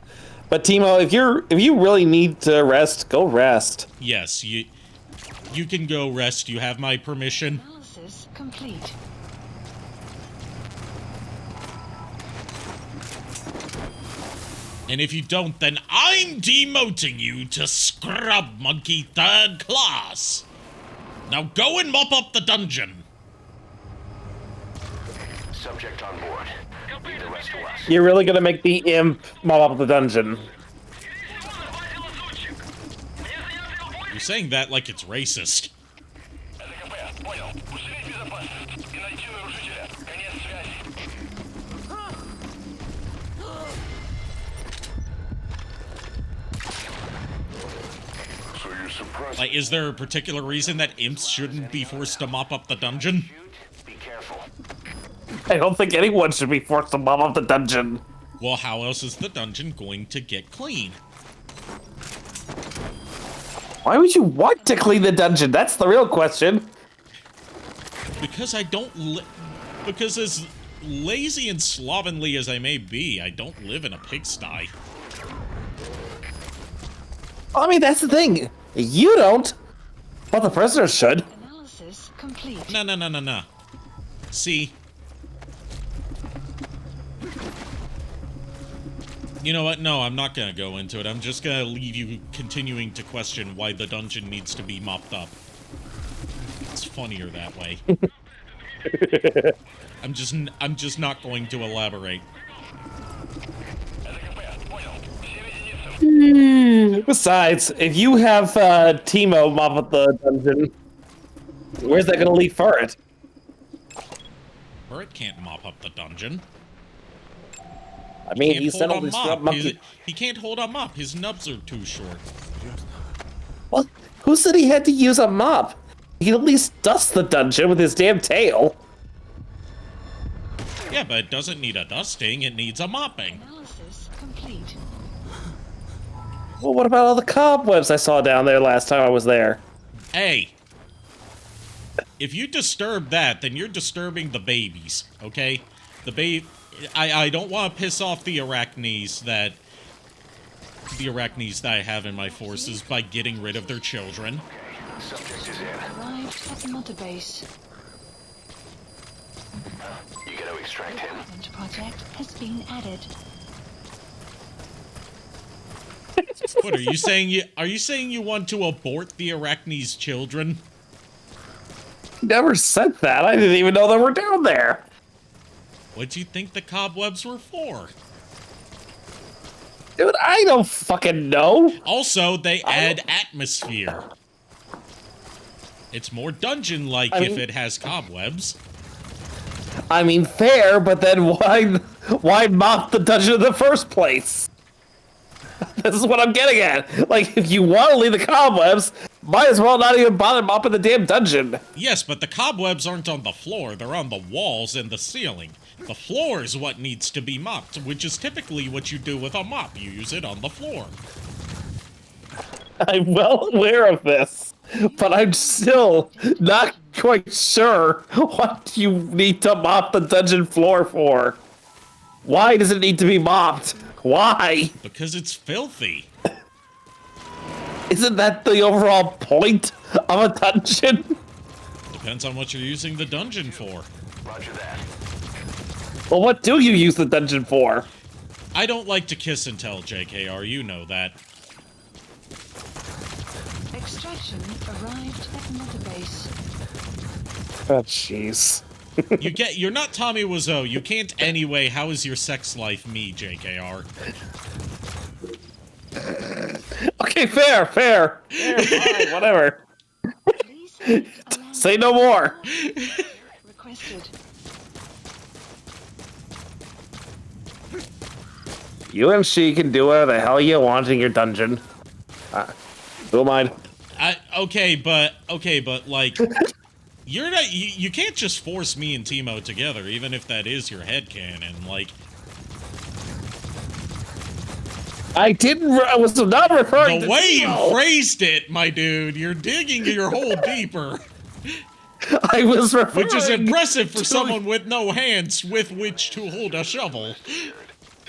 But Timo, if you really need to rest, go rest. Yes, you can go rest. You have my permission. Analysis complete. And if you don't, then I'm demoting you to Scrub Monkey 3rd Class. Now go and mop up the dungeon. Subject on board. Leave the rest to us. You're really gonna make the imp mop up the dungeon. You're saying that like it's racist. So you're suppressed. Like, is there a particular reason that imps shouldn't be forced to mop up the dungeon? Be careful. I don't think anyone should be forced to mop up the dungeon. Well, how else is the dungeon going to get clean? Why would you want to clean the dungeon? That's the real question. Because I don't because as lazy and slovenly as I may be, I don't live in a pigsty. I mean, that's the thing. You don't, but the prisoners should. Analysis complete. No. See? You know what? No, I'm not gonna go into it. I'm just gonna leave you continuing to question why the dungeon needs to be mopped up. It's funnier that way. I'm just not going to elaborate. Besides, if you have Timo mop up the dungeon, where's that gonna leave Furret? Furret can't mop up the dungeon. I mean, Can't he said all hold a this mop. monkey. He can't hold a mop. His nubs are too short. Well, who said he had to use a mop? He at least dusts the dungeon with his damn tail. Yeah, but it doesn't need a dusting. It needs a mopping. Analysis complete. Well, what about all the cobwebs I saw down there last time I was there? Hey, if you disturb that, then you're disturbing the babies, okay? I don't want to piss off the arachnes that I have in my forces by getting rid of their children. Subject is in. Arrived at Mother Base. You gotta extract him. Development project has been added. What are you saying? Are you saying you want to abort the arachnes' children? Never said that. I didn't even know they were down there. What do you think the cobwebs were for? Dude, I don't fucking know. Also, they add atmosphere. It's more dungeon-like if it has cobwebs. I mean, fair, but then why mop the dungeon in the first place? This is what I'm getting at. Like, if you want to leave the cobwebs, might as well not even bother mopping the damn dungeon. Yes, but the cobwebs aren't on the floor. They're on the walls and the ceiling. The floor is what needs to be mopped, which is typically what you do with a mop. You use it on the floor. I'm well aware of this, but I'm still not quite sure what you need to mop the dungeon floor for. Why does it need to be mopped? Why? Because it's filthy. Isn't that the overall point of a dungeon? Depends on what you're using the dungeon for. Roger that. Well, what do you use the dungeon for? I don't like to kiss and tell, JKR, you know that. Extraction arrived at Mother Base. Oh, jeez. You're not Tommy Wiseau. You can't anyway. How is your sex life me, JKR? Okay, fair. Fine, whatever. Please allow Say no more. requested. You and she can do whatever the hell you want in your dungeon. Don't mind. Okay, but like, you're not. You can't just force me and Timo together, even if that is your headcanon. Like, I was not referring to the way Timo. you phrased it, my dude, you're digging your hole deeper. I was referring Which is impressive for to- someone with no hands with which to hold a shovel.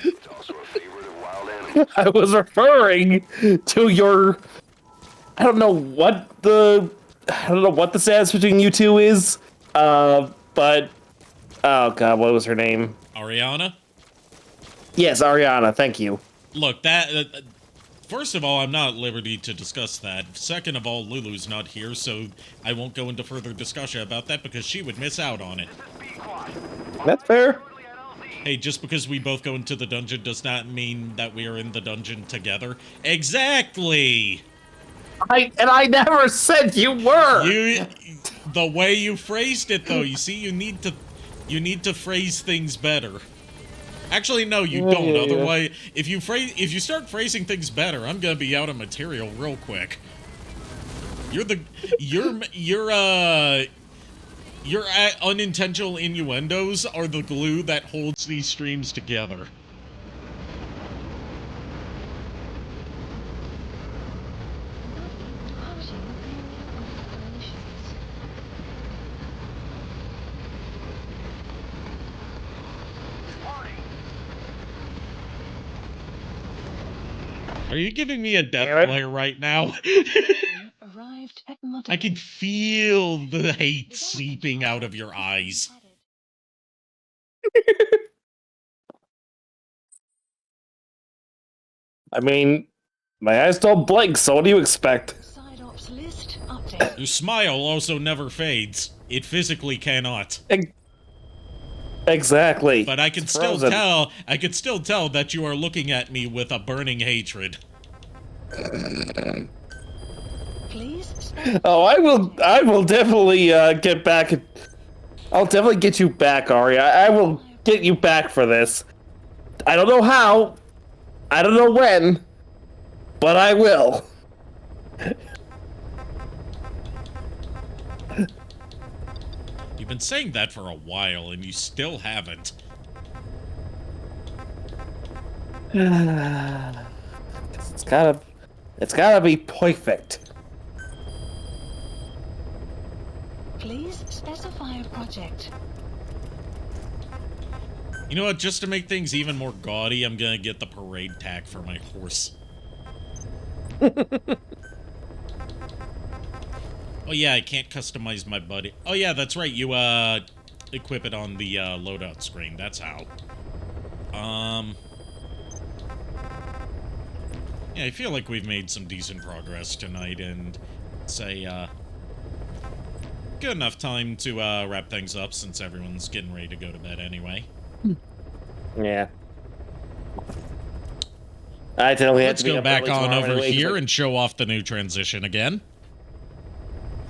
It's also a favorite of wild animals. I was referring to your. I don't know what the status between you two is. But oh god, what was her name? Ariana? Yes, Ariana. Thank you. Look, that... first of all, I'm not at liberty to discuss that. Second of all, Lulu's not here, so I won't go into further discussion about that because she would miss out on it. That's fair. Hey, just because we both go into the dungeon does not mean that we are in the dungeon together. Exactly! I never said you were. The way you phrased it, though, you see, you need to phrase things better. Actually, no, you don't. Yeah. Otherwise, if you start phrasing things better, I'm gonna be out of material real quick. Your unintentional innuendos are the glue that holds these streams together. Are you giving me a death glare right now? Arrived at Mother I can feel the hate seeping out of your eyes. I mean, my eyes don't blink, so what do you expect? Side ops list update. Your smile also never fades. It physically cannot. Exactly. But I can still tell that you are looking at me with a burning hatred. Please. Oh, I will definitely get back. I'll definitely get you back, Ari. I will get you back for this. I don't know how. I don't know when. But I will. You've been saying that for a while, and you still haven't. It's gotta be perfect. Please specify a project. You know what? Just to make things even more gaudy, I'm gonna get the parade tack for my horse. Oh yeah, I can't customize my buddy. Oh yeah, that's right. You equip it on the loadout screen. That's how. Yeah, I feel like we've made some decent progress tonight, and say good enough time to wrap things up since everyone's getting ready to go to bed anyway. Yeah. I totally have Let's to be go up back early on tomorrow over anyway, here like, and show off the new transition again.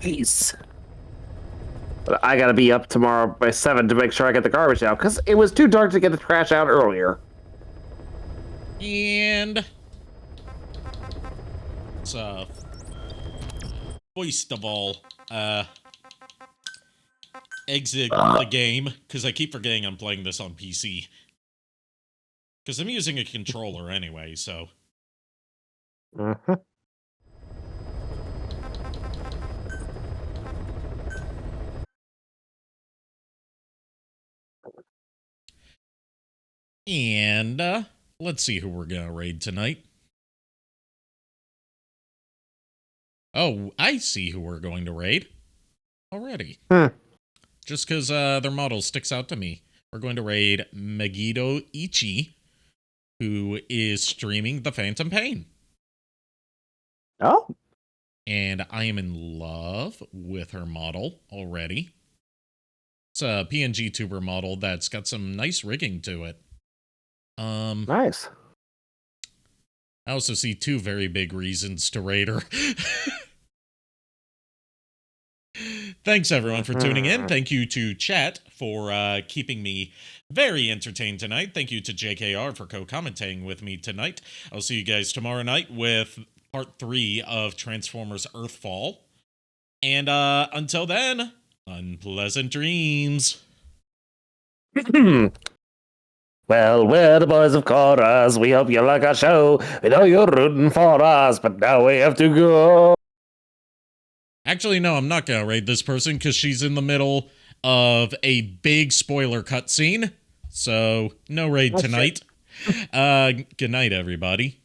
Jeez. But I gotta be up tomorrow by 7 to make sure I get the garbage out, because it was too dark to get the trash out earlier. And it's first of all, exit the game, because I keep forgetting I'm playing this on PC. Because I'm using a controller anyway, so. Uh-huh. And, let's see who we're gonna raid tonight. Oh, I see who we're going to raid already. Just because their model sticks out to me. We're going to raid Megiddo Ichi, who is streaming The Phantom Pain. Oh. And I am in love with her model already. It's a PNG tuber model that's got some nice rigging to it. Nice. I also see two very big reasons to raid her. Thanks, everyone, for tuning in. Thank you to chat for keeping me very entertained tonight. Thank you to JKR for co-commentating with me tonight. I'll see you guys tomorrow night with part 3 of Transformers Earthfall. And until then, unpleasant dreams. Well, we're the boys of chorus. We hope you like our show. We know you're rooting for us, but now we have to go. Actually, no, I'm not gonna raid this person because she's in the middle of a big spoiler cutscene. So, no raid tonight. Good night, everybody.